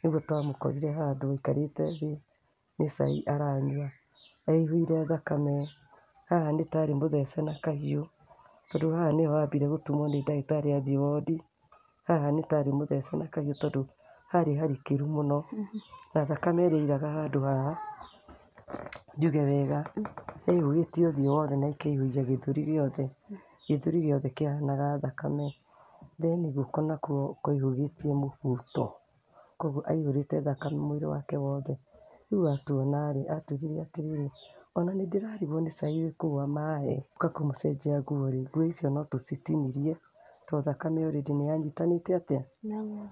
nĩguo twamũkorire handũ aikarĩte thĩ nĩ cai aranyua, aihũire thakame. Haha nĩ tarĩ mũthece na kahiũ, tondũ haha nĩho ambire gũtumwo nĩ ndagĩtarĩ athiĩ wondi. Haha nĩ tarĩ mũthece na kahiũ tondũ harĩ harikĩru mũno, na thakame ĩrĩa ĩiraga handũ haha, njuge wega, yaihũgĩte ũthiũ wothe na ĩkaihũgia gĩthũri gĩothe. Gĩthũri gĩothe kĩhanaga thakame. Then guoko nakuo kwaihũgĩtie mũbuto, koguo aihũrĩte thakame mwĩrĩ wake wothe. Rĩu atuona-rĩ, atwĩrire atĩrĩrĩ, ona nĩ ndĩrarigwo nĩ cai ũrĩkũ wamahe, ũka kũmũcenjia nguo-rĩ, nguo icio no tũcitinirie tondũ thakame already nĩ yanyitanĩte atĩa.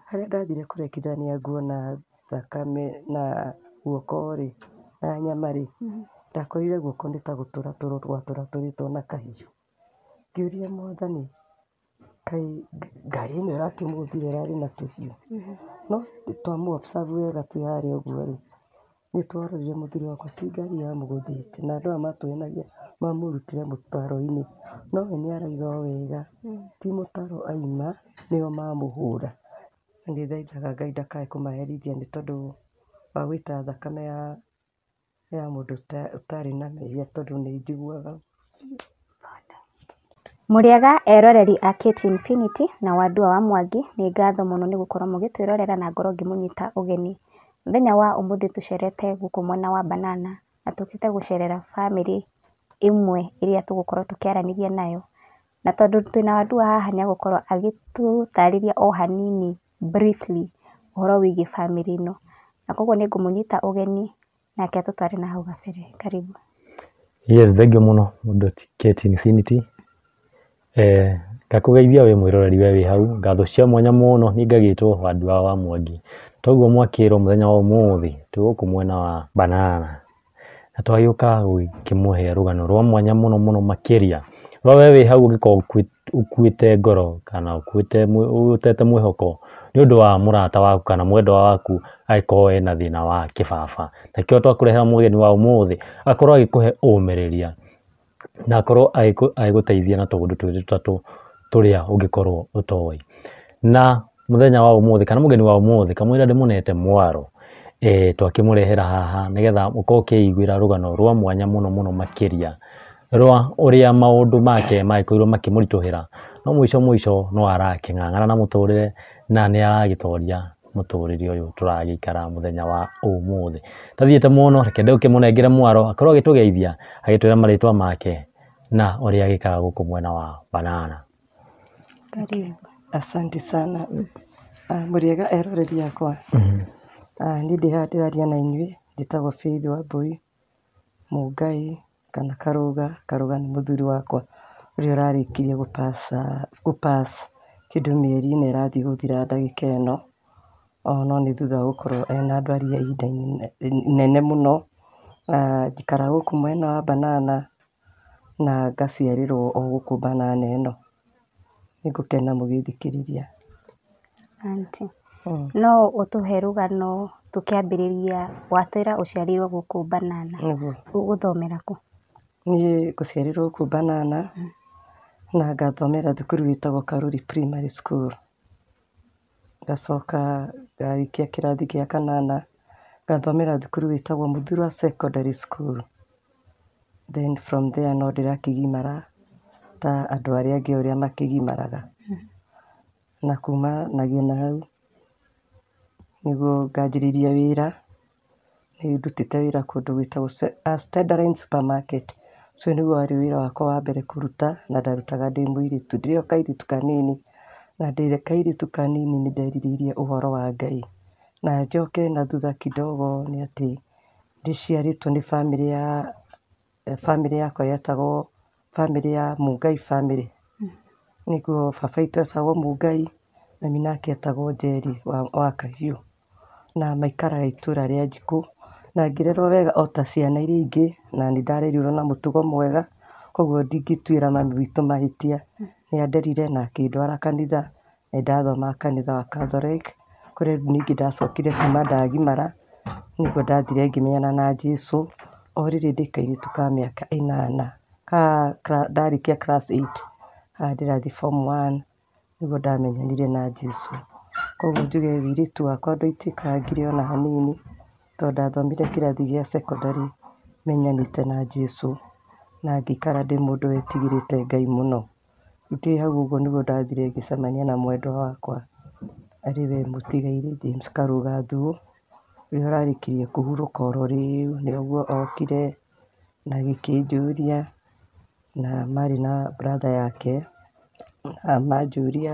Harĩa ndathire kũrekithania nguo na thakame na guoko-rĩ na nyama-rĩ, ndakorire guoko nĩ ta gũtũratũrwo gwatũratũrĩtwo na kahiũ. Ngĩũria Mwathani, kaĩ Ngai ĩno ĩrakĩmũmbire ĩrarĩ na tũhiũ? No twamũ observe wega twĩ harĩa ũguo-rĩ, nĩ twarorire mũthuri wakwa ti ngari yamũgũthĩte, na andũ aya matũhenagia mamũrutire mũtaro-inĩ, no we nĩ arauga o wega ti mũtaro aima, nĩo mamũhũra. Na nĩ thaithaga Ngai ndakae kũmaherithia nĩ tondũ wa gũita thakame ya mũndũ ũtarĩ na mehia, tondũ nĩ njiguaga. Mũrĩega eroreri a KT Infinity na Wandua wa Mwangi, nĩ ngatho mũno nĩ gũkorwo mũgĩtwĩrorera na ngorwo ngĩmũnyita ũgeni. Mũthenya wa ũmũthĩ tũcerete gũkũ mwena wa Banana, na tũkĩte gũcerera bamĩrĩ ĩmwe ĩrĩa tũgũkorwo tũkĩaranĩria nayo. Na tondũ twĩna Wandua haha nĩ agũkorwo agĩtũtarĩria o hanini briefly ũhoro wĩgiĩ bamĩrĩ ĩno. Na koguo nĩ ngũmũnyita ũgeni nake atũtware na hau gabere. Karibu. Yes, thengiũ mũno mũndũ KT Infinity. Ngakũgeithia wĩ mwĩroreri we wĩ hau, ngatho cia mwanya mũno niĩ ngagĩtwo Wandua wa Mwangi. Toguo mwakĩrwo mũthenya wa ũmũthĩ twĩ gũkũ mwena wa Banana, na twagĩũka gũkĩmũhe rũgano rwa mwanya mũno mũno makĩria rwa we wĩ hau ũngĩkorwo ũkuĩte ngoro kana ũtete mwĩhoko nĩ ũndũ wa mũrata waku kana mwendwa waku angĩkorwo ena thĩna wa kĩbaba. Nakĩo twakũrehera mũgeni wa ũmũthĩ akorwo agĩkũhe ũmĩrĩria na akorwo agĩgũteithia na tũũndũ twĩrĩ tũtatũ tũrĩa ũngĩkorwo ũtoĩ. Na mũthenya wa ũmũthĩ kana mũgeni wa ũmũthĩ kamũira ndĩmũnete mwaro, twakĩmũrehera haha nĩgetha mũkorwo ũkĩiguĩra rũgano rwa mwanya mũno mũno makĩria rwa ũrĩa maũndũ make magĩkorirwo makĩmũritũhĩra, no mũico no arakĩng'ang'ana na mũtũrĩre na nĩ aragĩtoria mũtũrĩre ũyũ tũragĩikara mũthenya wa ũmũthĩ. Tathiĩte mũno, reke ndĩkĩmũnengere mwaro akorwo agĩtũgeithia agĩtwĩra marĩtwa make na ũrĩa agĩikaga gũkũ mwena wa Banana. Karibu. Asante sana. Mũrĩega eroreri akwa. Niĩ ndĩ haha ndĩraria na inyuĩ, njĩtagwo Faith Wambui Mũngai kana Karũga. Karũga nĩ mũthuri wakwa ũrĩa ũrarĩkirie gũpass kĩndũ mĩeri ĩna ĩrathiĩ gũthira ndagĩka ĩno, no nĩ thutha wa gũkorwo ena ndwari ya ihinda inene mũno. Njikaraga gũkũ mwena wa Banana na ngaciarĩrwo o gũkũ Banana ĩno. Nĩ ngũkena mũgĩthikĩrĩria. Asante. No ũtũhe rũgano tũkĩambĩrĩria watwĩra ũciarirwo gũkũ Banana, ũgũthomera kũ? Niĩ ngũciarĩrwo gũkũ Banana na ngathomera thukuru wĩtagwo Karuri Primary School. Ngacoka ngarĩkia kĩrathi gĩa kanana ngathomera thukuru wĩtagwo Muthurwa Secondary School. Then from there no ndĩrakĩgimara ta andũ arĩa angĩ ũrĩa makĩgimaraga. Na kumanagia na hau nĩguo nganjĩrĩria wĩra, nĩ ndutĩte wĩra kũndũ gwĩtagwo Stedarine Supermarket. Ũcio nĩguo warĩ wĩra wakwa wa mbere kũruta, na ndarutaga ndĩ mũirĩtu, ndĩrĩ o kairĩtu kanini, na ndĩ kairĩtu kanini nĩ nderirĩirie ũhoro wa Ngai. Na njoke na thutha kidogo nĩ atĩ ndĩciarĩtwo nĩ bamĩrĩ yakwa yetagwo bamĩrĩ ya Mũngai family. Nĩguo baba witũ etagwo Mũngai na mami nake etagwo Njeri wa Kahiũ, na maikaraga itũũra rĩa Njikũ, na ngĩrerwo wega o ta ciana iria ingĩ, na nĩ ndarerirwo na mũtugo mwega, koguo ndingĩtuĩra mami witũ mahĩtia. Nĩ anderire na akĩndwara kanitha, na ndathomaga kanitha wa Catholic, kũrĩa ningĩ ndacokire kuma ndagimara, nĩguo ndathire ngĩmenyana na Jesũ o rĩrĩ ndĩ kairĩtu ka mĩaka 8 ndarĩkia class 8 ndĩrathiĩ form 1 nĩguo ndamenyanire na Jesũ. Koguo njuge wĩiritu wakwa ndũitĩkangire ona hanini, tondũ ndathomire kĩrathi gĩa secondary menyanĩte na Jesũ, na ngĩikara ndĩ mũndũ wetigĩrĩte Ngai mũno. Ndĩ hau ũguo nĩguo ndathire ngĩcemania na mwendwa wakwa, arĩwe mũtigairĩ James Karũga Thuo, ũrĩa ũrarĩkirie kũhurũka oro rĩu. Nĩguo okire na agĩkĩnjũria, na marĩ na brother yake, na manjũria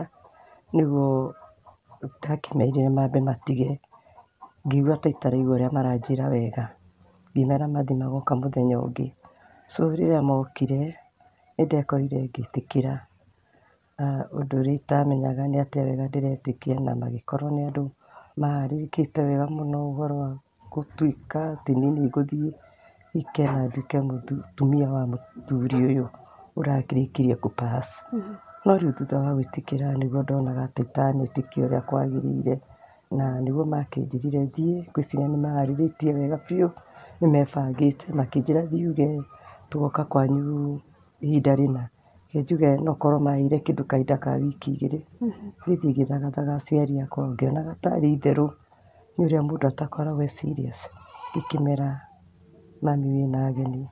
nĩguo ndakĩmerire mambe matige. Ngĩigua ta itaraigua ũrĩa maranjĩra wega, ngĩmera mathiĩ magoka mũthenya ũngĩ. So rĩrĩa mokire nĩndekorire ngĩtĩkĩra. Ũndũ ũrĩa itamenyaga nĩ atĩ wega ndĩretĩkia, na magĩkorwo nĩ andũ maharĩrĩkĩte wega mũno ũhoro wa gũtuĩka atĩ niĩ nĩngũthiĩ ike na nduĩke mũtumia wa mũthuri ũyũ ũrakĩrĩkirie kũ pass. No rĩu thutha wa gwĩtĩkĩra nĩguo ndonaga atĩ itanetĩkia ũrĩa kwagĩrĩire, na nĩguo makĩnjĩrire thiĩ, ngwĩciria nĩmaharĩrĩtie wega biũ, nĩmebangĩte, makĩnjĩra thiĩ uge tũgoka kwanyu ihinda rĩna. Reke njuge nokorwo maheire kĩndũ kahinda ka wiki igĩrĩ, ngĩthiĩ ngĩthagathaga aciari akwa, ngĩonaga tarĩ itherũ, nĩ ũrĩa mũndũ atakoragwo e serious. Ngĩkĩmera mami wĩna ageni,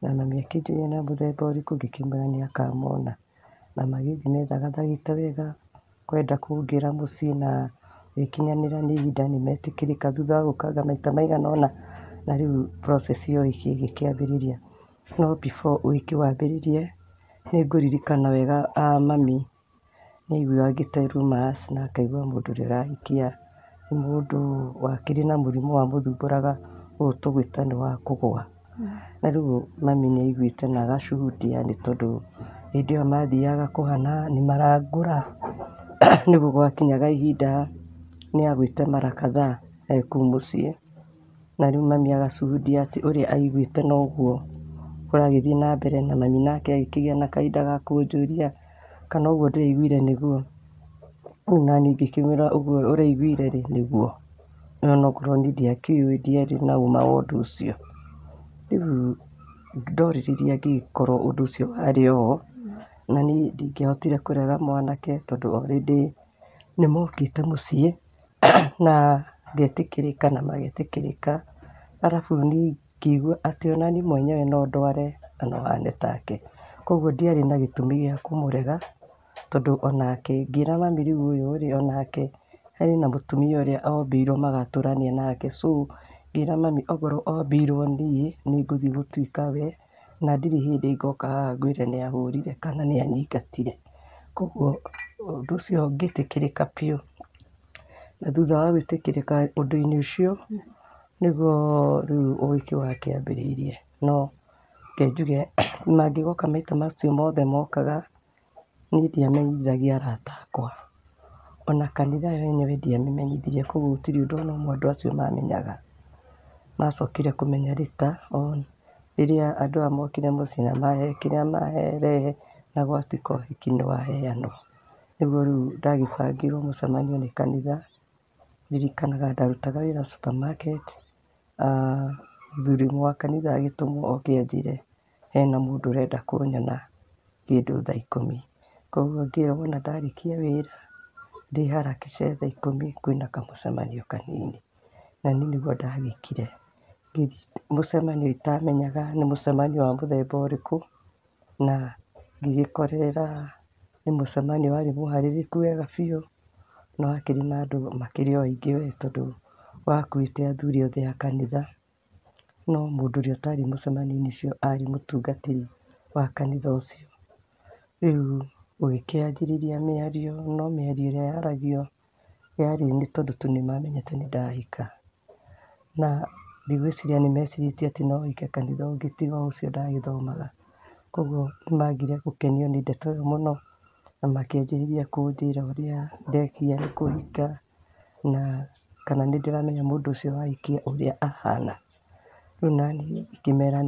na mami akĩnjũria na mũthemba ũrĩkũ, ngĩkĩmwĩra nĩakamona. Na magĩthiĩ methagathagĩte wega kwenda kũngĩra mũciĩ, na gĩkinyanĩra nĩ ihinda nĩmetĩkĩrĩka thutha wa gũkanga maita maigana ũna, na rĩu process ya ũhiki ĩgĩkĩambĩrĩria. No before ũhiki wambĩrĩrie, nĩngũririkana wega mami nĩaiguagĩte rumors, na akaigua mũndũ ũrĩa ũrahikia nĩ mũndũ wakĩrĩ na mũrimũ wamũthumbũraga ũyũ tũgwĩta nĩ wa kũgũa. Na rĩu mami nĩaiguĩte na agacuhudia, nĩ tondũ hĩndĩ ĩyo mathiaga kũhana nĩmarangũra, nĩguo gwakinyaga ihinda nĩagwĩte mara kadhaa e kũu mũciĩ. Na rĩu mami agacuhudia atĩ ũrĩa aiguĩte noguo kũragĩthiĩ na mbere, na mami nake agĩkĩgĩa na kahinda ga kũnjũria kana ũguo ndĩraiguire nĩguo. Rĩu naniĩ ngĩkĩmwĩra ũguo ũraiguire rĩ nĩguo, no onokorwo niĩ ndiakĩũĩ, ndiarĩ na ũma wa ũndũ ũcio. Rĩu ndorĩrĩria ngĩkorwo ũndũ ũcio warĩ o, na niĩ ndingĩahotire kũrega mwanake, tondũ already nĩmokĩte mũciĩ na ngetĩkĩrĩka na magetĩkĩrĩka. Arabu niĩ ngĩigua atĩ ona niĩ mwenyewe no ndware na no hane take, koguo ndiarĩ na gĩtũmi gĩa kũmũrega, tondũ onake ngĩra mami rĩu ũyũ rĩ, onake harĩ na mũtumia ũrĩa ombĩirwo magatũrania nake. So ngĩra mami okorwo ombĩirwo niĩ nĩngũthiĩ gũtuĩka we, na ndirĩ hĩndĩ ngoka haha ngwĩre nĩahũrire kana nĩanyingatire. Koguo ũndũ ũcio ngĩtĩkĩrĩka biũ, na thutha wa gwĩtĩkĩrĩka ũndũ-inĩ ũcio, nĩguo rĩu ũhiki wakĩambĩrĩirie. No reke njuge mangĩgoka maita macio mothe mokaga, niĩ ndiamenyithagia arata akwa, ona kanitha yenyewe ndiamĩmenyithirie, koguo gũtirĩ ũndũ ona ũmwe andũ acio mamenyaga. Macokire kũmenya later on, rĩrĩa andũ aya mokire mũciĩ na mahe kĩrĩa marehe, na gwatuĩka ũhiki nĩwaheanwo. Nĩguo rĩu ndagĩbangĩirwo mũcemanio nĩ kanitha. Ndirikanaga ndarutaga wĩra supermarket, mũthuri ũmwe wa kanitha agĩtũmwo oke anjĩre hena mũndũ ũrenda kũnyona kĩndũ thaa 10. Koguo ngĩrwo wona ndarĩkia wĩra ndĩharakishe thaa 10 kwĩna kamũcemanio kanini, na niĩ nĩguo ndagĩkire. Ngĩthiĩ mũcemanio itamenyaga nĩ mũcemanio wa mũthemba ũrĩkũ, na ngĩgĩkorera nĩ mũcemanio warĩ mũharĩrĩku wega biũ, na wakĩrĩ na andũ makĩrĩ o aingĩ we, tondũ wakuĩte athuri othe a kanitha. No mũndũ ũrĩa ũtarĩ mũcemanio-inĩ ũcio arĩ mũtungatĩri wa kanitha ũcio. Rĩu gũgĩkĩanjĩrĩria mĩario, no mĩario ĩrĩa yaragio yarĩ nĩ tondũ tu nĩmamenyete nĩndahika, na ndigwĩciria nĩmecirĩtie atĩ no hike kanitha ũngĩ tiga ũcio ndagĩthomaga. Koguo nĩmagire gũkenio nĩ ndeto ĩyo mũno, na makĩanjĩrĩria kũnjĩra ũrĩa ndekia nĩ kũhika, na kana nĩndĩramenya mũndũ ũcio wahikia ũrĩa ahana. Rĩu naniĩ ngĩmera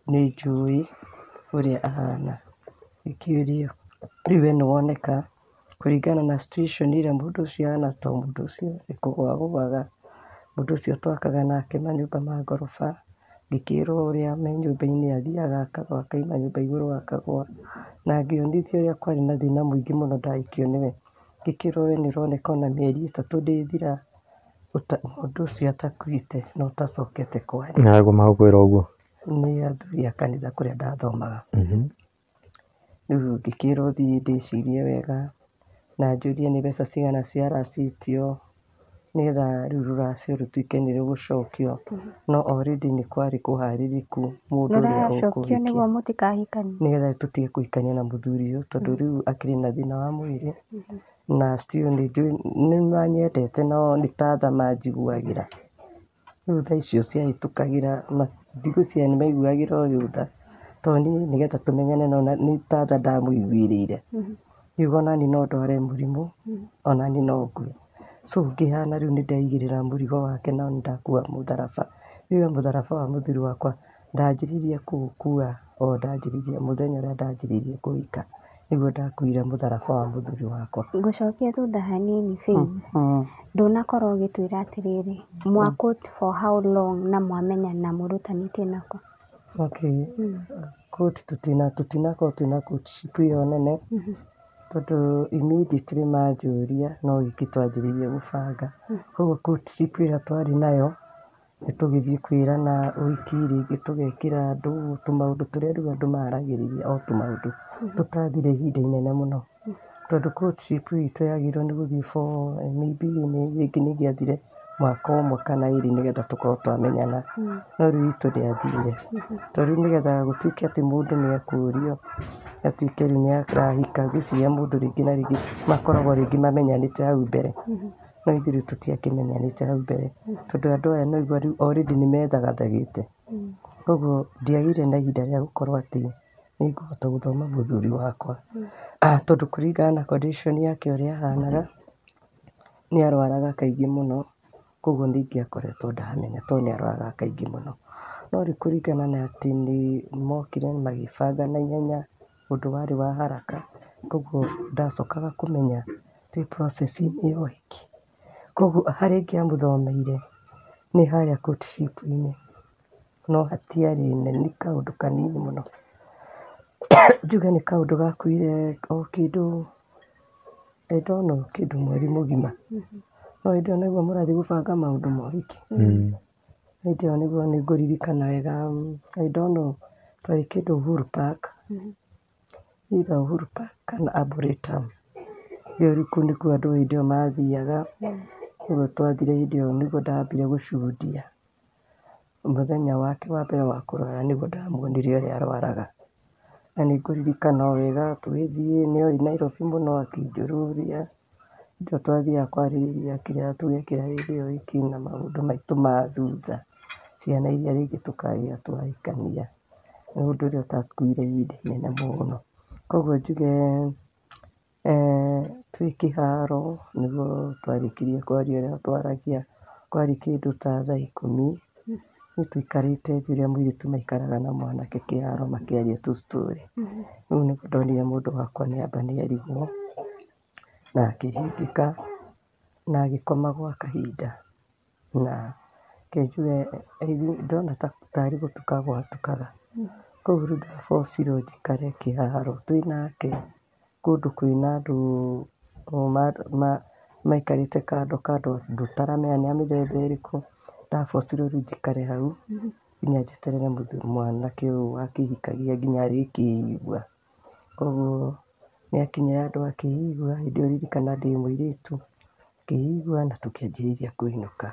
nĩnjũĩ ũrĩa ahana. Ngĩkĩũrio rĩu we nĩwoneka kũringana na situation ĩrĩa mũndũ ũcio ahana, to mũndũ ũcio nĩ kũgũa agũaga, mũndũ ũcio twakaga nake manyũmba ma ngoroba. Ngĩkĩrwo ũrĩa me nyũmba-inĩ athiaga akagũa akaima nyũmba igũrũ akagũa, na ngĩonithio ũrĩa kwarĩ na thĩna mũingĩ mũno ndahikio nĩwe, ngĩkĩrwo we nĩũroneka ona mĩeri ĩtatũ ndĩthira mũndũ ũcio atakuĩte na ũtacokete kwanyu. Na magũkwĩra ũguo? Nĩ athuri a kanitha kũrĩa ndathomaga. Rĩu ngĩkĩrwo thiĩ ndĩcirie wega na njũrie nĩ mbeca cigana ciaracitio nĩgetha rĩu rũracio rũtuĩke nĩ rũgũcokio, no already nĩ kwarĩ kũharĩrĩku mũndũ ũrĩa rũracokio nĩguo mũtikahikanie? Nĩgetha tũtige kũhikania na mũthuri ũyũ tondũ rĩu akĩrĩ na thĩna wa mwĩrĩ na still nĩ manyendete no nĩ ta tha manjiguagĩra. Rĩu tha icio ciahĩtũkagĩra ndigwĩciria nĩ maiguagĩra ũyũ tha tondũ niĩ nĩgetha tũmenyane nĩ ta tha ndamũiguĩrĩire. Ngiuga onani no ndware mũrimũ, onani no ngue. So ngĩhana rĩu nĩ ndeigĩrĩra mũrigo wake na nĩ ndakua mũtharaba. Rĩu mũtharaba wa mũthuri wakwa ndanjĩrĩirie kũũkua o ndanjĩrĩirie mũthenya ũrĩa ndanjĩrĩirie kũhika, nĩguo ndakuire mũtharaba wa mũthuri wakwa. Ngũcokia thutha hanini Faith. Ndũnakorwo ũgĩtwĩra atĩrĩrĩ, mwa court for how long na mwamenyana mũrutanĩtie nako? Okay, court tũtinakorwo twĩna courtship ĩyo nene tondũ immediately manjũria no gĩkĩ twanjĩrĩirie gũbanga. Koguo courtship ĩrĩa twarĩ nayo nĩ tũgĩthiĩ kwĩrana ũhiki rĩngĩ tũgekĩra andũ tũmaũndũ tũrĩa rĩu andũ maragĩrĩria o tũmaũndũ tũtathire ihinda inene mũno. Tondũ courtship itũ yagĩrĩirwo nĩ gũthiĩ for maybe rĩngĩ nĩ gĩathire mwaka ũmwe kana ĩrĩ nĩgetha tũkorwo twamenyana, no rĩu itũ ndĩathire. Tondũ rĩu nĩgetha gũtuĩke atĩ mũndũ nĩ ekũrio atuĩke rĩu nĩ arahika, ngwĩciria mũndũ rĩngĩ na rĩngĩ makoragwo rĩngĩ mamenyanĩte hau mbere, no ithuĩ rĩu tũtiakĩmenyanĩte hau mbere tondũ andũ aya no ũigua rĩu already nĩ methagathagĩte. Koguo ndiagĩire na ihinda rĩa gũkorwo atĩ nĩ ngũhota gũthoma mũthuri wakwa tondũ kũringana na condition yake ũrĩa ahanaga nĩ arwaraga kaingĩ mũno. Koguo ndingĩakoretwo ndamenya tondũ nĩ arwaraga kaingĩ mũno, no rĩu kũringana na atĩ nĩ mokire magĩbanga na ihenya ũndũ warĩ wa haraka, koguo ndacokaga kũmenya twĩ process -inĩ ya ũhiki. Koguo harĩa ingĩamũthomeire nĩ harĩa courtship -inĩ, no hatiarĩ nĩ kaũndũ kanini mũno. Njuge nĩ kaũndũ gakuire o kĩndũ I don't know kĩndũ mweri mũgima. No hĩndĩ ĩyo nĩguo mũrathiĩ gũbanga maũndũ ma ũhiki? Hĩndĩ ĩyo nĩguo nĩ ngũririkana wega I don't know twarĩ kĩndũ Uhuru Park, either Uhuru Park kana Arboretum. Rĩu kũu nĩkuo andũ hĩndĩ ĩyo mathiaga, nĩguo twathire hĩndĩ ĩyo nĩguo ndambire gũcuhundia mũthenya wake wa mbere wa kũrwara, nĩguo ndamuonire ũrĩa arwaraga. Na nĩ ngũririkana o wega tũgĩthiĩ nĩ oĩ Nairobi mũno akĩnjũrũria indo twathiaga kwarĩrĩria kĩrĩa tũgekĩra hĩndĩ ya ũhiki na maũndũ maitũ ma thutha, ciana iria rĩngĩ tũkagĩa twahikania, nĩ ũndũ ũrĩa ũtakuire ihinda inene mũno. Koguo njuge twĩ kĩharo nĩguo twarĩkirie kwaria ũrĩa twaragia, kwarĩ kĩndũ ta thaa 10 nĩ tũikarĩte thĩ ũrĩa mũirĩtu maikaraga na mwanake kĩharo makĩaria tũstory. Rĩu nĩguo ndonire mũndũ wakwa nĩ amba nĩ erigwo na akĩhingĩka na agĩkoma gwa kahinda, na njuge ndona tarĩ gũtuka gwatukaga. Koguo rĩu ndabocirwo njikare kĩharo twĩ nake kũndũ kwĩna andũ maikarĩte kando kando tũtaramenya nĩ a mĩthemba ĩrĩkũ. Ndabocirwo rĩu njikare hau nginya njeterere mwanake ũyũ wakĩhikagia nginya arĩkĩigua. Koguo nĩ akinyire handũ akĩigua, hĩndĩ ĩyo ririkana ndĩ mũirĩtu, akĩigua na tũkĩanjĩrĩria kũinũka.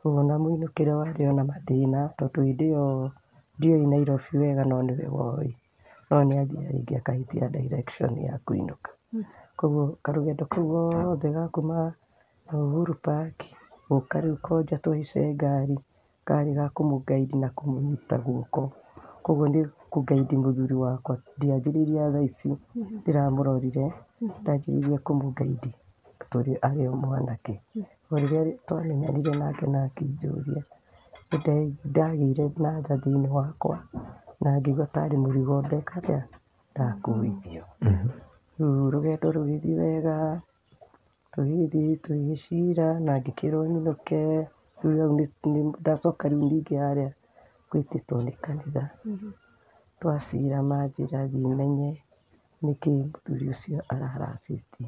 Koguo na mũinũkĩre warĩ ona mathĩna tondũ hĩndĩ ĩyo ndioĩ Nairobi wega no nĩwe woĩ, no nĩ athiaga rĩngĩ akahĩtia direction ya kũinũka. Koguo karũgendo kau gothe ga kuma Uhuru Park gũka rĩu Konja tũhaice ngari karĩ ga kũmũguide na kũmũnyita guoko. Koguo nĩ kũguide mũthuri wakwa ndianjĩrĩirie thaa ici ndĩramũrorire, ndanjĩrĩirie kũmũguide tondũ arĩ o mwanake. Rĩrĩa twamenyanire nake na akĩnjũria nĩ ndagĩire na tha thĩinĩ wakwa na ngĩigua tarĩ mũrigo ndeka atĩa ndakuithio. Rĩu rũgendo rũgĩthiĩ wega tũgĩthiĩ tũgĩcira na ngĩkĩrwo nyinũke. Rĩu ndacoka rĩu ningĩ harĩa gwĩtĩtwo nĩ kanitha, twacira manjĩra thiĩ menye nĩkĩ mũthuri ũcio araracĩtie.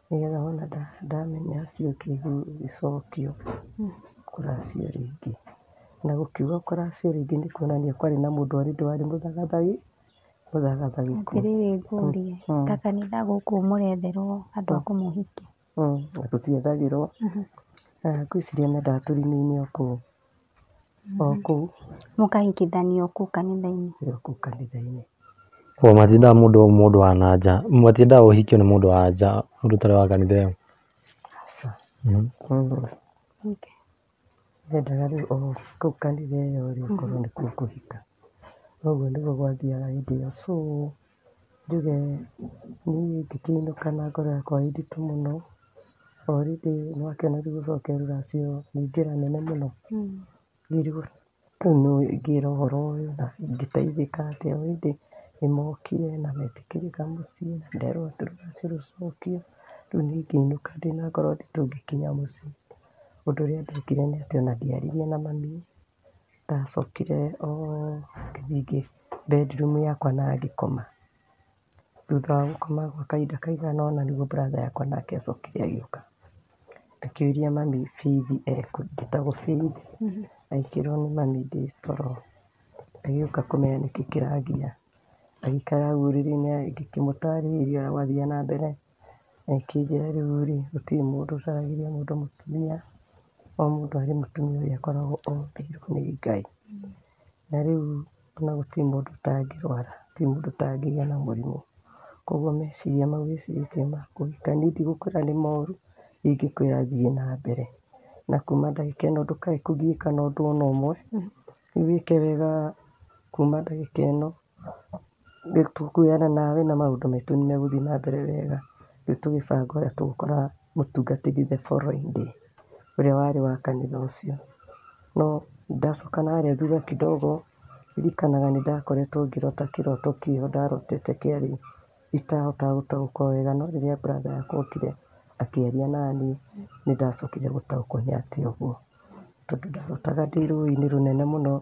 nĩgetha wona ndamenya ciũke igĩcokio kũracio rĩngĩ. Na gũkiuga kũracio rĩngĩ nĩ kuonania kwarĩ na mũndũ already warĩ mũthagathagi kũu. Atĩrĩrĩ ngũrie, ta kanitha gũkũ mũretherwo andũ a kũmũhikia. Na tũtiethagĩrwo, ngwĩciria mendaga tũrime-inĩ o kũu. Mũkahikithanio kũu kanitha-inĩ. Kũu kanitha-inĩ. Koguo matiendaga mũndũ wa na nja, matiendaga ũhikio nĩ mũndũ wa nja, mũndũ ũtarĩ wa kanitha ĩyo. Mendaga rĩu o kũu kanitha ĩyo rĩ okorwo nĩ kuo kũhika. Ũguo nĩguo gwathiaga hĩndĩ ĩyo. So njuge niĩ ngĩkĩinũka na ngoro yakwa ĩ nditũ mũno. Already nĩwakĩona rĩu gũcokia rũracio nĩ njĩra nene mũno. Rĩu ngĩra ũhoro ũyũ na ingĩteithĩka atĩa. Already nĩmokire na metĩkĩrĩka mũciĩ na nderwo atĩ rũracio rũcokio. Rĩu niĩ ngĩinũka ndĩna ngoro nditũ ngĩkinya mũciĩ. Ũndũ ũrĩa ndekire nĩ atĩ ona ndiaririe na mami, ndacokire ngĩthiĩ bedroom yakwa na ngĩkoma. Thutha wa gũkoma gwa kahinda kaigana ũna nĩguo brother yakwa nake acokire agĩũka. Akĩũria mami bithi njĩtagwo Faith, agĩkĩrwo nĩ mami ndĩ toro. Agĩũka kũmenya nĩkĩĩ kĩrangia. Agĩikara hau ũrĩrĩ-inĩ ngĩkĩmũtarĩria ũrĩa gwathiaga na mbere. Akĩnjĩra rĩu rĩ gũtirĩ mũndũ ũcaragĩria mũndũ mũtumia, o mũndũ arĩ mũtumia ũrĩa akoragwo ombĩirwo nĩ Ngai. Na rĩu ona gũtirĩ mũndũ ũtangĩrwara, gũtirĩ mũndũ ũtangĩgĩa na mũrimũ. Koguo meciria mau wĩcirĩtie ma kũhika niĩ ndigũkwĩra nĩ moru, ingĩkwĩra thiĩ na mbere. Na kuma ndagĩka ĩno ndũkae kũgiĩka na ũndũ ona ũmwe. Wĩke wega kuma ndagĩka ĩno. Tũkuoyana nawe na maũndũ maitũ nĩmegũthiĩ na mbere wega. Rĩu tũgĩbanga ũrĩa tũgũkora mũtungatĩri the following day, ũrĩa warĩ wa kanitha ũcio. No ndacoka narĩa thutha kidogo, ndirikanaga nĩ ndakoretwo ngĩrota kĩroto kĩho ndarotete kĩarĩ itahotaga gũtaũkwo wega. No rĩrĩa brother yakwa okire akĩaria naniĩ nĩ ndacokire gũtaũkwo nĩ atĩ ũguo. Tondũ ndarotaga ndĩ rũĩ-inĩ rũnene mũno,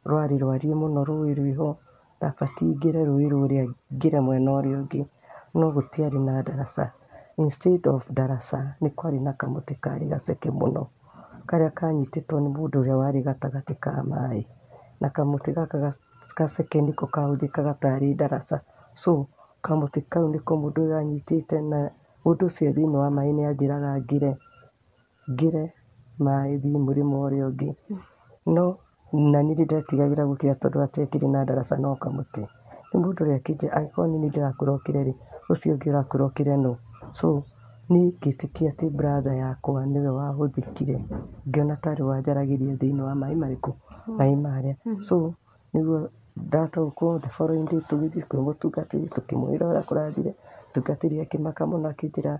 rwarĩ rwariĩ mũno rũĩ rwĩho. Ndabatiĩ ngĩre rũĩ rũrĩa ngĩre mwena ũrĩa ũngĩ, no gũtiarĩ na ndaraca. Instead of ndaraca nĩ kwarĩ na kamũtĩ karĩ gaceke mũno, karĩa kanyitĩtwo nĩ mũndũ ũrĩa warĩ gatagatĩ ka maĩ. Na kamũtĩ gaka gaceke nĩko kahũthĩkaga tarĩ ndaraca. So kamũtĩ kau nĩko mũndũ ũyũ anyitĩte na mũndũ ũcio thĩinĩ wa maĩ nĩ anjĩraga ngĩre maĩ thiĩ mũrĩmo ũrĩa ũngĩ. No na niĩ nĩndetigagĩra gũkĩra tondũ hatiakĩrĩ na ndaraca no kamũtĩ. Rĩu mũndũ ũrĩa akĩnjĩra angĩkorwo nĩ niĩ ndĩrakũrokire rĩ, ũcio ũngĩ ũrakũrokire nũ? So niĩ ngĩĩtĩkia atĩ brother yakwa nĩwe wahũthĩkire, ngĩona tarĩ wanjaragĩria thĩinĩ wa maĩ marĩkũ, maĩ marĩa. So nĩguo ndataũkwo the following day tũgĩthiĩ kwĩ mũtungatĩri tũkĩmwĩra ũrĩa kũrathire. Mũtungatĩri akĩmaka mũno akĩnjĩra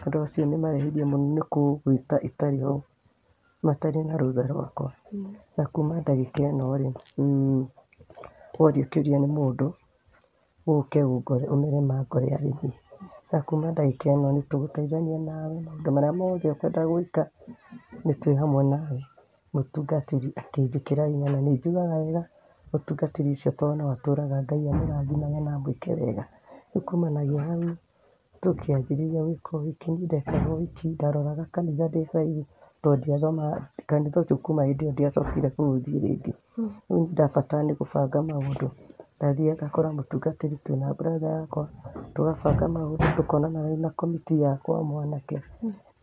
andũ acio nĩ marehĩrie mũno nĩ kũngwĩta itarĩ ho, matarĩ na rũtha rwakwa. Na kuma ndagĩka ĩno rĩ, worio kĩũria nĩ mũndũ ũke ũmere mangore arĩhi. Na kuma ndagĩka ĩno nĩ tũgũteithania nawe maũndũ marĩa mothe ũkwenda gwĩka nĩ twĩ hamwe nawe. Mũtungatĩri akĩnjĩkĩra hinya na nĩ njugaga wega mũtungatĩri ũcio tondũ no atũraga Ngai amũrathimage na amwĩke wega. Rĩu kumanagia hau tũkĩanjĩrĩria gwĩka ũhiki. Niĩ ndekaga ũhiki ndaroraga kanitha ndĩ bairu tondũ ndiathomaga kanitha ũcio. Kuma hĩndĩ ĩyo ndiacokire kũũthiĩ rĩngĩ. Rĩu ndabatara nĩ gũbanga maũndũ. Ndathiaga ngakora mũtungatĩri twĩna brother yakwa tũgabanga maũndũ, tũkonana na committee yakwa mwanake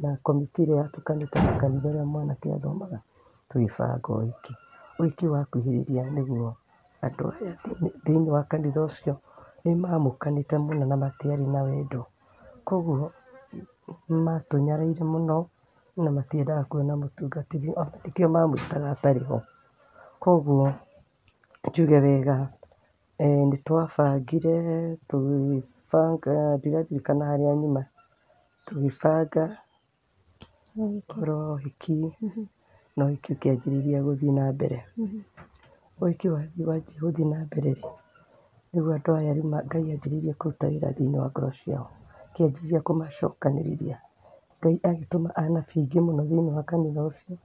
na committee ĩrĩa yatukanĩte na kanitha ũrĩa mwanake athomaga, tũgĩbanga ũhiki. Ũhiki wakuhĩrĩria nĩguo andũ aya thĩinĩ wa kanitha ũcio nĩ mamũkanĩte mũno na matiarĩ na wendo. Koguo matũnyaraire mũno na matiendaga kuona mũtungatĩri, ona nĩkĩo mamwĩtaga atarĩ ho. Koguo njuge wega nĩ twabangire tũgĩbanga, ndiraririkana harĩa nyuma, tũgĩbanga ũhoro wa ũhiki na ũhiki ũkĩanjĩrĩria gũthiĩ na mbere. Ũhiki wanjia gũthiĩ na mbere rĩ, nĩguo andũ aya rĩu Ngai anjĩrĩirie kũruta wĩra thĩinĩ wa ngoro ciao, akĩanjĩrĩria kũmacokanĩrĩria. Ngai agĩtũma anabii aingĩ mũno thĩinĩ wa kanitha ũcio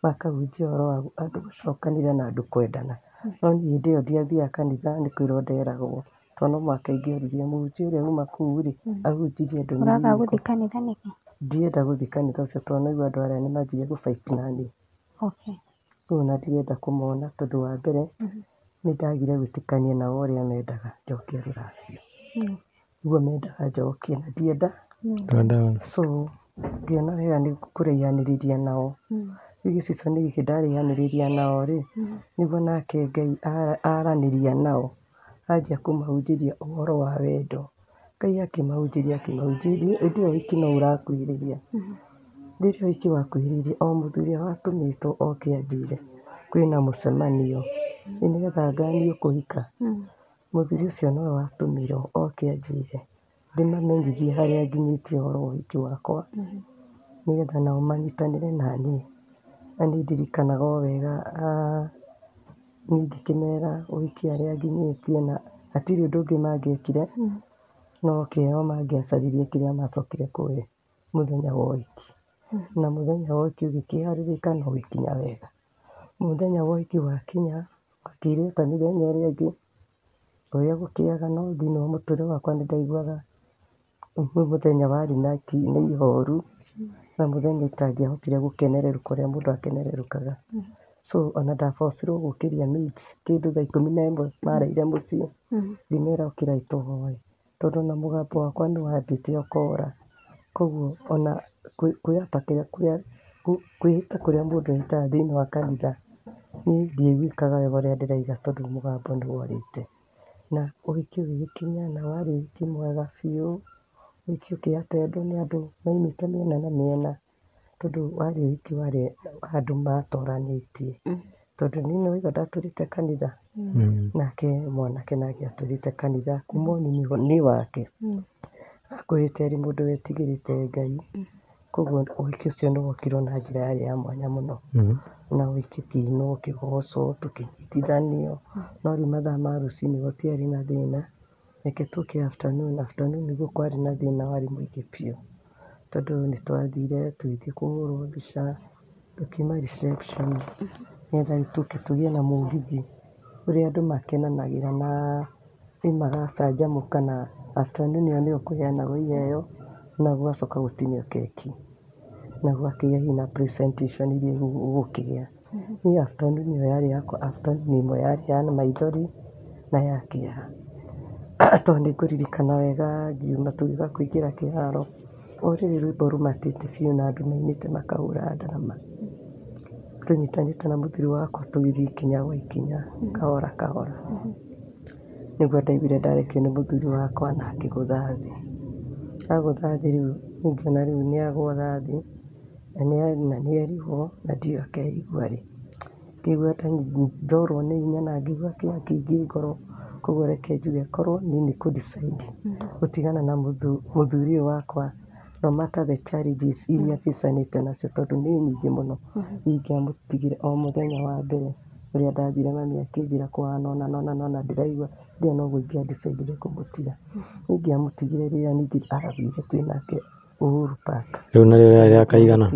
makahunjia ũhoro wa andũ gũcokanĩrĩra na andũ kwendana. No niĩ hĩndĩ ĩyo ndiathiaga kanitha, nĩ kwĩrwo nderagwo tondũ no mũhaka ingĩoririe mũhunjia ũrĩa uma kũu rĩ ahunjirie ndũmĩrĩri Ũraga ĩrĩkũ. gũthiĩ kanitha nĩkĩ? Ndienda gũthiĩ kanitha ũcio tondũ naigua andũ arĩa nĩ manjirie gũbaiti na niĩ. Okay. Rĩu ona ndirenda kũmona tondũ wa mbere nĩ ndagire gwĩtĩkania nao ũrĩa mendaga njokie rũracio. Ũguo mendaga njokie na ndienda. So ngĩona wega nĩ kũraihanĩrĩria nao. Rĩu gĩcicio-inĩ gĩkĩ ndaraihanĩrĩria nao rĩ, nĩguo nake Ngai aranĩria nao, anjia kũmahunjĩria ũhoro wa wendo. Ngai akĩmahunjĩria hĩndĩ ĩyo wiki no ũrakuhĩrĩria. Rĩrĩa wiki wakuhĩrĩria o mũthuri ũrĩa watũmĩtwo oke anjĩre kwĩna mũcemanio nĩgetha nganio kũhika. Mũthuri ũcio nowe watũmirwo oke anjĩre ndĩmamenyithie harĩa nginyĩtie ũhoro wa ũhiki wakwa nĩgetha nao manyitanĩre na niĩ. Na nĩ ndirikanaga o wega niĩ ngĩkĩmera ũhiki harĩa nginyĩtie na hatirĩ ũndũ ũngĩ mangĩekire no kĩheo mangĩacaririe kĩrĩa macokire kũhe mũthenya wa ũhiki. Na mũthenya wa ũhiki ũgĩkĩharĩrĩka na ũgĩkinya wega. Mũthenya wa ũhiki wakinya wakĩirwo ta mĩthenya ĩrĩa ĩngĩ ũrĩa gũkĩaga no thĩinĩ wa mũtũrĩre wakwa nĩ ndaiguaga mũthenya warĩ na ihoru na mũthenya itangĩahotire gũkenererũka ũrĩa mũndũ akenererũkaga. So ona ndabocirwo gũkĩria meat kĩndũ thaa 11 mareire mũciĩ ngĩmera ũkĩrai tũhoe tondũ ona mũgambo wakwa nĩ wambĩte ũkora. Koguo ona kwĩhĩta kũrĩa mũndũ ehĩtaga thĩinĩ wa kanitha niĩ ndiaiguĩkaga wega ũrĩa ndĩrauga tondũ mũgambo nĩ worĩte. Na ũhiki ũgĩgĩkinya na warĩ ũhiki mwega biũ, ũhiki ũkĩ attendwo nĩ andũ maumĩte mĩena na mĩena tondũ warĩ ũhiki warĩ andũ matoranĩtie. Tondũ niĩ nĩwaigua ndatũrĩte kanitha nake mwanake nake atũrĩte kanitha kuma ũnini wake akũrĩte arĩ mũndũ wetigĩrĩte Ngai. Koguo ũhiki ũcio nĩ wokirwo na njĩra yarĩ ya mwanya mũno na ũhiki ũkĩinwo ũkĩgocwo tũkĩnyitithanio. No rĩu mathaa ma rũcinĩ gũtiarĩ na thĩna, reke tũke afternoon nĩguo kwarĩ na thĩna warĩ mũingĩ biũ tondũ nĩ twathire tũgĩthiĩ kũhũrwo mbica tũkiuma reception nĩgetha rĩu tũke tũgĩe na mũgithi ũrĩa andũ makenanagĩra na rĩu magacanjamũka na afternoon ĩyo nĩyo kũheanagwo iheo na gũgacoka gũtinio keki na gwakĩgĩa hihi na presentation iria gũgũkĩgĩa. Niĩ afternoon ĩyo yarĩ yakwa afternoon ĩmwe yarĩ ya maithori na ya kĩeha tondũ nĩ ngũririkana wega ngiuma tũgĩũka kũingĩra kĩharo o rĩrĩ rwĩmbo rũmatĩte biũ na andũ mainĩte makahũra ndarama tũnyitanĩte na mũthuri wakwa tũgĩthiĩ ikinya gwa ikinya kahora kahora. Nĩguo ndaiguire ndarekio nĩ mũthuri wakwa na akĩgũtha thĩ. Agũtha thĩ rĩu niĩ ngĩona rĩu nĩ agwa thĩ na nĩ erigwo na ndiũĩ akerigwo rĩ. Ngĩigua ndorwo nĩ hinya na ngĩigua kĩeha kĩingĩ ngoro. Koguo reke njuge korwo niĩ nĩ kũ decide gũtigana na mũthuri ũyũ wakwa no matter the challenges iria abicanĩte nacio tondũ nĩ nyingĩ mũno ingĩamũtigire o mũthenya wa mbere ũrĩa ndathire mami akĩnjĩra kũhana ũna na ndĩraigua ndirĩ na ũguo ingĩa decide kũmũtiga. Ingĩamũtigire rĩrĩa ningĩ arathire twĩnake Uhuru Park. Rĩu narĩo rĩarĩ rĩa kaigana?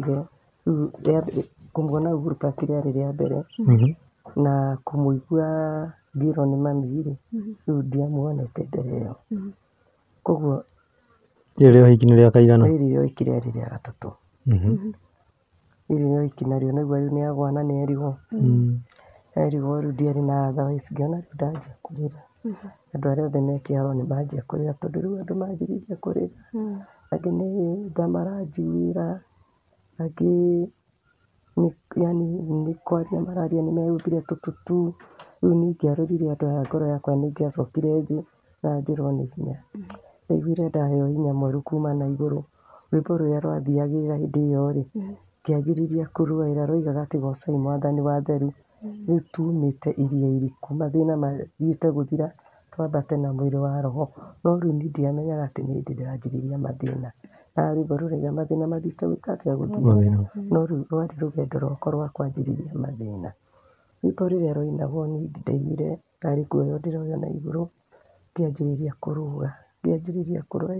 Rĩu kũmuona Uhuru Park rĩarĩ rĩa mbere na kũmũigua ngĩrwo nĩ mami rĩ rĩu ndiamuonete mbere ĩyo. Koguo rĩrĩ rĩa ũhiki nĩ rĩa kaigana? Rĩrĩ rĩa ũhiki rĩarĩ rĩa gatatũ. Rĩrĩ rĩa ũhiki narĩo naigua rĩu nĩ agwa na nĩ erigwo. Erigwo rĩu ndiarĩ na otherwise ngĩona rĩu ndanjia kũrĩra. Andũ arĩa othe me kĩharo nĩ manjia kũrĩra tondũ rĩu andũ manjĩrĩirie kũrĩra. Angĩ nĩ tha maranjiguĩra, angĩ nĩ kwaria mararia nĩ mehumbire tũtutu. Rĩu niĩ ngĩarorire andũ aya ngoro yakwa nĩ ingĩacokire thĩ na njũrwo nĩ hinya. Ndaiguire ndaheo hinya mwerũ kuma na igũrũ. Rwĩmbo rũrĩa rwathiagĩrĩra hĩndĩ ĩyo rĩ ngĩanjĩrĩria kũrũa roigaga atĩ gocai Mwathani wa theru. Rĩu tumĩte iria iriku mathĩna mathiĩte gũthira twambate na mwĩrĩ wa roho. No rĩu niĩ ndiamenyaga atĩ nĩ hĩndĩ ndĩranjĩrĩria mathĩna. Na rwĩmbo rũrauga mathĩna mathiĩte gwĩka atĩa gũthira. No rĩu rwarĩ rũgendo rwakwa rwa kwanjĩrĩria mathĩna. Rwĩmbo rũrĩa rwainagwo niĩ ndaiguire tarĩ guoya ndĩroywo na igũrũ ngĩanjĩrĩria kũrũa. Hĩndĩ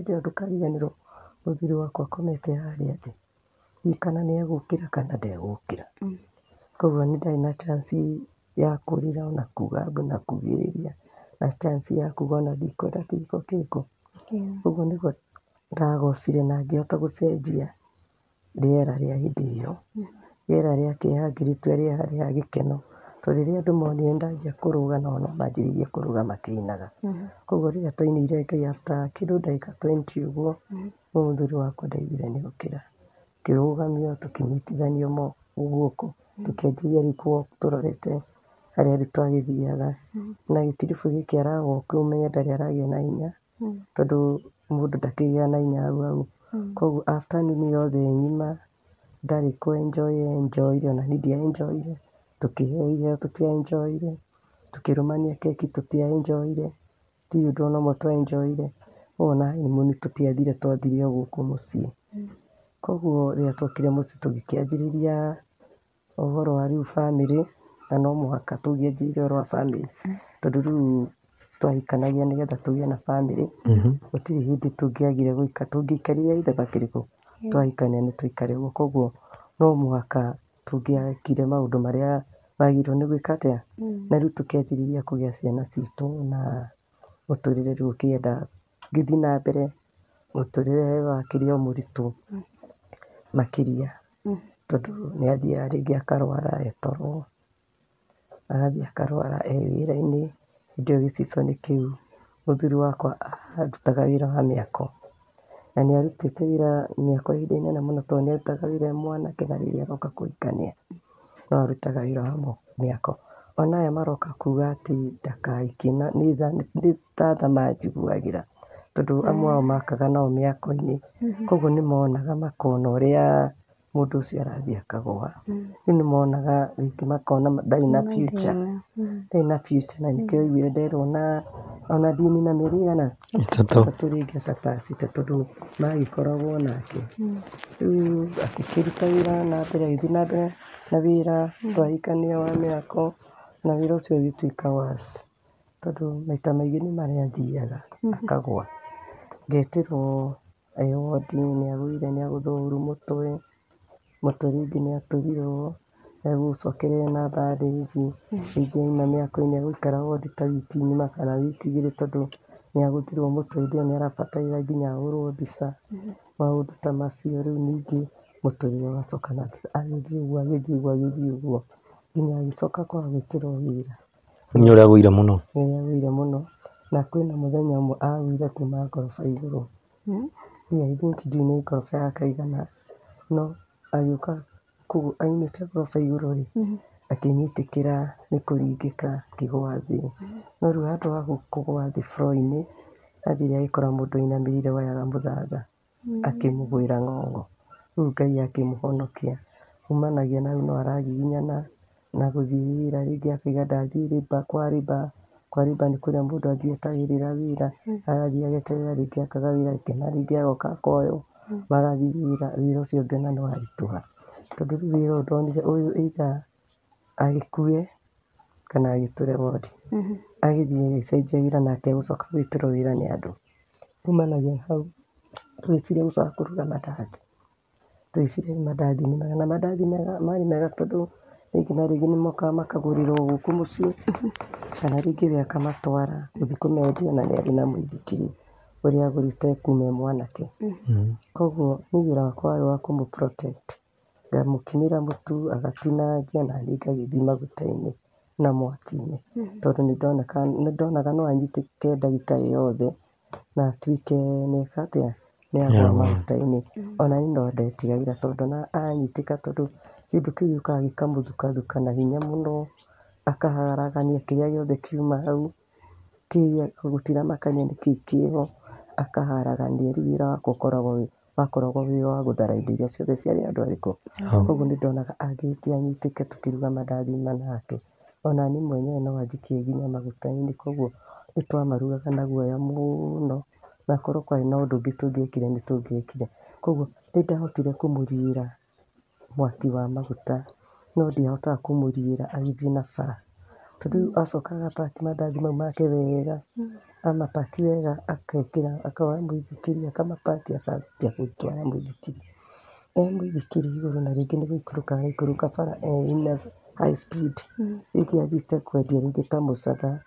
ĩyo ndũkariganĩrwo mũthuri wakwa akomete harĩa thĩ. Ndiũĩ kana nĩ egũkĩra kana ndegũkĩra. Koguo nĩ ndarĩ na chance ya kũrĩra na kuga na kugĩrĩria na chance ya kuga ona ndikwenda kĩhiko kĩngũ. Yeah. Ũguo nĩguo ndagocire na ngĩhota gũcenjia rĩera rĩa hĩndĩ ĩyo. Rĩera rĩa kĩeha ngĩrĩtua rĩera rĩa gĩkeno, tondũ rĩrĩa andũ monire nĩndanjia kũrũga nao no manjĩrĩirie kũrũga makĩinaga. Koguo rĩrĩa twainire Ngai after kĩndũ ndagĩka 20 ũguo, mũthuri wakwa ndaiguire nĩ gũkĩra. Tũkĩrũgamio, tũkĩnyitithanio guoko, tũkĩanjĩrĩria rĩu walk tũrorete harĩa rĩu twagĩthiaga. Na gĩtiribũ gĩkĩ ara walk ũmenye ndarĩ aragĩa na hinya, tondũ mũndũ ndakĩgĩaga na hinya hau. Koguo afternoon yothe ng'ima ndarĩ kũ enjoy ona niĩ ndiaenjoyire. Tũkĩheo iheo tũtiaenjoyire, tũkĩrũmania keki tũtiaenjoyire, gũtirĩ ũndũ ona ũmwe twaenjoyire. Ona honeymoon tũtiathire, twathire o gũkũ mũciĩ. Koguo rĩrĩa twokire mũciĩ tũgĩkĩanjĩrĩria ũhoro wa rĩu bamĩrĩ, na no mũhaka tũngĩanjĩrĩire ũhoro wa bamĩrĩ, tondũ rĩu twahikanagia nĩgetha tũgĩe na bamĩrĩ. Gũtirĩ hĩndĩ tũngĩagire gũika, tũngĩaikarire gĩthemba kĩrĩkũ, twahikania nĩ tũikare ũguo. Koguo no mũhaka tũngĩekire maũndũ marĩa wagĩrĩirwo nĩ gwĩka atĩa, na rĩu tũkĩanjĩrĩria kũgĩa ciana citũ, na mũtũrĩre rĩu ũkĩenda gĩthiĩ na mbere, mũtũrĩre wakĩrĩ o mũritũ makĩria, tondũ nĩ athiaga rĩngĩ akarwara e toro, agathiĩ akarwara e wĩra-inĩ. Hĩndĩ ĩyo gĩcicio nĩ kĩu mũthuri wakwa arutaga wĩra wa mĩako, na nĩ arutĩte wĩra mĩako ihinda inene mũno, tondũ nĩ arutaga wĩra e mwanake na rĩrĩa aroka kũhikania no arutaga wĩra wa mĩako. Ona aya maroka kuga atĩ ndakahikie nĩ ta tha manjiguagĩra, tondũ amwe ao makaga nao mĩako-inĩ. Koguo nĩ monaga makona ũrĩa mũndũ ũcio arathiĩ akagũa. Rĩu nĩ monaga rĩngĩ makona ndarĩ na future, ndarĩ na future, na nĩkĩo waiguire nderwo ona ndinina mĩeri ĩigana, ĩtatũ rĩngĩ atatacĩte, tondũ magĩkoragwo nake. Rĩu akĩruta wĩra na mbere, agĩthiĩ na mbere na wĩra, twahikania wa mĩako, na wĩra ũcio ũgĩtuĩka worse, tondũ maita maingĩ nĩ marĩa athiaga akagũa. Ngetĩrwo e wodi, nĩ agũire nĩ agũthwo ũru mũtwe, mũtwe rĩngĩ nĩ aturirwo, egũcokereire na bandĩji, rĩngĩ auma mĩako-inĩ egũikara wodi ta wiki ng'ima kana wiki igĩrĩ, tondũ nĩ agũthirwo mũtwe. Hĩndĩ ĩyo nĩ arabataraga nginya ahũrwo mbica, maũndũ ta macio. Rĩu ningĩ mũtũrĩre ũgacoka na agĩthiĩ ũguo nginya agĩcoka kwaga gwĩkĩrwo wĩra. Nĩ ũrĩa agũire mũno. Nĩ ũrĩa agũire mũno, na kwĩna mũthenya ũmwe agũire kuma ngoroba igũrũ. I think ndiũĩ nĩ ngoroba ya kaigana, no agĩũka aumĩte ngoroba igũrũ rĩ, akĩnyitĩkĩra nĩ kũringĩka akĩgũa thĩ. No rĩu handũ ha kũgũa thĩ floor-inĩ, athire agĩkora mũndũ ainamĩrĩire woyaga mũthanga, akĩmũgwĩra ng'ong'o. Rĩu Ngai akĩmũhonokia. Kumanagia na hau no aragiginyana na gũthiĩ wĩra, rĩngĩ akauga ndathiĩ labour. Kwa labour nĩ kũrĩa mũndũ athiĩ etagĩrĩra wĩra, agathiĩ ageterera, rĩngĩ akaga wĩra na rĩngĩ agoka akoywo, magathiĩ wĩra. Wĩra ũcio ũngĩ ona nĩ waritũha, tondũ rĩu wĩra ũyũ ndonire ũyũ either agĩkue kana agĩtũre wodi. Agĩthiĩ agĩcenjia wĩra nake egũcoka gwĩtĩrwo wĩra nĩ andũ. Kumanagia na hau tũgĩciria gũcoka kũruga mandathi. Tũgĩciria mandathi nĩ mega, na mandathi marĩ mega, tondũ rĩngĩ na rĩngĩ nĩ mokaga makagũrĩrwo gũkũ mũciĩ, kana rĩngĩ we akamatwara gũthiĩ kũmendia, na nĩ arĩ na mũithikiri ũrĩa agũrĩte kuma e mwanake. Koguo niĩ wĩra wakwa warĩ wa kũmũ protect, ngamũkimĩra mũtu agatinangia, na niĩ ngagĩthii maguta-inĩ na mwaki-inĩ, tondũ nĩ ndonaga no anyitĩke ndagĩka ĩyothe na atuĩke nĩeka atĩa, nĩ agũa maguta-inĩ. Ona niĩ no ndetigagĩra, tondũ ona anyitĩka, tondũ kĩndũ kĩu gĩũkaga gĩkamũthukathuka na hinya mũno, akaharagania kĩrĩa gĩothe kiuma hau, gũtiramakania nĩkĩĩ kĩho, akaharagania. Rĩu wĩra wakwa wakoragwo wĩ wa gũthara indo iria ciothe ciarĩ handũ harĩkũ. Koguo nĩ ndonaga angĩhĩtia anyitĩke tũkĩruga mandathi nake, ona niĩ mwenyewe no anjikie nginya maguta-inĩ. Koguo nĩ twamarugaga na guoya mũno, na korwo kwarĩ na ũndũ ũngĩ tũngĩekire nĩ tũngĩekire. Koguo nĩ ndahotire kũmũriĩra mwaki wa maguta, no ndiahotaga kũmũriĩra agĩthiĩ na bara, tondũ rĩu acoka agapaki mandathi mau make wega, amapaki wega, akoya mũithikiri akamapaki, akambia gũtwara mũithikiri mũithikiri igũrũ, na rĩngĩ nĩ gũikũrũka araikũrũka bara in high speed, rĩngĩ athiĩte kwendia rĩngĩ ta mũcatha,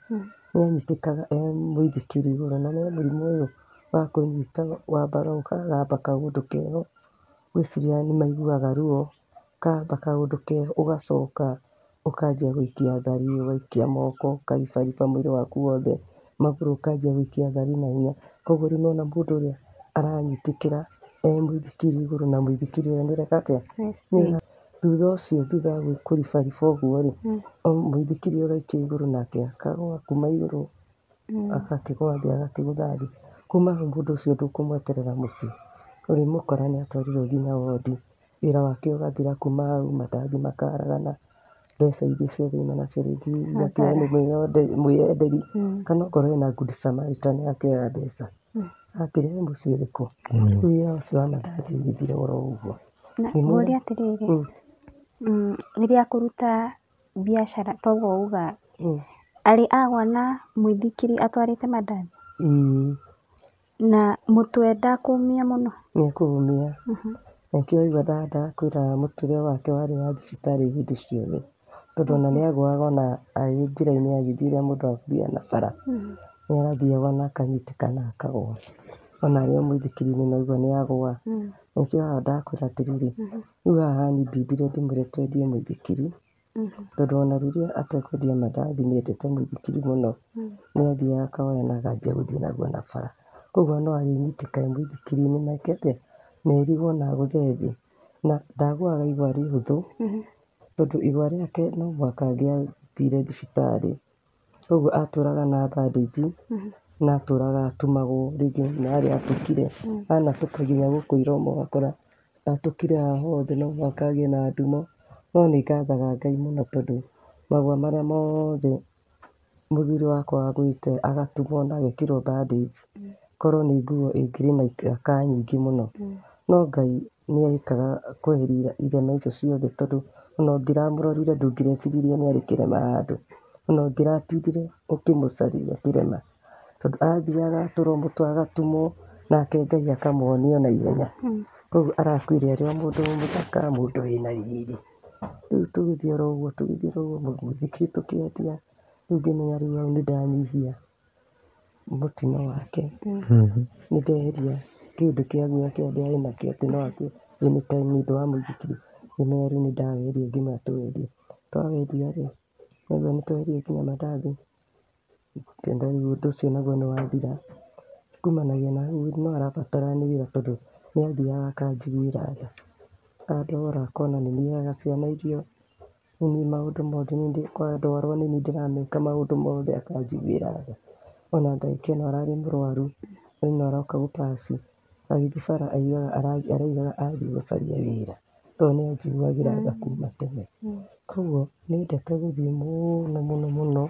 nĩanyitĩkaga e mũithikiri igũrũ, na mũrimũ ũyũ wa kũnyita wambaga ũkagamba kaũndũ keho, ngwĩciria nĩmaiguaga ruo, kaba kaũndũ keho ũgacoka ũkanjia gũikia thari, ũgaikia moko, ũkaribariba mwĩrĩ waku wothe, magũrũ ũkanjia gũikia thari na hinya, koguo rĩu nĩwona mũndũ ũrĩa aranyitĩkĩra e mũithikiri igũrũ na mũithikiri ũrĩa nĩũreka atĩa, thutha ũcio thutha wa kũribariba ũguo-rĩ, mũithikiri ũgaikia igũrũ nake akagũa kuma igũrũ, agakĩgũa thĩ agakĩgũtha thĩ, kuma hau mũndũ ũcio ndũkũmweterera mũciĩ, ũrĩmũkora nĩatwarirwo nginya wondi, wĩra wake ũgathira kuma hau, mandathi makaragana, mbeca iria ciothe uma nacio rĩngĩ igakiuga nĩ mwĩyenderi, kana okorwo ena good samaritan akĩoya mbeca akĩrehe mũciĩ ũrĩkũ, rĩu wĩra ũcio wa mandathi ũgĩthira oro ũguo. Na ngũrie atĩrĩrĩ, rĩrĩa akũruta biacara toguo uga, arĩ agwa na mũithikiri atwarĩte mandathi? Na mũtwe ndakũmia mũno? Nĩekũmia, nakĩo waigua ndakwĩra mũtũrĩre wake warĩ wa thibitarĩ hĩndĩ ciothe, tondũ ona nĩagũaga ona arĩ njĩra-inĩ agĩthiĩ ũrĩa mũndũ athiaga na bara, nĩarathiaga ona akanyitĩka na akagũa, ona arĩ o mũithikiri-inĩ nĩwaigua nĩagũa, nĩkĩo haha ndakwĩra atĩrĩrĩ, rĩu haha niĩ ndimbire ndĩmwĩre twendie mũithikiri, tondũ ona rĩrĩa atekwendia mandathi nĩendete mũithikiri mũno, nĩathiaga akawoya na akanjia gũthiĩ naguo na bara, koguo no arĩnyitĩka e mũithikiri-inĩ na eke atĩa, na erigwo na agũthe thĩ, na ndagũaga igwa rĩhũthũ, tondũ igwa rĩake no mũhaka angĩathire thibitarĩ, koguo atũraga na bandĩnji, na atũraga atumagwo, rĩngĩ nĩarĩ atũkire, anatũka nginya gũkũ iromo ũgakora atũkire haha hothe, no mũhaka agĩe na nduma, no nĩngathaga Ngai mũno tondũ magũa marĩa mothe mũthuri wakwa agũĩte agatumwo na agekĩrwo bandĩnji, korwo nĩ nguo ĩngĩrĩ na ikaka nyingĩ mũno, no Ngai nĩekaga kweheria irema icio ciothe, tondũ ona ũngĩramũrorire ndũngĩreciririe nĩarĩ kĩrema handũ, ona ũngĩratindire ũkĩmũcaria kĩrema, tondũ athiaga agatũrwo mũtwe agatumwo, nake Ngai akamuonia ona ihenya, koguo arakuire arĩ o mũndũ mũthaka, mũndũ wĩna riri, rĩu tũgĩthiĩ oro ũguo mũithikiri tũkĩendia, rĩu ngĩmenya rĩu hau nĩndanyihia mũtino wake, nĩndeheria kĩndũ kĩa guoya kĩrĩa ndĩarĩ nakĩo atĩ no akue anytime nĩũndũ wa mũithikiri, ngĩmenya rĩu nĩndaweheria ngiuma tũwendie, twawendia-rĩ, nĩwaigua nĩtweheria nginya mandathi, ngĩona rĩu ũndũ ũcio naguo nĩwathira, kumanagia na hau no arabatarania nĩ wĩra tondũ nĩathiaga akanjiguĩra tha, andwara akona nĩniheaga ciana irio, nĩniĩ maũndũ mothe ndwarwo nĩniĩ ndĩrameka maũndũ mothe akanjiguĩra tha, ona tharĩka ĩno ararĩ mũrwaru, rĩu no aroka gũ pass, agĩthiĩ bara araugaga athiĩ gũcaria wĩra, tondũ nĩanjiguagĩra tha kuma tene, koguo nĩendete gũthiĩ mũno mũno mũno,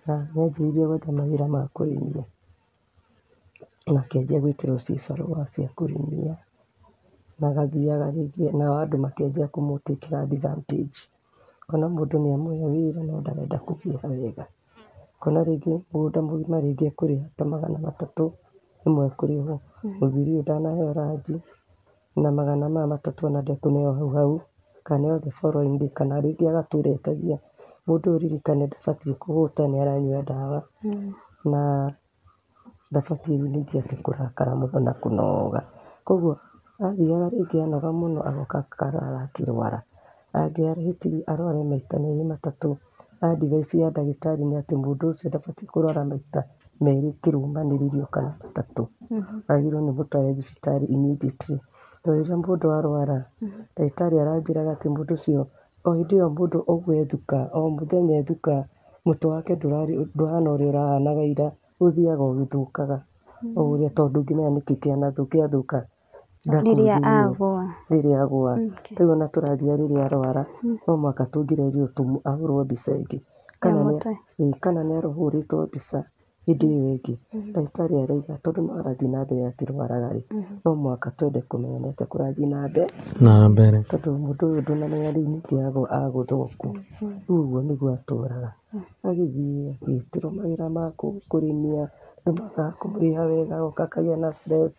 na nĩanjĩrĩirie gwetha mawĩra ma kũrĩmia, na akĩanjia gwĩtĩrwo cibarũa cia kũrĩmia, na agathiaga rĩngĩ nao andũ makĩanjia kũmũ take advantage, ũkona mũndũ nĩamũhe wĩra no ndarenda kũrĩha wega, ũkona rĩngĩ mũgũnda mũgima rĩngĩ ekũrĩha ta 300 rĩmwe ekũrĩhwo, mũthuri ũyũ ndanaheo ranji, na 300 ona ndekũneo hau hau, kaneo the following day, kana rĩngĩ agatũra etagia, mũndũ ũyũ ririkane ndabatiĩ kũhũta, nĩaranyua ndawa, na ndabatiĩ ningĩ atĩ kũrakara mũno na kũnoga, koguo athiaga rĩngĩ anoga mũno agoka akarara akĩrwara, angĩhĩtĩria arware maita merĩ matatũ, advice ya ndagĩtarĩ nĩ atĩ mũndũ ũcio ndabatiĩ kũrwara maita merĩ kĩrũmanĩrĩrio kana matatũ, agĩrĩirwo nĩ gũtwarwo thibitarĩ immediately, tondũ rĩrĩa mũndũ arwara, ndagĩtarĩ aranjĩraga atĩ mũndũ ũcio o hĩndĩ ĩyo mũndũ aigua ethuka, o mũthenya ethuka, mũtwe wake ndũhana ũrĩa ũrahanaga ira, ũthiaga ũgĩthũkaga, o ũrĩa tondũ ndũngĩmenya nĩkĩ kĩathũka rĩrĩa agũa, rĩu ona tũrathiĩ rĩrĩa arwara, no mũhaka tũngĩrerirwo ahũrwo mbica ĩngĩ, kana nĩahũrĩtwo mbica hĩndĩ ĩyo ĩngĩ, ndagĩtarĩ arauga tondũ no arathiĩ na mbere akĩrwaraga-rĩ, no mũhaka twende kũmenya nĩatĩa kũrathiĩ na mbere, tondũ mũndũ ũyũ ndũnamenya rĩu ningĩ agũthwo kũ, rĩu ũguo nĩguo atũraga, agĩthiĩ agĩtĩrwo mawĩra ma kũrĩmia, andũ makaga kũmũrĩha wega, agoka akagĩa na stress,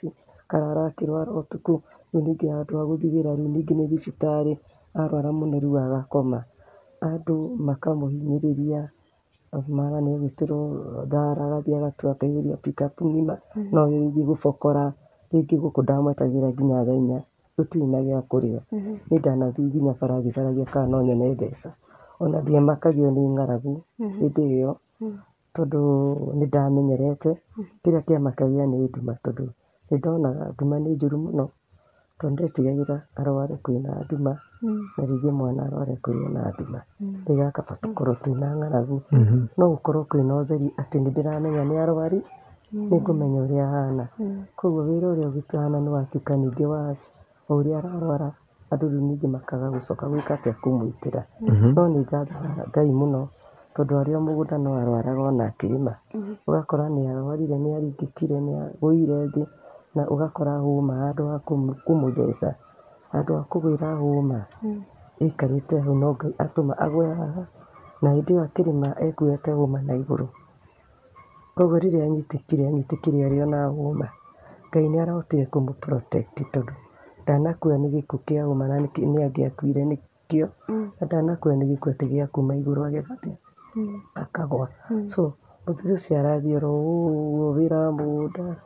akarara akĩrwara ũtukũ, rĩu ningĩ handũ ha gũthiĩ wĩra rĩu ningĩ nĩ thibitarĩ, arwara mũno rĩu agakoma, andũ makamũhinyĩrĩria, mara nĩ egwĩtĩrwo thara agathiĩ agatua akaihũria pickup ng'ima, no gĩthiĩ gũbokora rĩngĩ gũkũ ndamwetagĩra nginya thaa inya gũtirĩ na gĩa kũrĩa. Niĩ ndanathiĩ nginya bara ngĩcaragia kana no nyone mbeca, ona ndiamakagio nĩ ng'aragu hĩndĩ ĩyo, tondũ nĩ ndamenyerete. Kĩrĩa kĩamakagia nĩ nduma, tondũ nĩ ndonaga nduma nĩ njũru mũno, tondũ nĩ ndetigagĩra arware kwĩna nduma, na rĩngĩ mwana arware kũrĩ na nduma. Rĩrĩa kaba tũkorwo twĩna ng'aragu, no gũkorwo kwĩna ũtheri atĩ nĩ ndĩramenya nĩ arwaru, nĩ ngũmenya ũrĩa ahana. Koguo wĩra ũrĩa ũgĩtũhana nĩ watuĩka ningĩ waci, o ũrĩa ararwara andũ rĩu ningĩ makaga gũcoka gwĩka atĩa, kũmwĩtĩra. No nĩ ngathaga Ngai mũno, tondũ arĩ o mũgũnda no arwaraga ona akĩrĩma. Ũgakora nĩ arwarire, nĩ aringĩkire, nĩ agũire thĩ, na ũgakora hũma handũ ha kũmũtheca, handũ ha kũgwĩra hũma ĩikarĩte hau, no Ngai atũma agwe haha, na hĩndĩ ĩyo akĩrĩma ekuoyete hũma na igũrũ. Koguo rĩrĩa anyitĩkire arĩ ona hũma, Ngai nĩ arahotire kũmũ protect, tondũ ndanakua nĩ gĩkuũ kĩa hũma, na nĩ angĩakuire nĩkĩo, na ndanakua nĩ gĩkuũ atĩ gĩa kuma igũrũ agĩthiĩ akagwa. So mũthuri ũcio arathiĩ oro ũguo wĩra wa mũgũnda,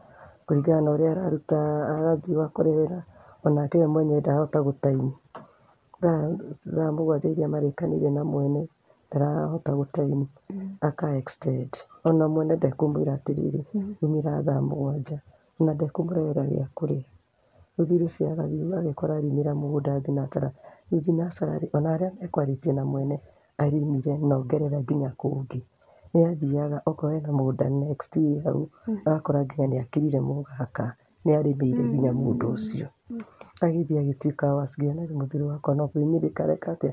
kũringana na ũrĩa araruta, agathiĩ ũgakora wĩra onake we mwenyewe ndarahota gũ time thaa mũgwanja iria marĩkanĩire na mwene, ndarahota gũ time, aka extend. Ona mwene ndekũmwĩra atĩrĩrĩ umĩra thaa mũgwanja, ona ndekũmũrehera gĩa kũrĩa. Mũthuri ũcio agathiĩ agekora arimĩra mũgũnda thinacara, rĩu thinacara ona arĩa mekwarĩtie na mwene arimire na ongerera nginya kũngĩ. Nĩ athiaga okorwo hena mũgũnda next wĩ hau, agakora nginya nĩ akĩrire mũgaka, nĩ arĩmĩire nginya mũndũ ũcio. Agĩthiĩ agĩtuĩka waci, ngĩona rĩu mũthuri wakwa no kũhinyĩrĩrika areka atĩa,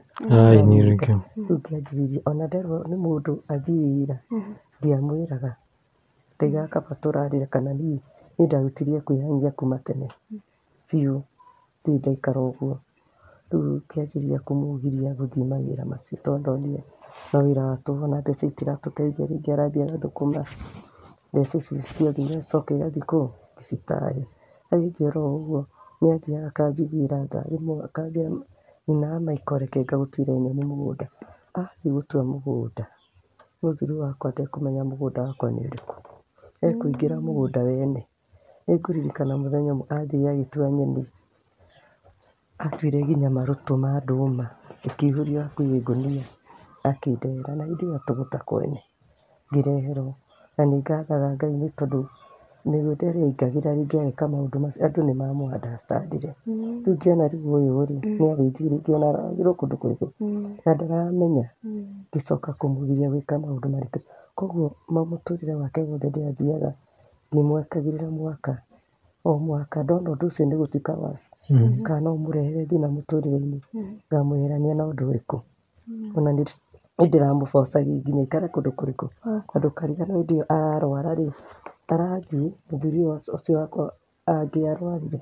rĩu ngĩanjĩrĩria ona nderwo nĩ mũndũ athiĩ wĩra, ndiamwĩraga, ndaigaga kaba tũrarĩra, kana niĩ ndarutirie kwĩhang'ia kuma tene biũ, ndirĩ ndaikara ũguo. Rĩu ngĩanjĩrĩria kũmũgiria gũthiĩ mawĩra macio, tondũ ndonire no wĩra wa tũhũ, ona mbeca itiratũteithia. Rĩngĩ arathiĩ agathũkũma mbeca ici ciothe igacoka igathiĩ kũ, thibitarĩ. Agĩthiĩ oro ũguo nĩ athiaga akanjiguĩra tha, rĩmwe akanjĩra nyina wa Michael reke ngagũtuĩre nyeni mũgũnda. Athiĩ gũtua mũgũnda, mũthuri wakwa ndekũmenya mũgũnda wakwa nĩ ũrĩkũ, ekũingĩra mũgũnda wene. Nĩ ngũririkana mũthenya ũmwe athiĩ agĩtua nyeni, atuire nginya marũtũ ma ndũma, ĩkĩihũrio hakuhĩ ngũnia akĩndehera, na hĩndĩ ĩyo tũgũta kwene ngĩreherwo. Na nĩ ngathaga Ngai nĩ tondũ mĩgũnda ĩrĩa aingagĩra rĩngĩ ageka maũndũ macio andũ nĩ mamũ understand-ire. Rĩu ngĩona rĩu ũyũ rĩ nĩ arĩthiĩ rĩngĩ ona araragĩrwo kũndũ kũrĩkũ na ndaramenya, ngĩcoka kũmũgiria gwĩka maũndũ marĩkũ. Koguo mũtũrĩre wake wothe ndĩathiaga ngĩmwakagĩrĩra mwaka o mwaka, ndona ũndũ ũcio nĩ gũtuĩka waci, kana no ũmũrehere thĩna mũtũrĩre-inĩ, ngamweherania na ũndũ ũrĩkũ. Ona nĩ ndĩramũbocagia nginya aikare kũndũ kũrĩkũ, na ndũkariganĩrwo hĩndĩ ĩyo ararwara rĩ, arathiĩ mũthuri ũcio wakwa angĩarwarire,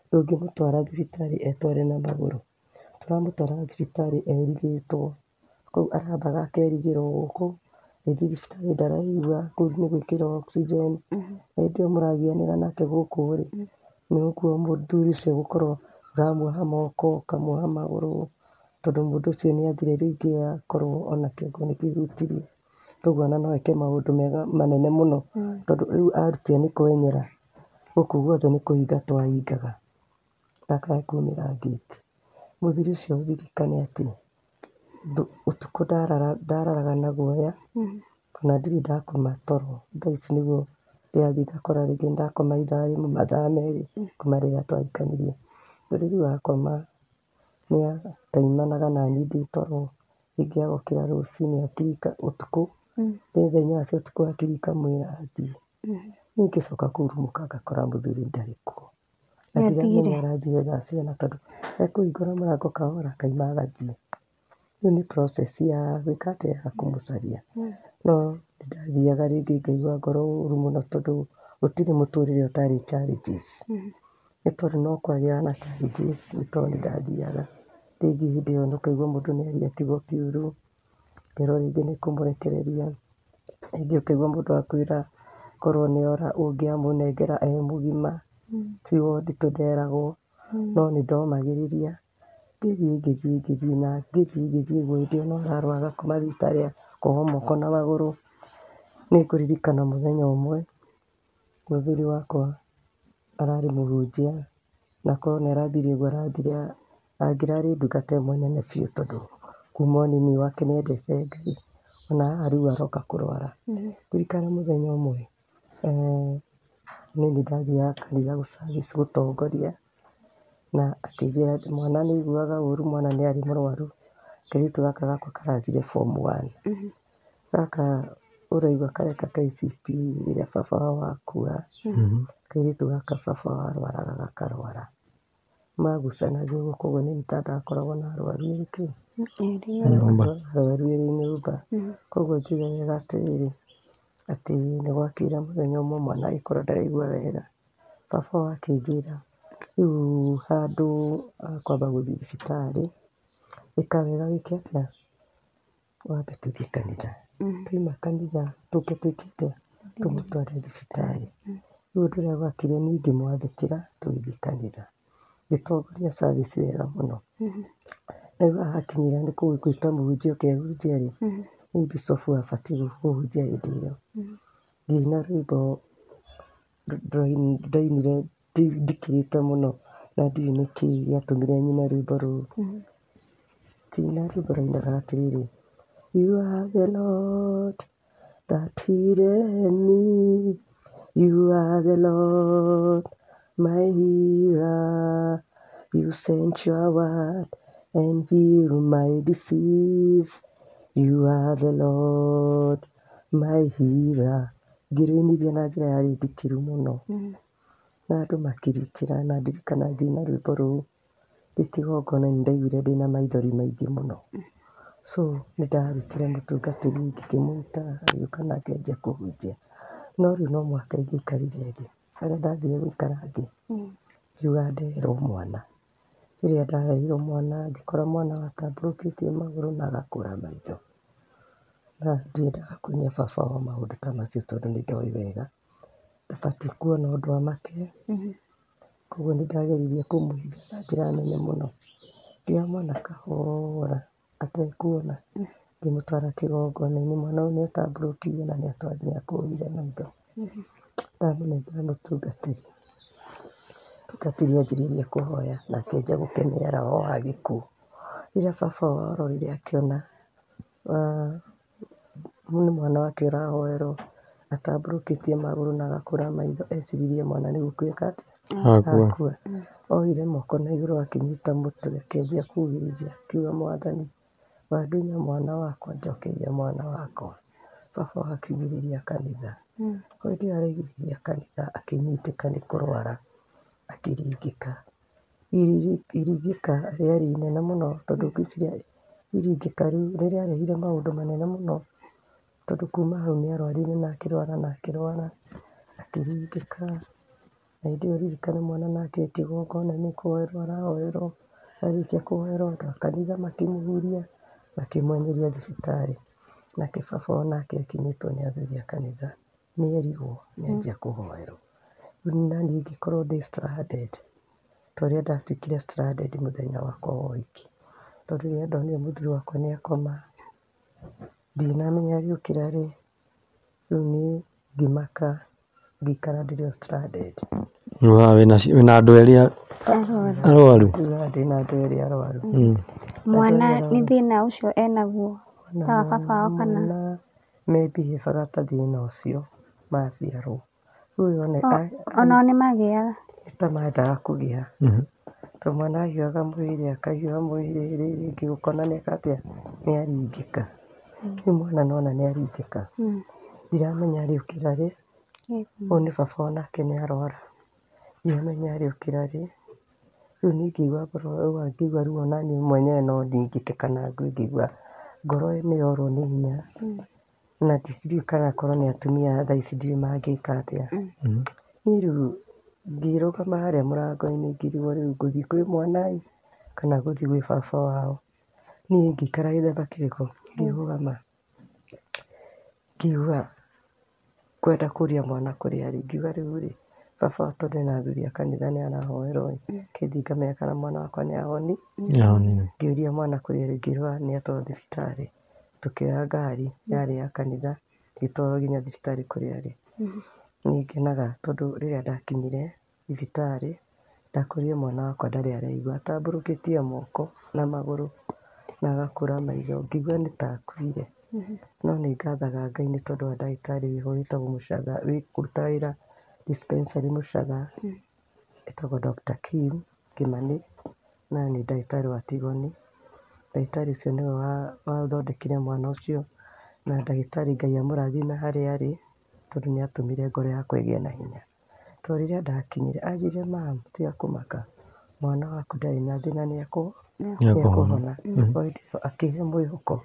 ndũngĩmũtwara thibitarĩ etware na magũrũ, tũramũtwara thibitarĩ erigĩtwo. Kũu arambaga akerigĩrwo gũkũ, rĩngĩ thibitarĩ ndaraigua, kũu nĩ gwĩkĩrwo oxygen. Na hĩndĩ ĩyo mũragianĩra nake gũkũ rĩ, nĩguo mũthuri ũcio gũkorwo ũramuoha moko, ũkamuoha magũrũ, tondũ mũndũ ũcio nĩ athire rĩngĩ akorwo ona kĩongo nĩ kĩhutirie. Koguo ona no eke maũndũ mega manene mũno, tondũ rĩu arutire nĩ kwenyera, gũkũ guothe nĩ kũhinga twahingaga, ndakae kumĩra ngĩti. Mũthuri ũcio ũririkane atĩ ũtukũ ndararaga na guoya, kana ndirĩ ndakoma toro. Thaa ici nĩguo ndĩrathiĩ ngakora rĩngĩ nĩ ndakoma ithaa rĩmwe, mathaa merĩ kuma rĩrĩa twahikanirie. Rĩu akoma nĩ ataimanaga naniĩ ndĩ toro, rĩngĩ agokĩra rũcinĩ ũtukũ, thaa inya cia ũtukũ akĩrika mwĩra athiĩ. Niĩ ngĩcoka kũrumũka ngakora mũthuri ndarĩ kuo, na ndiramenya arathire thaa cigana, tondũ ekũhingũra mũrango kahora akaima agathiĩ. Rĩu nĩ process ya gwĩka atĩa, ya kũmũcaria. No nĩ ndathiaga rĩngĩ ngaigua ngoro ũru mũno, tondũ gũtirĩ mũtũrĩre ũtarĩ challenges. Nĩ tondũ no kwagĩaga na challenges, nĩ tondũ nĩ ndathiaga rĩngĩ hĩndĩ ĩyo ũkaigua mũndũ nĩ aria kiugo kĩũru, ngero rĩngĩ nĩ kũmũrekereria. Rĩngĩ ũkaigua mũndũ akwĩra korwo nĩ ora ũngĩamũnengera e mũgima, ti wondi tũnderagwo. No nĩ ndomagĩrĩria, ngĩthiĩ na ngĩthiĩ guo hĩndĩ ĩyo no ararwara kuma thibitarĩ koguo moko na magũrũ. Nĩ ngũririkana mũthenya ũmwe mũthuri wakwa ararĩ mũhunjia, na korwo nĩ arathire ũguo arathire angĩrarĩ ndungata ĩmwe nene biũ, tondũ kuma ũnini wake nĩendete Ngai, ona haha rĩu aroka kũrwara. Ndirikana mũthenya ũmwe nĩniĩ ndathiaga kanitha service gũtongoria, na akĩnjĩra mwana nĩaiguaga ũru, mwana nĩarĩ mũrwaru. Kairĩtu gaka gakwa karathire form 1. Gaka ũraigua kareka KCPE rĩrĩa baba wao akua. Kairĩtu gaka baba wao arwaraga gakarwara. Magucanagia ũguo, koguo nĩ ta ndakoragwo na arwaru aingĩ, arwaru erĩ nyũmba. Koguo njuge wega atĩrĩrĩ, atĩ nĩ gwakĩire mũthenya ũmwe mwana agĩkorwo ndaraigua wega. Baba wao akĩnjĩra rĩu handũ ha kwamba gũthiĩ thibitarĩ, ĩka wega wĩke atĩa, wambe tũthiĩ kanitha. Twaima kanitha tũke twĩke atĩa, tũmũtware thibitarĩ. Rĩu ũndũ ũrĩa gwakire niĩ ngĩmwathĩkĩra tũgĩthiĩ kanitha, ngĩtongoria service wega mũno. Rĩu hakinyire nĩ gwĩta mũhunjia ũke ahunjie-rĩ, nĩ bicobu abatiĩ kũhunjia hĩndĩ ĩyo. Ngĩina rwĩmbo ndainire ndikĩrĩte mũno, na ndiũĩ nĩkĩĩ gĩatũmire nyine rwĩmbo rũu. Ngĩina rwĩmbo rwainaga atĩrĩrĩ, You are the Lord that healeth me. You are the Lord my healer. You sent your word and healed my disease. You are the Lord my healer. Ngĩrũinithia na njĩra yarĩ ndikĩru mũno, na andũ makĩrikĩra, na ndirikana ngĩina rwĩmbo rũu ndĩ kĩgongona, nĩndaiguire ndĩna maithori maingĩ mũno. So nĩndarutire mũtungatĩri ngĩkĩmũruta, agĩũka na akĩanjia kũhunjia. No rĩu no mũhaka ingĩaikarire thĩ. Harĩa ndathire gũikara thĩ, ngiuga ndeherwo mwana. Rĩrĩa ndaheirwo mwana, ngĩkora mwana watambũrũkĩtie magũrũ na agakũra maitho, na ndiendaga kuonia baba wao maũndũ ta macio, tondũ nĩndoĩ wega ndabatiĩ kuona ũndũ wa make. Koguo nĩndageririe kũmũhitha na njĩra nene mũno, ngĩoya mwana kahora atekuona, ngĩmũtwara kĩgongona-inĩ. Mwana ũyũ nĩatambũrũkirie na nĩakũrire maitho. Ndamũnengera mũtungatĩri, mũtungatĩri anjĩrĩirie kũhoya na akĩanjia gũkeniara o agĩkuũ. Rĩrĩa baba wao arorire akĩona nĩ mwana wake ũrahoerwo, atambũrũkĩtie magũrũ na agakũra maitho, eciririe mwana nĩ gũkuĩka atĩa, akua. Oire moko na igũrũ akĩnyita mũtwe akĩanjia kuhĩrĩria akiuga, Mwathani wandũnya mwana wakwa, njokeria mwana wakwa. Baba wao akiugĩrĩria kanitha. O hĩndĩ ĩyo araigĩrĩria kanitha akĩnyitĩka nĩ kũrwara, akĩringĩka. Iringĩka rĩarĩ inene mũno, tondũ ngwĩciria iringĩka rĩu nĩrĩarehire maũndũ manene mũno, tondũ kuma hau nĩarwarire na akĩrwara akĩringĩka. Na hĩndĩ ĩyo ririkana mwana nake kĩgongona-inĩ kũhoerwo arahoerwo, arĩkia kũhoerwo andũ a kanitha makĩmũhuria makĩmwenyũria thibitarĩ. Nake baba wao nake akinyĩtwo nĩ athuri a kanitha, nĩerigwo nĩanjia kũhoerwo. Rĩu naniĩ ngĩkorwo ndĩ stranded, ta ũrĩa ndatuĩkire stranded mũthenya wakwa wa ũhiki, tondũ rĩrĩa ndonire mũthuri wakwa nĩakoma, ndinamenya agĩũkĩra rĩ. Rĩu niĩ ngĩmaka, ngĩikara ndĩrĩ o stranded. Wĩna andũ erĩ arwaru? Ndĩna andũ erĩ arwaru. Mwana nĩ thĩna ũcio enaguo ta wa baba wao kana? Mwana mebihĩbaga ta thĩna ũcio maciarwo. Rĩu Onao nĩmagĩaga? ta mendaga kũgĩa, tondũ mwana ahiũhaga mwĩrĩ akahiũha mwĩrĩ, rĩngĩ gũkona nĩeka atĩa, nĩaringĩka. Rĩu mwana nona nĩaringĩka, ndiramenya arĩũkĩra rĩ. Ũyũ nĩ baba wao nake nĩarwara, ndiramenya arĩũkĩra rĩ. Rĩu niĩ ngĩigua ngoro ngĩigua ruo naniĩ mwenyewe no ndingĩke kana ngue, ngĩigua ngoro nĩyorwo nĩ hinya, na ndiũĩ kana akorwo nĩ atumia thaa ici ndiũĩ mangĩka atĩa. Niĩ rĩu ngĩrũgama harĩa mũrango-inĩ ngĩrigwo rĩu ngũthiĩ kwĩ mwana kana gũthiĩ gwĩ baba wao. Niĩ ngĩikara gĩthemba kĩrĩkũ, ngĩrũgama ngiuga kwenda kũria mwana kũrĩa arĩ, ngiuga rĩu rĩ, baba wao tondũ ena athuri a kanitha nĩarahoerwo, kĩndiĩ ngamenya kana mwana wakwa nĩahoni. Ngĩũria mwana kũrĩa arĩ, ngĩrwo nĩatwarwo thibitarĩ tũkĩoya ngari yarĩ ya kanitha ngĩtwarwo nginya thibitarĩ kũrĩa arĩ. Nĩ ngenaga tondũ rĩrĩa ndakinyire thibitarĩ ndakorire mwana wakwa ndarĩ araigua, atambũrũkĩtie moko na magũrũ na agakũra maitho, ngĩigua nĩ ta akuire. No nĩ ngathaga Ngai nĩ tondũ wa ndagĩtarĩ wĩho wĩtagwo Mũchaga, ũrutaga wĩra dispensary Mũchaga, etagwo Dr. Kim Kimani na nĩ ndagĩtarĩ wa Tigoni. Ndagĩtarĩ ũcio nĩwe wathondekire mwana ũcio na ndagĩtarĩ Ngai amũrathime harĩa arĩ tondũ nĩ atũmire ngoro yakwa ĩgĩe na hinya. Tondũ rĩrĩa ndakinyire anjĩrire mamu tiga kũmaka, mwana waku ndarĩ na thĩna nĩ ekũhona. Akĩhe mwĩhoko,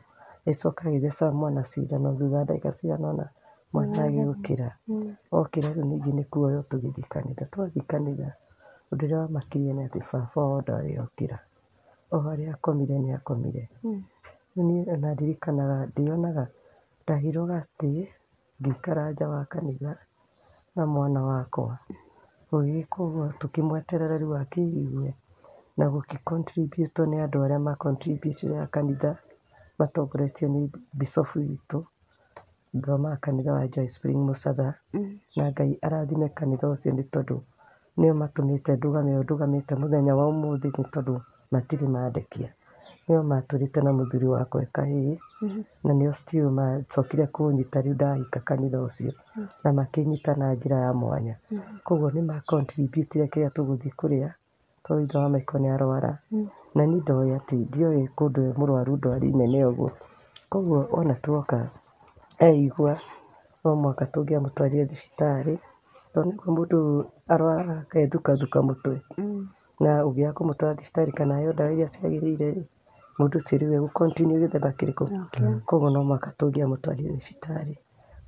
agĩcoka agĩtheca mwana cindano, thutha wa ndagĩka cigana ũna mwana agĩũkĩra. Okĩra rĩu ningĩ nĩ kuoywo tũgĩthiĩ kanitha. Twathiĩ kanitha ũndũ ũrĩa wamakirie nĩ atĩ baba wao ndarĩ okĩra, o harĩa akomire nĩ akomire. Niĩ ona ndirikanaga ndĩonaga ndaheirwo gatĩ ngĩikara nja wa kanitha na mwana wakwa, gũgĩkwo ũguo tũkĩmweterera rĩu akĩigue na gũkĩ contribute nĩ andũ arĩa ma contribute a kanitha matongoretio nĩ Bishop witũ, thomaga kanitha wa Joy Spring Mũcatha. Na Ngai arathime kanitha ũcio nĩ tondũ nĩo matũmĩte ndũgame ũũ ndũgamĩte mũthenya wa ũmũthĩ nĩ tondũ matirĩ mandekia. Nĩo matũrĩte na mũthuri wakwa e kahĩĩ na nĩo still macokire kũnyita rĩu ndahika kanitha ũcio na makĩnyita na njĩra ya mwanya. Koguo nĩ ma contribute kĩrĩa tũgũthiĩ kũrĩa tondũ ithe wa maitũ nĩ arwara na niĩ ndoĩ atĩ ndioĩ kũndũ e mũrwaru ndwari nene ũguo. Koguo ona tuoka aigua no mũhaka tũngĩamũtwarire thibitarĩ tondũ nĩguo mũndũ arwaraga akethukathuka mũtwe na ũngĩaga kũmũtwara thibitarĩ kana aheo ndawa iria ciagĩrĩire rĩ, mũndũ ũcio rĩu egũ continue gĩthemba kĩrĩkũ. Koguo no mũhaka tũngĩamũtwarire thibitarĩ.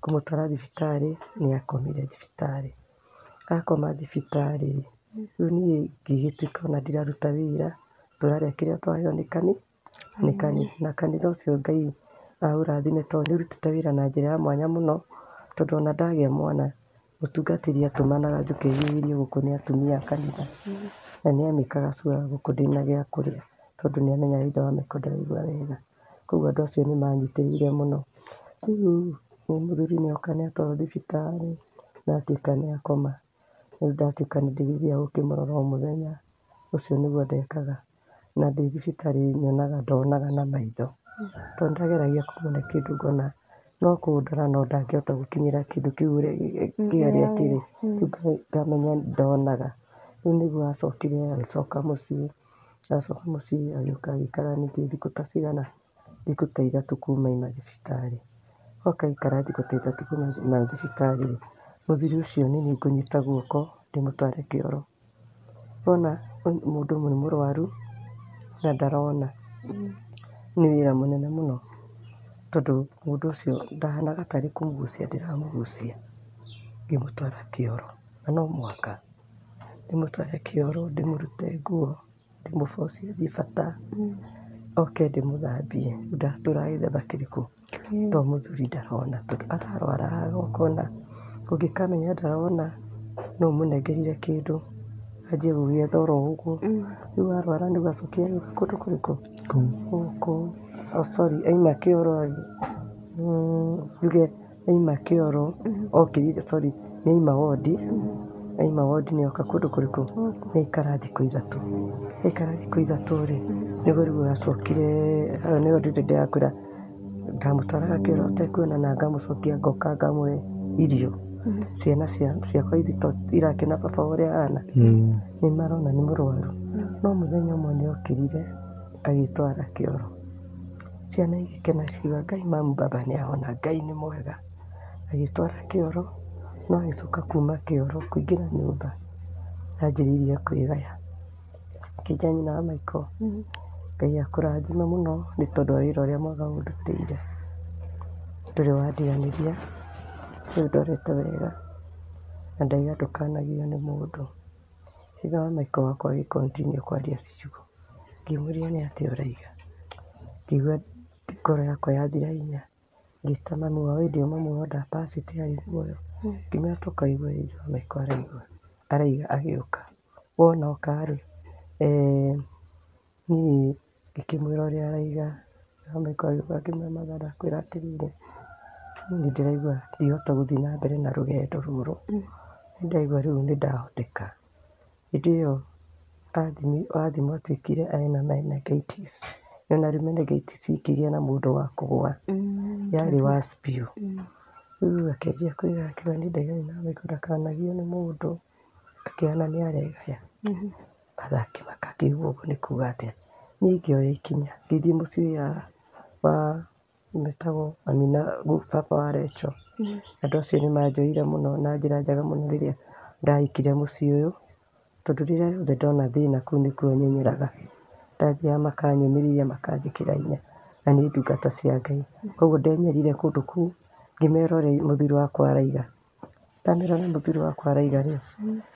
Kũmũtwara thibitarĩ nĩ akomire thibitarĩ. Akoma thibitarĩ rĩu niĩ ngĩgĩtuĩka ona ndiraruta wĩra, tũrarĩa kĩrĩa twaheo nĩ kanitha. Na kanitha ũcio Ngai aũrathime tondũ nĩ ũrutĩte wĩra na njĩra ya mwanya mũno tondũ ona ndagĩa mwana mũtungatĩri atũmanaga njũke hihirio gũkũ nĩ atumia a kanitha na nĩ amĩkaga sure gũkũ ndĩna gĩa kũrĩa tondũ nĩ amenyaga ithe wa maitũ ndaraigua wega. Koguo andũ acio nĩ manyitĩrĩire mũno. Rĩu mũthuri nĩ oka nĩ atwarwo thibitarĩ na atuĩka nĩ akoma. Rĩu ndatuĩka nĩ ndĩgĩthiaga gũkĩmũrora o mũthenya, ũcio nĩguo ndekaga. Na ndĩ thibitarĩ ndonaga na maitho tondũ ndageragia kũmũne kĩndũ ngona no kũndora no ndangĩhota gũkinyĩra kĩndũ kĩu kĩarĩa kĩrĩ, ngamenya ndonaga. Rĩu nĩguo acokire agĩcoka mũciĩ agĩũka agĩikara ningĩ thikũ ta cigana, thikũ ta ithatũ kuma aima thibitarĩ. Oka aikara thikũ ta ithatũ kuma thibitarĩ, mũthuri ũcio nĩ niĩ ngũnyita guoko ndĩmũtware kĩoro. Wona mũndũ nĩ mũrwaru na ndarona nĩ wĩra mũnene mũno tondũ mũndũ ũcio ndahanaga tarĩ kũmũgucia ndĩramũgucia ngĩmũtwara kĩoro. Na no mũhaka ndĩmũtware kĩoro ndĩmũrute nguo ndĩmũbocie athiĩ bata oke ndĩmũthambie. Ndatũraga gĩthemba kĩrĩkũ tondũ mũthuri ndarona tondũ ararwaraga ũkona ũngĩkamenya ndarona no ũmũnengerire kĩndũ anjie gũgĩetha oro ũguo. Rĩu arwara nĩguo acokire agĩũka kũndũ kũrĩkũ gũkũ aima kĩoro njuge aima kĩoro okĩrire nĩ aima wondi. Aima wondi nĩ oka kũndũ kũrĩkũ nĩ aikara thikũ ithatũ. Aikara thikũ ithatũ rĩ nĩguo rĩu acokire hau nĩho ndĩrakwĩra ndamũtwaraga kĩoro atekuona na ngamũcokia ngoka ngamũhe irio. Ciana ciakwa irakĩona baba ũrĩa ahana nĩ marona nĩ mũrwaru. No mũthenya ũmwe nĩ okĩrire agĩtwara kĩoro, ciana igĩkena cikiuga Ngai mamu baba nĩ ahona, Ngai nĩ mwega. Agĩtwara kĩoro no agĩcoka kuma kĩoro kũingĩra nyũmba anjĩrĩirie kwĩgaya akĩnjĩra nyina wa maitũ Ngai akũrathime mũno nĩ tondũ wa wĩra ũrĩa mwega ũndutĩire, ndũrĩ wandiganĩria, rĩu ndorete wega na ndauga ndũkanagio nĩ mũndũ. Ithe wa maitũ wakwa agĩ continue kwaria ciugo ngĩmũria nĩ atĩa ũrauga, ngĩigua ngoro yakwa yathira hinya. Ngĩta mami wao ĩndĩ o mamu wao ndapassĩte arĩ muoyo, ngĩmwĩra tũkaigue ithe wa maitũ arauga agĩũka. Wona oka rĩ niĩ ngĩkĩmwĩra ũrĩa arauga na Michael agĩũka akĩmũmatha akwĩra atĩrĩrĩ, niĩ ndĩraigua ndihota gũthiĩ na mbere na rũgendo rũrũ, nĩndaigua rĩu nĩndahoteka. Hĩndĩ ĩyo Wathimũ atuĩkire ena meningitis, na rĩu meningitis ikĩgĩa na mũndũ wa kũgũa, yarĩ worse biũ. Rĩu akĩanjia kwĩra akiuga nĩndaigana na Michael ndakanagio nĩ mũndũ, akĩona nĩaregaya. Athaki makakĩigua ũguo nĩ kuuga atĩa. Niĩ ngĩoya ikinya ngĩthiĩ mũciĩ wa metagwo Amina, baba wa Rachel. Andũ acio nĩmanjoyire mũno na njĩra njega mũno rĩrĩa ndahikire mũciĩ ũyũ, tondũ rĩrĩa rĩothe ndona thĩna kũu nĩkuo nyenyeraga. Ndathiaga makanyũmĩrĩria makanjĩkĩra hinya, na nĩ ndungata cia Ngai. Koguo ndenyerire kũndũ kũu ngĩmera ũrĩa mũthuri wakwa araiga. Ndamera ũrĩa mũthuri wakwa araiga rĩ,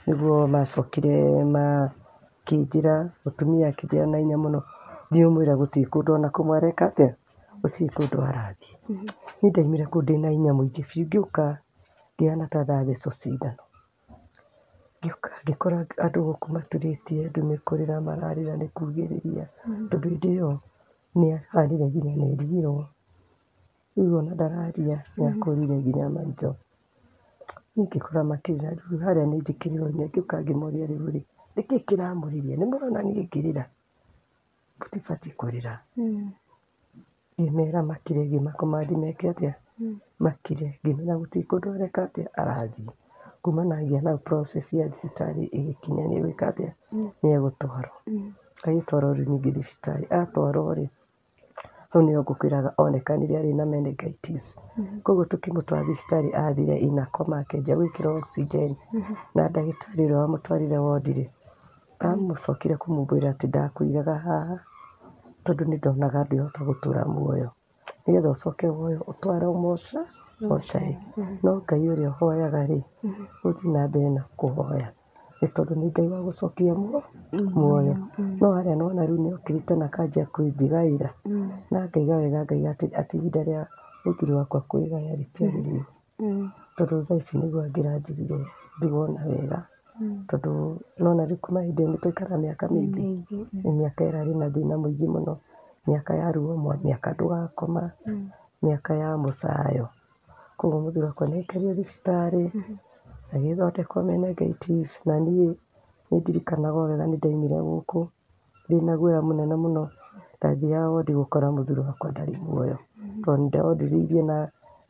nĩguo macokire makĩnjĩra, mũtumia akĩnjĩra na hinya mũno thiĩ ũmwĩre gũtirĩ kũndũ ona kũmwe areka atĩa, gũtirĩ kũndũ arathiĩ. Niĩ ndaumire kũu ndĩna hinya mũingĩ biũ, ngĩũka ngĩhana ta ndathecwo cindano. Ngĩũka ngĩkora andũ gũkũ maturĩtie, andũ nĩ kũrĩra mararĩra nĩ kugĩrĩria, tondũ hĩndĩ ĩyo nĩahanire nginya nĩerigirwo. Rĩu ona ndararia nĩakũrire nginya maitho. Niĩ ngĩkora makĩrĩra, rĩu harĩa nĩnjĩkĩrĩirwo hinya, ngĩũka ngĩmoria rĩu rĩ, nĩkĩĩ kĩramũriria? Nĩmũrona niĩ ngĩrĩra? Mũtibatiĩ kũrĩra. Ngĩmera makire, ngĩmakomandi meke atĩa, makire. Ngĩmera gũtirĩ kũndũ areka atĩa, arathiĩ. Kumanagia na process ya thibitarĩ ĩgĩkinya nĩegwĩka atĩa, nĩegũtwarwo. Agĩtwarwo rĩu ningĩ thibitarĩ, atwarwo rĩ, hau nĩho ngũkwĩraga onekanire arĩ na meningitis. Koguo tũkĩmũtwara thibitarĩ athire in a coma, akĩanjia gwĩkĩrwo oxygen, na ndagĩtarĩ ũrĩa wamũtwarire wondi rĩ, amũcokire kũmũmbũrĩra atĩ ndakũigaga haha tondũ nĩndonaga ndwĩhota gũtũra muoyo, nĩgetha ũcoke woyo ũtwarwo mocarĩ. No Ngai ũrĩa ũhoyaga rĩ, ũthiĩ na mbere na kũhoya, nĩ tondũ nĩ Ngai wa gũcokia muoyo. No harĩa nĩwona rĩu nĩokĩrĩte na akanjia kũnjigaĩra, na ngaiga wega ngaiga atĩ ihinda rĩa mũthuri wakwa kwĩgaya rĩtiagĩrĩire, tondũ thaa ici nĩguo angĩranjigire ndigona wega, tondũ nĩwona rĩu kuma hĩndĩ ĩyo nĩtwaikara mĩaka mĩingĩ, mĩaka ĩrarĩ na thĩna mũingĩ mũno, mĩaka ya ruo, mĩaka ndũgakoma, mĩaka ya mũcayo. Koguo mũthuri wakwa nĩaikarire thibitarĩ, agĩthondekwo meningitis, na niĩ nĩndirikanaga wega nĩndaumire gũkũ ndĩna guoya mũnene mũno. Ndathiaga wondi gũkora mũthuri wakwa ndarĩ muoyo, tondũ nĩndoniririe na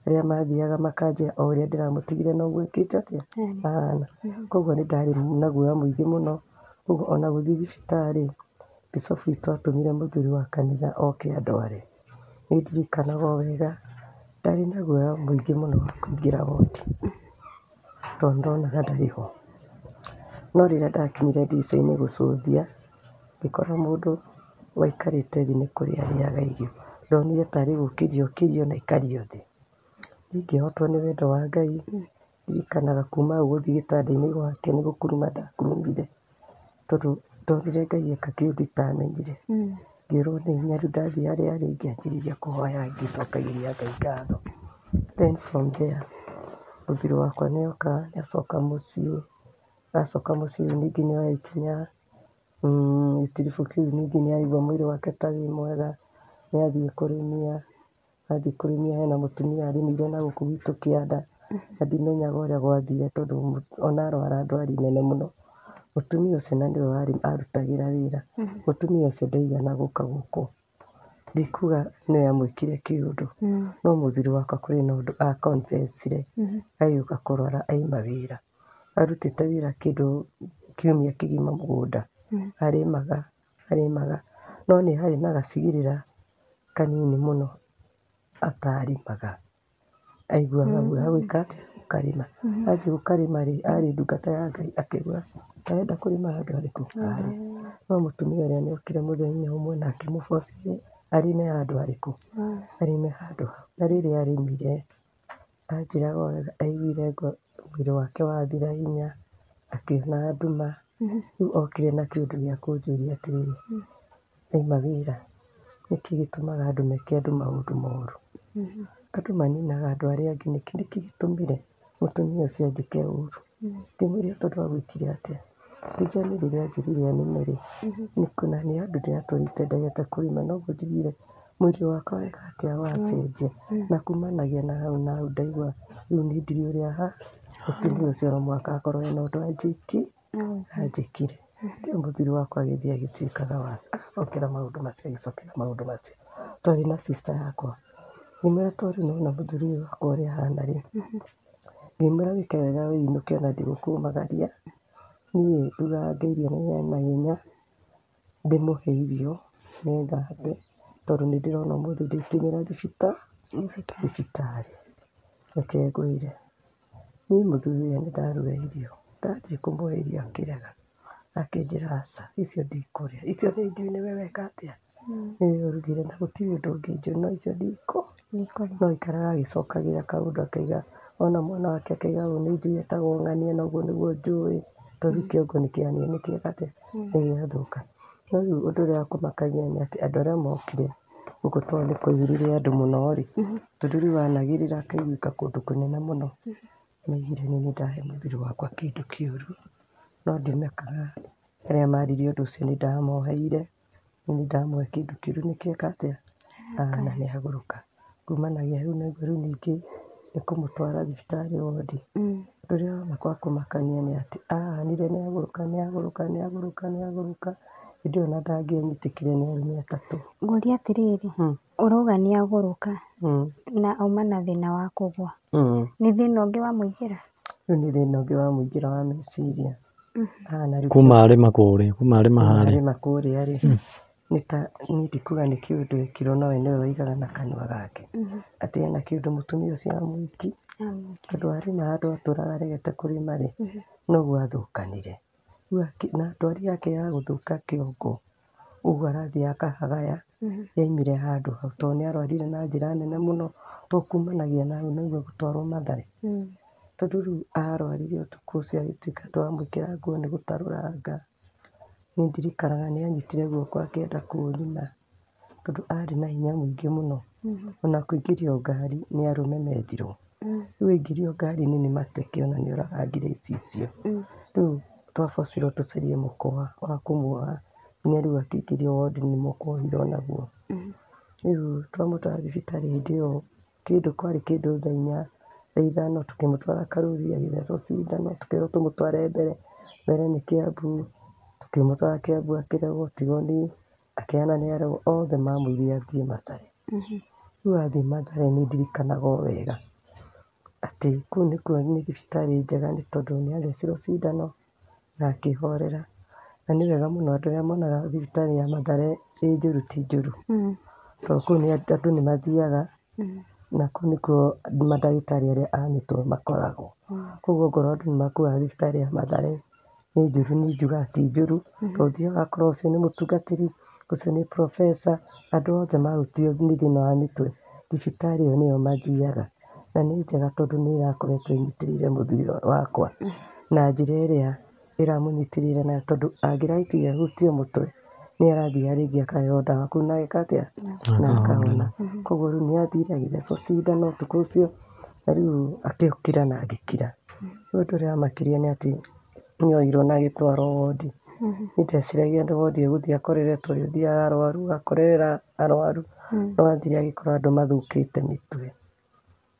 arĩa mathiaga makanjĩra o ũrĩa ndĩramũtigire noguo ekĩte atĩa, ahana. Koguo nĩndarĩ na guoya mũingĩ mũno. Koguo ona gũthiĩ thibitarĩ, bishop witũ atũmire mũthuri wa kanitha oke andware. Nĩndirikanaga o wega ndarĩ na guoya mũingĩ mũno wa kũingĩra wondi, tondũ nĩndonaga ndarĩ ho. No rĩrĩa ndakinyire ndirica-inĩ gũcũthia, ngĩkora mũndũ waikarĩte thĩ nĩ kũrĩa arĩaga irio. Ndonire tarĩ gũkĩrio okĩrio na aikario thĩ. Niĩ ngĩhotwo nĩ wendo wa Ngai, ndirikanaga kuma hau gũthiĩ gĩtanda-inĩ gwake nĩ gũkuruma ndakurumire, tondũ ndonire Ngai eka kĩndũ itamenyire. Ngĩũrwo nĩ hinya, rĩu ndathiĩ harĩa arĩ ngĩanjĩrĩria kũhoya ngĩcokagĩria Ngai ngatho. Then from there mũthuri wakwa nĩoka nĩacoka mũciĩ. Acoka mũciĩ rĩu ningĩ nĩoya ikinya, gĩtiribũ kĩu ningĩ nĩaigua mwĩrĩ wake ta wĩ mwega, nĩathiĩ kũrĩmia. Athiĩ kũrĩmia hena mũtumia arĩmĩire na gũkũ gwitũ kĩanda, na ndimenyaga ũrĩa gwathire tondũ ona arwara ndwari nene mũno. Mũtumia ũcio na nĩwe arutagĩra wĩra. Mũtumia ũcio ndaigana gũka gũkũ, ndikuga nĩwe amwĩkire kĩũndũ, no mũthuri wakwa kũrĩ na ũndũ a confess -ire, agĩũka kũrwara aima wĩra. Arutĩte wĩra kĩndũ kiumia kĩgima mũgũnda, arĩmaga, no nĩ harĩ na gacigĩrĩra kanini mũno atarĩmaga. Aiguaga guoya gwĩka atĩa, gũkarĩma. Anjia gũkarĩma rĩ, arĩ ndungata ya Ngai akĩgũra, arenda kũrĩma handũ harĩkũ, harĩa. No mũtumia ũrĩa nĩokire mũthenya ũmwe na akĩmũbocithia arĩme handũ harĩkũ, arĩme handũ hau. Na rĩrĩa arĩmire, anjĩraga o wega aiguire mwĩrĩ wake wathira hinya, akĩona nduma. Rĩu okire na kĩũndũ gĩa kũnjũria atĩrĩrĩ, aima wĩra, nĩkĩ gĩtũmaga andũ meke andũ maũndũ moru? Andũ maninaga andũ arĩa angĩ, nĩkĩ gĩtũmire mũtumia ũcio anjĩke ũru? Ngĩmũũria tondũ agwĩkire atĩa? Rĩrĩa anjĩrire nĩme rĩ, na nĩ handũ ndĩratũrĩte ndegete kũrĩma, noguo njiguire mwĩrĩ wakwa weka atĩa wacenjia, na kumanagia na hau ndaigua rĩu nĩ ndirĩ ũrĩa mũtumia ũcio no mũhaka akorwo ena ũndũ anjĩkire. Rĩu mũthuri wakwa agĩthiĩ agĩtuĩkaga agacokera maũndũ macio. Twarĩ na sister yakwa, ngĩmwĩra tondũ nĩwona mũthuri ũyũ wakwa ũrĩa ahana rĩ, ngĩmwĩra wĩke wega wĩinũke ona ndigũkũmagaria, niĩ ndugaga irio na ihenya ndĩmũhe irio nĩthambe, tondũ nĩndĩrona ũmũthĩ ndĩkinyĩra thibitarĩ, reke ngwĩre niĩ mũthuri ũyũ nĩndaruga irio, ndathiĩ kũmũhe irio akĩrega, akĩnjĩra aca icio ndikũrĩa, icio nĩ njui nĩwe weka atĩa, nĩwe ũrugire na gũtirĩ ũndũ ũngĩ njũĩ no icio no aikaraga agĩcokagĩra kaũndũ akauga ona mwana wake akauga ũyũ nĩ njui etagwo ng'ania na ũguo nĩguo njũĩ, tondũ kĩongo nĩkĩanio nĩgĩathũka. No rĩu ũndũ ũrĩa wa kũmakania nĩ atĩ andũ arĩa mokire gũkũ tondũ nĩ kwaihũrire andũ mũno rĩ, tondũ rĩu anagĩrĩra akaiguĩka kũndũ kũnene mũno, maigire niĩ nĩndahe mũthuri wakwa kĩndũ kĩũru, no ndimakaga arĩa maririe ũndũ ũcio nĩndamoheire, nĩndamũhe kĩndũ kĩũru nĩkĩeka atĩa, na nĩagũrũka. Kumanagia hau naigua rĩu ningĩ nĩ kũmũtwara thibitarĩ wondi. Ũndũ ũrĩa wa kũmakania nĩ atĩ ahanire nĩagũrũka, hĩndĩ ĩyo ona ndangĩanyitĩkire nĩ arũme atatũ. Ngũrie atĩrĩrĩ, ũrauga nĩagũrũka na auma na thĩna wa kũgũa, nĩ thĩna ũngĩ wamũingĩra? Rĩu nĩ thĩna ũngĩ wamũingĩra wa meciria. Kuma arĩma kũrĩa rĩ, niĩ ndikuga nĩ kĩũndũ ekirwo no we nĩwe waigaga na kanua gake atĩ hena kĩũndũ mũtumia ũcio amwĩki, tondũ arĩma handũ atũraga aregete kũrĩma rĩ, noguo athũkanire. Na ndwari yake ya gũthũka kĩongo, ũguo arathiĩ akahagaya, yaumire handũ hau tondũ nĩarwarire na njĩra nene mũno, kumanagia na hau naigua gũtwarwo Mathare, tondũ rĩu arwarire ũtukũ ũcio agĩtuĩka twamwĩkĩra nguo nĩ gũtarũranga. Niĩ ndirikanaga nĩanyitire guoko akĩenda kũnina, tondũ arĩ na hinya mũingĩ mũno, ona kũingĩrio ngari nĩ arũme mendirwo. Rĩu aingĩrio ngari-inĩ nĩ mateke ona nĩoragangire icicio. Rĩu twabocirwo tũcarie mũkwa wa kũmuoha, nginya rĩu akĩingĩrio wondi nĩ mũkwa oirwo naguo. Rĩu twamũtwara thibitarĩ hĩndĩ ĩyo kwarĩ kĩndũ thaa 4, thaa 5 tũkĩmũtwara Karuri agĩthecwo cindano, tũkĩrwo tũmũtware mbere nĩ Kiambu, tũkĩmũtwara Kiambu akĩregwo tigoni, akĩheana nĩaregwo, othe mamwĩrire athiĩ Mathare. Rĩu athiĩ Mathare nĩndirikanaga o wega atĩ kũu nĩkuo nĩ thibitarĩ njega nĩ tondũ nĩathecirwo cindano na akĩhorera, na nĩ wega mũno andũ arĩa monaga thibitarĩ ya Mathare ĩ njũru ti njũru, tondũ kũu andũ nĩmathiaga na kũu nĩkuo mandagĩtarĩ arĩa amitwo makoragwo. Koguo ngorwo andũ nĩmakuaga thibitarĩ ya Mathare nĩ njũru niĩ njugaga ti njũru, tondũ ũthiaga ũgakora ũcio nĩ mũtungatĩri, ũcio nĩ professor, andũ othe mahutio nĩ thĩna wa mĩtwe, thibitarĩ ĩyo nĩyo mathiaga, na nĩ njega tondũ nĩirakoretwo ĩnyitĩrĩire mũthuri wakwa na njĩra ĩrĩa ĩramũnyitĩrĩire nayo, tondũ angĩrega kũhutia mũtwe nĩarathiaga rĩngĩ akaheo ndawa kũu na ageka atĩa, na akahona. Koguo rĩu nĩathire agĩthecwo cindano ũtukũ ũcio, na rĩu agĩũkĩra na agĩkira. Rĩu ũndũ ũrĩa wamakirie nĩ atĩ nĩoirwo na agĩtwarwo wondi. Niĩ ndeciragia nĩ wondi egũthiĩ akorere tondũ ũthiaga arwaru akorerera arwaru, no athire agĩkora andũ mathũkĩte mĩtwe.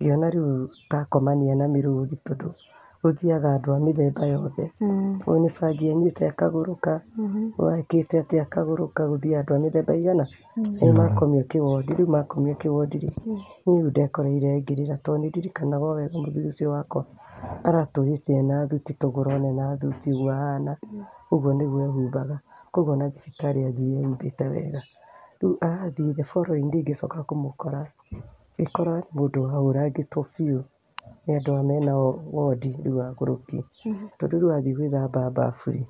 Ngĩona rĩu takomania na mĩrũri tondũ gũthiaga andũ a mĩthemba yothe, ũyũ nĩ bangi anyuĩte akagũrũka, ũyũ ekĩte atĩa akagũrũka, gũthiaga andũ a mĩthemba igana, rĩu makomio kĩwondi rĩ, niĩ rĩu ndekoreire ngĩrĩra tondũ nĩndirikanaga o wega mũthuri ũcio wakwa aratũrĩte ena thuti tũgũrona ena thuti ũguo ahana, ũguo nĩguo ehumbaga, koguo ona thibitarĩ athiĩ ehumbĩte wega. Rĩu arathiĩ the following day ngĩcoka kũmũkora, ngĩkora mũndũ wahũrangĩtwo biũ nĩ andũ aya mena wondi rĩu agũrũki, tondũ rĩu athiĩ gwĩthamba bafu rĩ,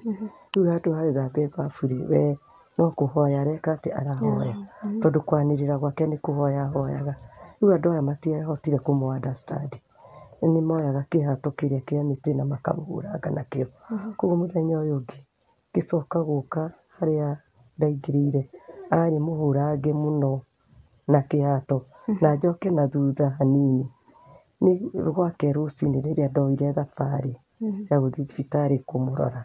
rĩu handũ ha ethambe bafu rĩ, we no kũhoya areka atĩ arahoya, tondũ kwanĩrĩra gwake nĩ kũhoya ahoyaga. Rĩu andũ aya matiahotire kũmũ understand, nĩmoyaga kĩhato kĩrĩa kĩa mĩtĩ na makamũhũranga nakĩo. Koguo mũthenya ũyũ ũngĩ ngĩcoka gũka harĩa ndaingĩrĩire arĩ mũhũrange mũno na kĩhato, na njoke na thutha hanini gwake rũcinĩ rĩrĩa ndoire thabarĩ ya gũthiĩ thibitarĩ kũmũrora,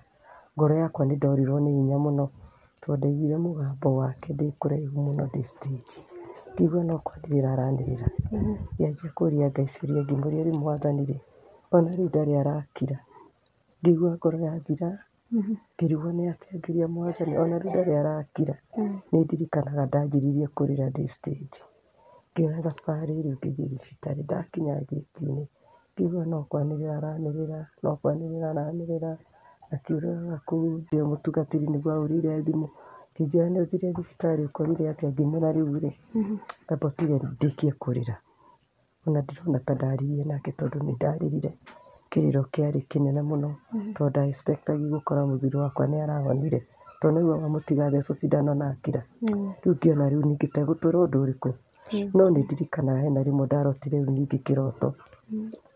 ngoro yakwa nĩndorirwo nĩ hinya mũno tondũ ndaiguire mũgambo wake ndĩ kũraihu mũno ndĩ stage, ngĩigua no kwanĩrĩra aranĩrĩra. Ngĩanjia kũria Ngai ciũria ngĩmũria rĩu Mwathani rĩ, ona rĩu ndarĩ arakira. Ngĩigua ngoro yathira, ngĩrigwo nĩ atĩa ngĩũria Mwathani ona rĩu ndarĩ arakira. Nĩ ndirikanaga ndanjirie kũrĩra ndĩ stage. Ngĩoya thabarĩ rĩu ngĩthiĩ thibitarĩ. Ndakinya ngĩti-inĩ ngĩigua no kwanĩrĩra aranĩrĩra, no kwanĩrĩra aranĩrĩra, akiugaga kũu mũtungatĩri nĩguo ahũrĩire thimũ. Ngĩnjĩra nĩ ũthire thibitarĩ ũkorire atĩa? Ngĩmwĩra rĩu rĩ, amba ũtige ndĩkie kũrĩra. Ona ndĩrona ta ndaririe nake tondũ nĩ ndarĩrire. Kĩrĩro kĩarĩ kĩnene mũno tondũ nda expectaga gũkora mũthuri wakwa nĩ arahonire. Tondũ nĩguo wamũtiga athecwo cindano na akira. Rĩu ngĩona rĩu ningĩ tegũtũra ũndũ ũrĩkũ. No nĩ ndirikanaga hena rĩmwe ndarotire rĩu ningĩ kĩroto.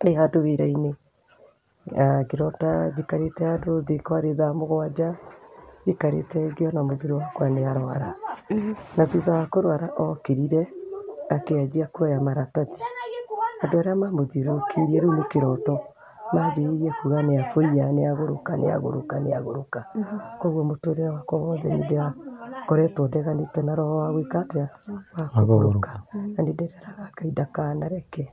Ndĩ handũ wĩra-inĩ, ngĩrota njikarĩte handũ thĩ, kwarĩ thaa 7, njikarĩte ngĩona mũthuri wakwa nĩ arwara. Na thutha wa kũrwara okĩrire akĩanjia kuoya maratathi. Andũ arĩa mamũthiũrũrũkĩirie rĩu nĩ kĩroto manjĩrĩirie kuuga nĩ abũia, nĩ agũrũka, nĩ agũrũka, nĩ agũrũka. Koguo mũtũrĩre wakwa wothe nĩ ndĩrakoretwo ndeganĩte na roho wa gwĩka atĩa? Wa kũgũrũka. Na nĩ ndĩreraga Ngai ndakanareke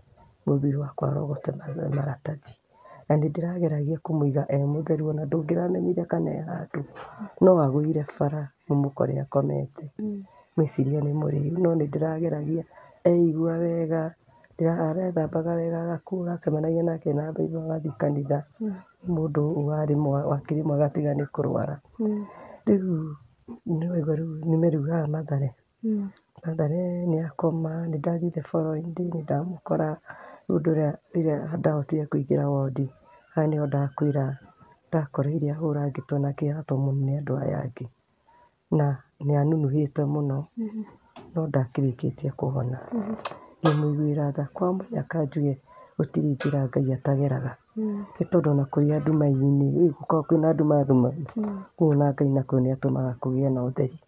mũthuri wakwa arogote maratathi. Na nĩ ndĩrageragia kũmũiga mũtheru ona ndũngĩramenyire kana e handũ. No agũire bara mũmũkore akomete. Ngwĩciria nĩ mũrĩu no nĩ ndĩrageragia eigua wega, arethambaga wega, agakuo ũgacemanagia nake na Bible agathiĩ kanitha. Mũndũ wakĩrĩ mwega tiga nĩ kũrwara. Rĩu nĩwaigua rĩu nĩmerugaga Mathare. Mathare nĩ akoma, nĩ ndathire following day nĩ ndamũkora. Rĩu rĩrĩa ndahotire kũingĩra wondi, haha nĩho ndakwĩra ndakoreire ahũra ngĩtwo na akĩhatwo mũno nĩ andũ aya angĩ. Na nĩ anunuhĩte mũno no ndakĩrĩkĩtie kũhona. Ngĩmũiguĩra tha kwa mũnyaka njuge gũtirĩ njĩra Ngai atageraga. Nĩ tondũ ona kũrĩ andũ mai-inĩ, rĩu gũkoragwo kwĩna andũ mathumaru. Ũguo na Ngai nakuo nĩ atũmaga kũgĩe na ũtheri.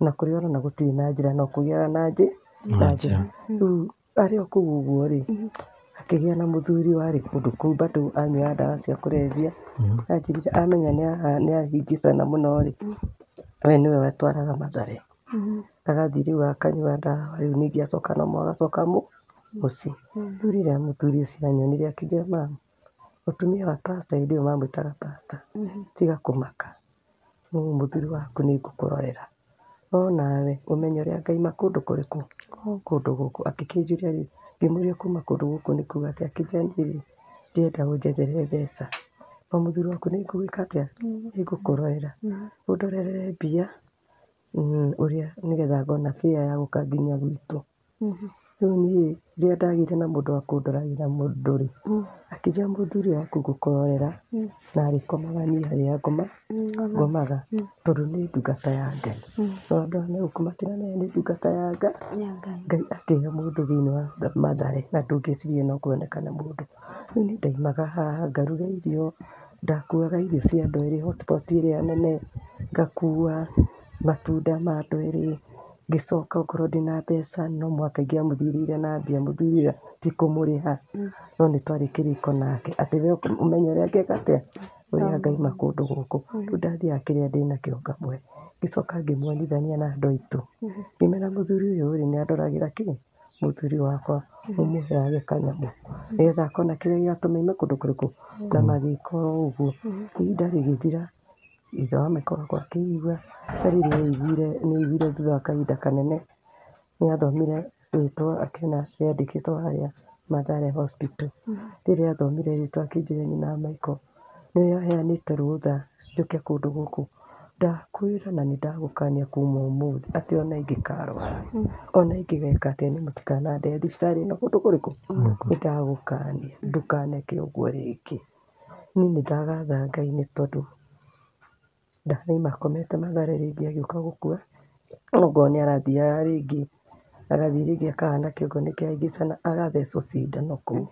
Na kũrĩ ona gũtirĩ na njĩra no kũgĩaga na njĩra. Rĩu arĩ o kũu ũguo rĩ, akĩgĩa na mũthuri warĩ kũndũ kũu bado anyuaga ndawa cia kũrebia. Anjĩrire amenya nĩ ahingicana mũno rĩ, we nĩwe watwaraga Mathare. Agathiĩ rĩu akanyua ndawa rĩu ningĩ acoka no agacoka mũciĩ. Rĩu rĩrĩa mũthuri ũcio anyonire akĩnjĩra mama, mũtumia wa pastor hĩndĩ ĩyo mamwĩtaga pastor, tiga kũmaka. Mũthuri waku nĩ ngũkũrorera. No nawe ũmenye ũrĩa Ngai ma kũndũ kũrĩkũ? Kũndũ gũkũ. Akĩnjĩria rĩu ngĩmũria kuma kũndũ gũkũ nĩ kuuga atĩa? Akĩnjĩra niĩ ndĩrenda ũnjethere mbeca. No mũthuri waku nĩ ngũgwĩka atĩa? Nĩ ngũkũrorera. Ũndorere mbia ũrĩa nĩgetha ngona fare ya gũka nginya gwitũ. Rĩu niĩ rĩrĩa ndagĩire na mũndũ wa kũndoragĩra mũndũ rĩ, akĩnjĩra mũthuri waku ngũkũrorera na arĩkomaga niĩ harĩa ngomaga tondũ nĩ ndungata ya Ngai. No andũ aya megũkũ matiramenya nĩ ndungata ya Ngai akĩhe mũndũ thĩinĩ wa Mathare na ndũngĩciria no kuonekana mũndũ. Rĩu niĩ ndaumaga haha ngaruga irio, ndakuaga irio cia andũ erĩ hotpot ĩrĩa nene, ngakua matunda ma andũ erĩ, ngĩcoka okorwo ndĩna mbeca no mũhaka ingĩamũthirĩire na mbia. Mũthuri ũrĩa ti kũmũrĩha no nĩ twarĩ kĩrĩko nake atĩ we ũmenye ũrĩa ngeka atĩa? Ũrĩa Ngai ma kũndũ gũkũ. Rĩu ndathiaga kĩrĩa ndĩnakĩo ngamũhe. Ngĩcoka ngĩmuonithania na andũ aitũ. Ngĩmera mũthuri ũyũ rĩ nĩ andoragĩra kĩ? Mũthuri wakwa mũmũheage kanyamũ nĩgetha akona kĩrĩa gĩgatũma ime kũndũ kũrĩkũ. Na magĩka ũguo. Ihinda rĩgĩthira, ithe wa maitũ wakwa akĩigua na rĩrĩa nĩaiguire thutha wa kahinda kanene nĩathomire rĩtwa akĩona rĩandĩkĩtwo harĩa Mathare Hospital. Rĩrĩa athomire rĩtwa akĩnjĩra nyina wa maitũ, nĩwe aheanĩte rũtha njũke kũndũ gũkũ. Ndakwĩra na nĩ ndagũkania kuma ũmũthĩ atĩ ona ingĩkarwara, ona ingĩgeka atĩa nĩ mũtikanandehe thibitarĩ ĩno kũndũ kũrĩkũ. Nĩ ndagũkania ndũkaneke ũguo rĩngĩ. Niĩ nĩ ndagatha Ngai nĩ tondũ ndanaima akomete Mathare rĩngĩ agĩũka gũkua. Ongorwo nĩ arathiaga rĩngĩ agathiĩ rĩngĩ akahana kĩongo nĩ kĩahingicana agathecwo cindano kũu.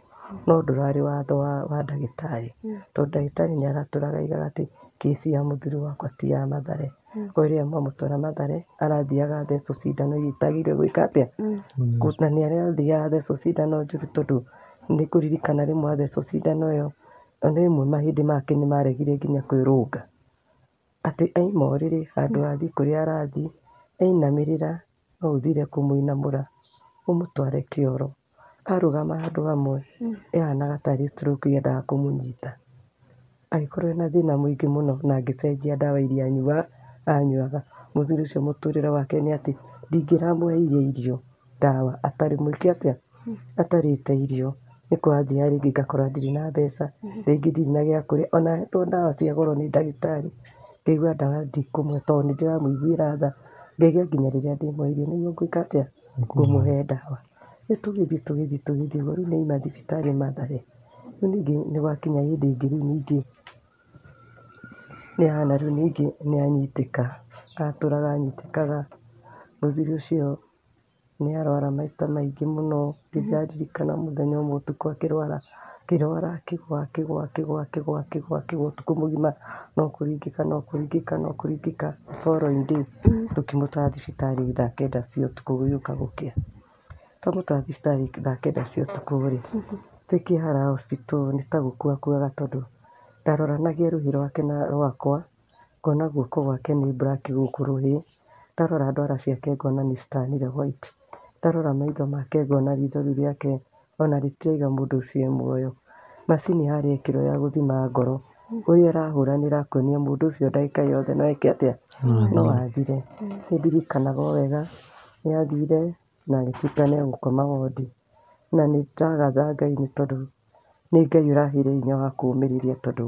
No ndũrarĩ watho wa ndagĩtarĩ tondũ ndagĩtarĩ nĩ aratũraga aigaga atĩ kĩci ya mũthuri wakwa ti ya Mathare. Koguo rĩrĩa mwamũtwara Mathare arathiaga athecwo cindano iria itagĩrĩire gwĩka atĩa? Na nĩ arathiaga athecwo cindano njũru tondũ nĩ ngũririkana rĩmwe athecwo cindano ĩyo rĩmwe mahĩndĩ make nĩ maregire nginya kwĩrũnga. Atĩ aima ũrĩrĩ handũ hathiĩ kũrĩa arathiĩ ainamĩrĩra no ũthire kũmũinamũra ũmũtware kĩoro. Arũgama handũ hamwe ĩhanaga tarĩ stroke yendaga kũmũnyita. Agĩkorwo ena thĩna mũingĩ mũno na ngĩcenjia ndawa iria anyuaga. Mũthuri ũcio mũtũrĩre wake nĩ atĩ ndingĩramũheire irio ndawa atarĩ mũike atĩa, atarĩte irio. Nĩ kũrathiaga rĩngĩ ngakora ndirĩ na mbeca, rĩngĩ ndirĩ na gĩa kũrĩa, ona hetwo ndawa cia goro nĩ ndagĩtarĩ ngaigua ndawa ndikũmũhe tondũ nĩ ndĩramũiguĩra tha. Ngaiga nginya rĩrĩa ndĩmũhe irio nĩguo ngwĩka atĩa, ngũmũhe ndawa. Rĩu tũgĩthiĩ ũguo rĩu nĩauma thibitarĩ Mathare. Rĩu ningĩ nĩ gwakinya hĩndĩ ĩngĩ rĩu ningĩ nĩahana rĩu ningĩ nĩanyitĩka. Atũraga anyitĩkaga. Mũthuri ũcio nĩarwara maita maingĩ mũno. Ndiraririkana mũthenya ũmwe ũtukũ akĩrwara akĩgũa ũtukũ mũgima, no kũringĩka. Following day tũkĩmũtwara thibitarĩ thaa kenda cia ũtukũ gũgĩũka gũkĩa. Twamũtwara thibitarĩ thaa kenda cia ũtukũ rĩ, twĩ Kĩhara hospital nĩ ta gũkuakuaga tondũ ndaroranagia rũhĩ rwake na rwakwa, ngona guoko gwake nĩ black gũkũ rũhĩ. Ndarora ndwara ciake ngona nĩ citanire white. Ndarora maitho make ngona ritho rĩu rĩake ona rĩtiraiga mũndũ ũcio e muoyo. Macini yarĩ ĩkĩrwo ya gũthima ngoro, ũrĩa ĩrahũra nĩ ĩrakuonia mũndũ ũcio ndagĩka yothe no eke atĩa, no athire. Nĩ ndirikanaga o wega nĩathire na agĩtuĩka nĩ egũkoma wondi, na nĩ ndagatha Ngai nĩ tondũ nĩ Ngai ũraheire hinya wa kũũmĩrĩria, tondũ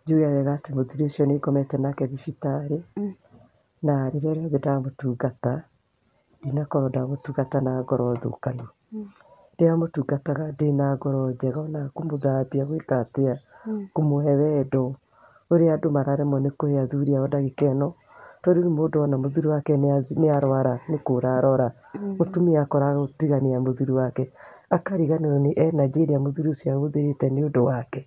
njuge wega atĩ mũthuri ũcio nĩ ngomete nake thibitarĩ na rĩrĩa rĩothe ndamũtungata ndinakorwo ndamũtungata na ngoro thũkanu. Ndĩramũtungataga ndĩna ngoro njega, ona kũmũthambia gwĩka atĩa, kũmũhe wendo ũrĩa andũ mararemwo nĩ kũhe athuri ao ndagĩka ĩno. Tondũ rĩu mũndũ ona mũthuri wake nĩarwara nĩ kũũra arora, mũtumia akoraga gũtigania mũthuri wake, akariganĩrwo nĩ energy ĩrĩa mũthuri ũcio ahũthĩrĩte nĩ ũndũ wake.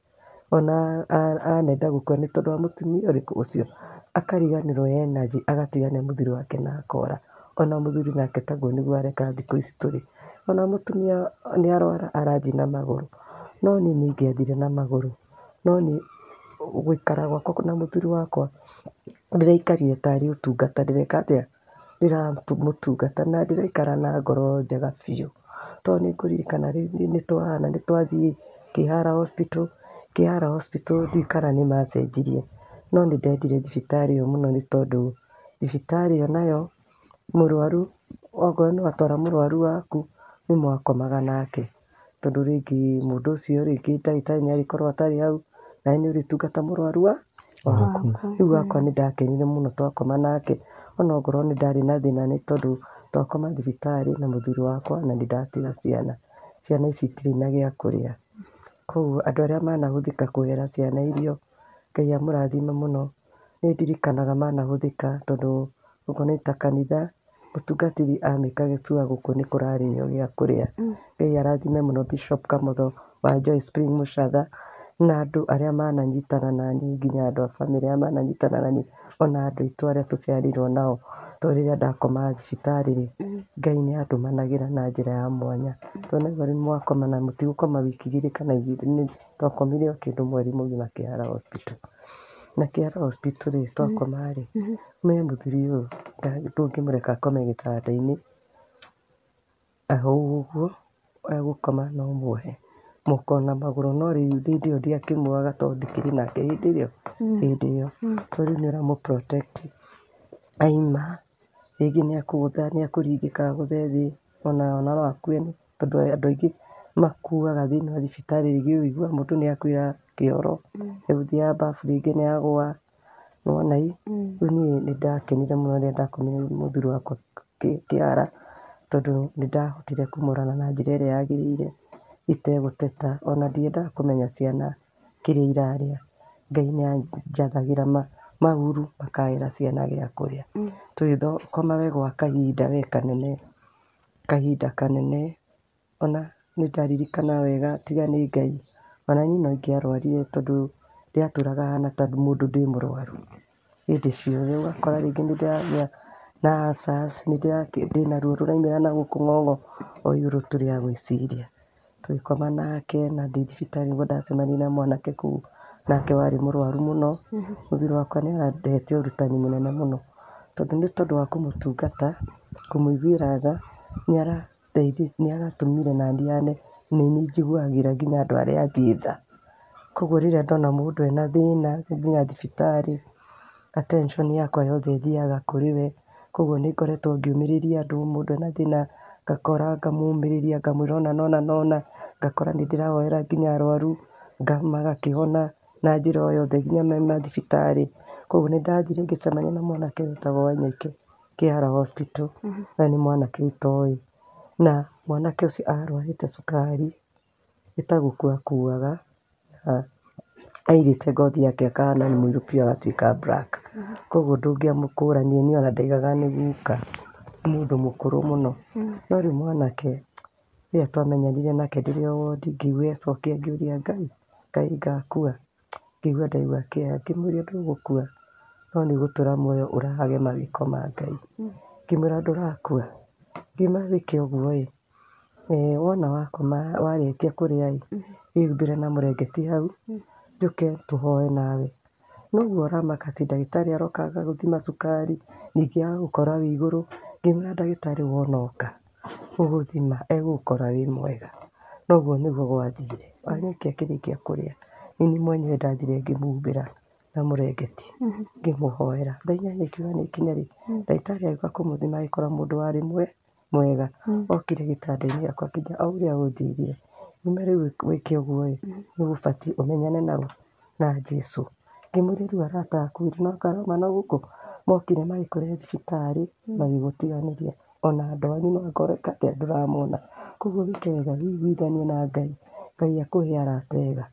Ona anenda gũkua nĩ tondũ wa mũtumia ũrĩkũ ũcio, akariganĩrwo energy agatigania mũthuri wake na akora. Ona mũthuri nake taguo nĩguo areka thikũ ici tũrĩ. Ona mũtumia nĩarwara aranji na magũrũ, no niĩ nĩingĩathire na magũrũ. No niĩ gũikara gwakwa na mũthuri wakwa ndĩraikarire tarĩ ũtungata, ndĩreka atĩa, ndĩramũtungata na ndĩraikara na ngoro njega biũ. Tondũ nĩngũririkana nĩtwathiĩ Kĩhara hospital ndiũĩ kana nĩmacenjirie, no nĩndendire thibitarĩ ĩyo mũno nĩ tondũ thibitarĩ ĩyo nayo mũrwaru okorwo nĩ watwara mũrwaru waku nĩmwakomaga nake. Tondũ rĩngĩ mũndũ ũcio rĩngĩ ndagĩtarĩ nĩarĩkorwo atarĩ hau, nawe nĩũrĩtungata mũrwaru waku. Rĩu wakwa nĩndakenire mũno twakoma nake, onokorwo nĩ ndarĩ na thĩna nĩ tondũ twakoma thibitarĩ na mũthuri wakwa na nĩndatiga ciana ici itirĩ na gĩa kũrĩa. Koguo andũ arĩa manahũthĩka kũhera ciana irio, Ngai amũrathime mũno. Nĩndirikanaga manahũthĩka tondũ gũkũ nĩ ta kanitha, mũtungatĩri amĩkaga sure gũkũ nĩ kũrarĩo gĩa kũrĩa. Ngai arathime mũno Bishop Kamotho wa Joy Spring Mũchatha na andũ arĩa mananyitana naniĩ, nginya andũ a bamĩrĩ arĩa mananyitana naniĩ, ona andũ aitũ arĩa tũciarĩirwo nao. Tondũ rĩrĩa ndakomaga thibitarĩ rĩ, Ngai nĩandũmanagĩra na njĩra ya mwanya. Tondũ naigua rĩu mwakoma na mũtigũkoma wiki igĩrĩ kana igĩrĩ, twakomire o kĩndũ mweri mũgima Kĩhara hospital. Na Kĩhara hospital rĩ, twakoma rĩ, ũmenye mũthuri ũyũ ndũngĩmũreka akome gĩtanda-inĩ ũguo, egũkoma no muohe moko na magũrũ. No rĩu hĩndĩ ĩyo ndiakĩmuohaga tondũ ndikĩrĩ nake hĩndĩ ĩyo. Tondũ rĩu nĩũramũ protect. Aima rĩngĩ nĩakũgũtha nĩakũringĩka agũthe thĩ, ona no akue tondũ andũ aingĩ makuaga thĩinĩ wa thibitarĩ, rĩngĩ ũigua mũndũ nĩakuĩra kĩoro, egũthiaga bafu rĩngĩ nĩagũa, nĩwona ĩ. Rĩu niĩ nĩndakenire mũno rĩrĩa ndakomire mũthuri wakwa Kĩhara, tondũ nĩndahotire kũmũrora na njĩra ĩrĩa yagĩrĩire itegũteta. Ona ndiendaga kũmenya ciana kĩrĩa irarĩa, Ngai nĩanjathagĩra mauru makahera ciana gĩa kũrĩa. Tũgĩkoma gwa kahinda kanene, ona nĩndaririkana wega tiga nĩ Ngai, ona niĩ no ingĩarwarire tondũ ndiatũraga hana ta mũndũ ndĩ mũrwaru hĩndĩ ciothe. Ũgakora rĩngĩ nĩndĩragĩa na ulcers, ndĩna ruo rũraumĩra na gũkũ ng'ong'o, o igũrũ tũrĩ a gwĩciria. Tũgĩkoma nake na ndĩ thibitarĩ nĩguo ndacemania na mwanake kũu, nake warĩ mũrwaru mũno. Mũthuri wakwa nĩarandehete ũrutani mũnene mũno, tondũ nĩ tondũ wa kũmũtungata, kũmũiguĩra tha, Daily nĩ aratũmire na ndiane nĩ njiguagĩra nginya andũ arĩa angĩ tha. Koguo rĩrĩa ndona mũndũ ena thĩna nginya thibitarĩ, attention yakwa yothe ĩthiaga kũrĩ we. Koguo nĩ ngoretwo ngĩũmĩrĩria andũ, mũndũ ena thĩna ngakora ngamũmĩrĩria ngamwĩra ũna na ũna, ngakora nĩ ndĩrahoera nginya arũaru magakĩhona na njĩra o yothe nginya me mathibitarĩ. Koguo nĩ ndathire ngĩcemania na mwanake wĩtagwo Wanyoike Kĩara Hospital, na nĩ mwanake ũtoĩ. Na mwanake ũcio arũarĩte cukari, ĩtagũkua akuaga, airĩte ngothi yake akahana nĩ mũirũ biũ agatuĩka black. Koguo ndũngĩamũkũrania niĩ ona ndaigaga nĩ guka, mũndũ mũkũrũ mũno. No rĩu mwanake rĩrĩa twamenyanire nake ndĩrĩ o wondi ngĩigua ecokia ngĩũria Ngai ngakua? Ngĩigua ndaigua kĩeha ngĩmũũria ndũgũkua? No nĩ gũtũra muoyo ũrahage mawĩko ma Ngai. Ngĩmwĩra ndũrakua? Ngiuma wĩke ũguo wona wakoma warĩkia kũrĩa wĩhumbĩre na mũrengeti hau, njũke tũhoe nawe. Noguo ũramaka atĩ ndagĩtarĩ aroka agagũthima cukari, ningĩ agagũkora wĩ igũrũ. Ngĩmwĩra ndagĩtarĩ wona oka gũgũthima egũgũkora wĩ mwega. Noguo nĩguo gwathire. Wanyoike akĩrĩkia kũrĩa, nĩ niĩ mwenyewe ndathire ngĩmũhumbĩra na mũrengeti ngĩmũhoera. Thaa inyanya ikiuga nĩ ikinya rĩ, ndagĩtarĩ agĩũka kũmũthima agĩkora mũndũ warĩ mwega. Okire gĩtanda-inĩ gĩakwa nginya o ũrĩa ũnjĩrire. Nyume rĩu wĩke ũguo nĩ ũbatiĩ ũmenyane na Jesũ. Ngĩmũũria rĩu arata aku no anga mauma gũkũ? Mokire magĩkore thibitarĩ magĩgũtiganĩria. Ona andũ anyu no anga ũreka atĩa ndũramona? Koguo wĩke wega wĩiguithanie na Ngai. Ngai akũhe arata ega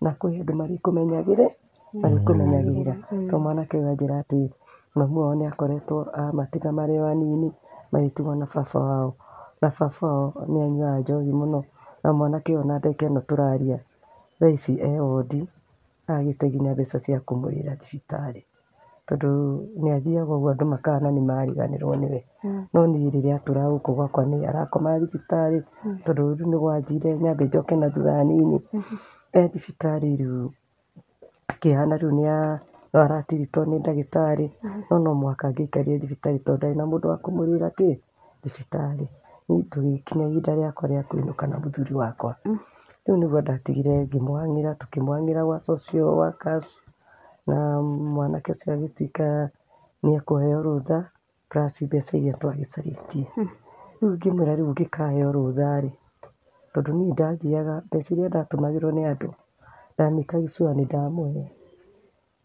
na akũhe andũ marĩkũmenyagĩrĩra. To mwanake ũyũ anjĩra atĩ mamu wao nĩ akoretwo amatiga marĩ o anini magĩtigwo na baba wao. Na baba wao nĩ anyuaga njohi mũno. Na mwanake ũyũ ona ndeka ĩno tũraria thaa ici e wondi, agĩte nginya mbeca cia kũmũrĩhĩra thibitarĩ. Tondũ nĩ athiaga ũguo andũ makahana nĩ mariganĩrwo nĩwe. No niĩ rĩrĩa atũra gũkũ gwakwa nĩ arakoma thibitarĩ. Tondũ rĩu nĩ gwanjire nyambe njoke na thutha hanini. E thibitarĩ rĩu akĩhana rĩu no aratiritwo nĩ ndagĩtarĩ. No mũhaka angĩaikarire thibitarĩ tondũ ndarĩ na mũndũ wa kũmũrĩhĩra thibitarĩ. Niĩ tũgĩkinya ihinda rĩakwa rĩa kũinũka na mũthuri wakwa. Rĩu nĩguo ndatigire ngĩmwang'ĩra, tũkĩmwang'ĩra gwa social workers. Na mwanake ũcio agĩtuĩka nĩ ekũheo rũtha plus mbeca iria twagĩcarĩtie. Rĩu ngĩmwĩra rĩu ũngĩkaheo rũtha rĩ, tondũ niĩ ndathiaga mbeca iria ndatũmagĩrwo nĩ andũ ndamĩkaga sure nĩ ndamũhe.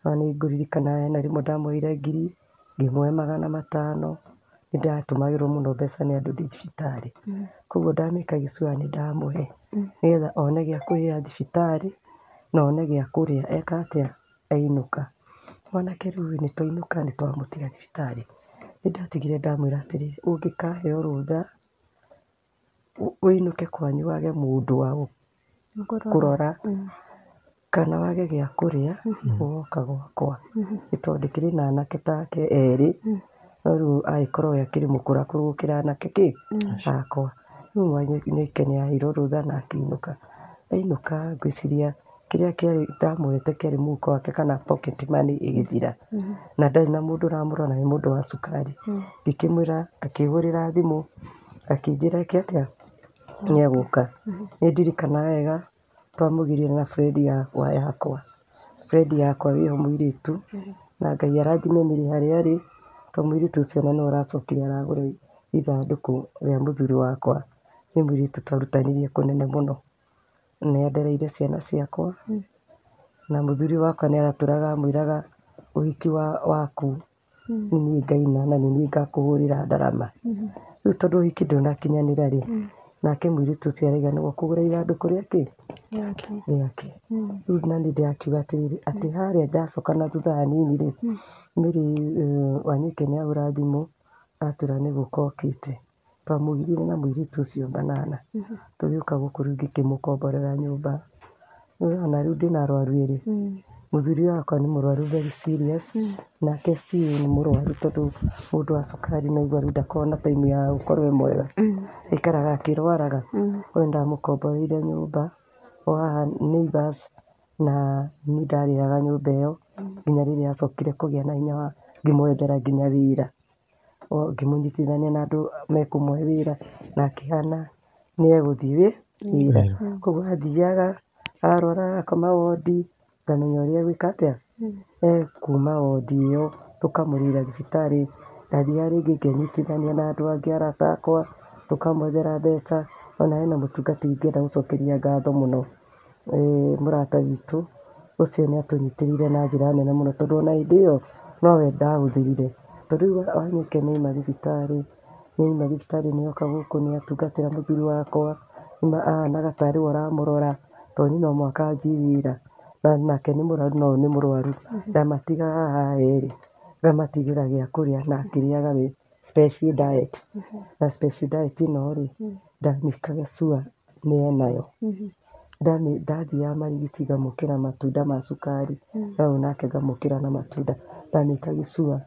Na nĩ ngũririkana hena rĩmwe ndamũheire 1000, ngĩmũhe 500. Nĩ ndatũmagĩrwo mũno mbeca nĩ andũ ndĩ thibitarĩ. Koguo ndamĩkaga sure nĩ ndamũhe nĩgetha one gĩa kũrĩhĩra thibitarĩ na one gĩa kũrĩa eka atĩa ainũka. Mwanake rĩu nĩ twainũka nĩ twamũtiga thibitarĩ. Nĩ ndatigire ndamwĩra atĩrĩrĩ, ũngĩkaheo rũtha ũinũke kwanyu wage mũndũ wa kũrora kana wage gĩa kũrĩa, ũgoka gwakwa. Nĩ tondũ ndĩkĩrĩ na anake take erĩ, no rĩu agĩkorwo we akĩrĩ mũkũrakũrũ gũkĩra anake akwa. Rĩu Wanyoike nĩ aheirwo rũtha na akĩinũka. Ainũka ngwĩciria kĩrĩa ndamũhete kĩarĩ mũhuko wake kana pocket money ĩgĩthira. Na ndarĩ na mũndũ ũramũrora nĩ mũndũ wa cukari. Ngĩkĩmwĩra, akĩhũrĩra thimũ akĩnjĩra eke atĩa nĩ egũka. Nĩ ndirikanaga wega twamũgirie na friend yakwa. Friend yakwa wĩho mũirĩtu na Ngai aranjinenire harĩa arĩ. To mũirĩtu ũcio ona nĩwe ũracokire aragũra ithandũkũ rĩa mũthuri wakwa. Nĩ mũirĩtu twarutanirie kũnene mũno. Nĩ andereire ciana ciakwa na mũthuri wakwa nĩ aratũraga amwĩraga ũhiki waku nĩ niĩ ngaina na nĩ niĩ ngakũhũrĩra ndarama. Rĩu tondũ ũhiki ndũnakinyanĩra rĩ, nake mũirĩtu ũcio areganĩrwo kũgũra ithandũkũ rĩake. Rĩu na nĩ ndĩrakiuga atĩrĩrĩ atĩ harĩa ndacoka na thutha hanini rĩ, Mary Wanyoike nĩ ahũra thimũ atwĩra nĩ gũka okĩte. Twamũgiire na mũirĩtu ũcio Banana. Tũgĩũka gũkũ rĩu ngĩkĩmũkomborera nyũmba. Nĩwona rĩu ndĩna arũaru erĩ. Mũthuri wakwa nĩ mũrũaru very serious, nake still nĩ mũrũaru tondũ mũndũ wa cukari no aigua rĩu ndakoragwo na time ya gũkorwo e mwega. Aikaraga akĩrwaraga. Koguo nĩ ndamũkomboreire nyũmba o haha neighbours na niĩ ndarĩhaga nyũmba ĩyo nginya rĩrĩa acokire kũgĩa na hinya wa ngĩmwethera nginya wĩra. ngĩmũnyitithania na andũ mekũmwe wĩra na akĩhana nĩ egũthiĩ wĩra. Koguo athiaga arwara akoma wondi, ngamenya ũrĩa egwĩka atĩa, ekuma wondi ĩyo tũkamũrĩhĩra thibitarĩ. Ndathiaga rĩngĩ ngenyitithania na andũ angĩ arata akwa tũkamwethera mbeca. Ona hena mũtungati ingĩenda gũcokeria ngatho mũno mũrata witũ ũcio nĩ atũnyitĩrĩire na njĩra nene mũno, tondũ ona hĩndĩ ĩyo nowe ndahũthĩrire. Tondũ rĩu Wanyoike nĩauma thibitarĩ nĩoka gũkũ nĩatungatĩra mũthuri wakwa, ahanaga tarĩ we ũramũrora, tondũ niĩ no mũhaka athiĩ wĩra nake nĩ mũrwaru na ũyũ nĩ mũrwaru. Ndamatigaga haha erĩ, ngamatigĩra gĩa kũrĩa na akĩrĩaga special diet. Na special diet ĩno rĩ, ndamĩkaga sure nĩ enayo. Ndathiaga marigiti ngamũkĩra matunda ma cukari, nao nake ngamũkĩra na matunda. Ndamĩkaga sure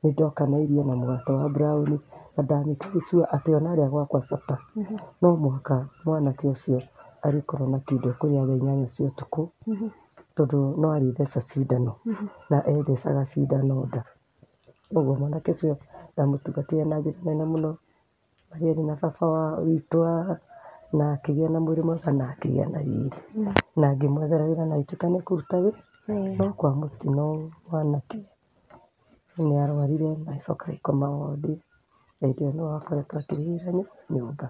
nĩ ndoka na irio na mũgate wa brown, na ndamĩkaga sure atĩ ona arĩa gwakwa supper no mũhaka mwanake ũcio arĩkorwo na kĩndũ ekũrĩa thaa 8 cia ũtukũ, tondũ no arĩtheca cindano na ethecaga cindano nda. Koguo mwanake ũcio ndamũtungatĩire na njĩra nene mũno, arĩ na baba witũ na akĩgĩa na mwĩrĩ mwega na akĩgĩa na riri, na ngĩmwethera wĩra na agĩtuĩka nĩ ekũruta wĩra. No kwa mũtino mwanake nĩarwarire na agĩcoka agĩkoma wondi. Hĩndĩ ĩyo nĩwe wakoretwo akĩrĩhĩra nyũmba.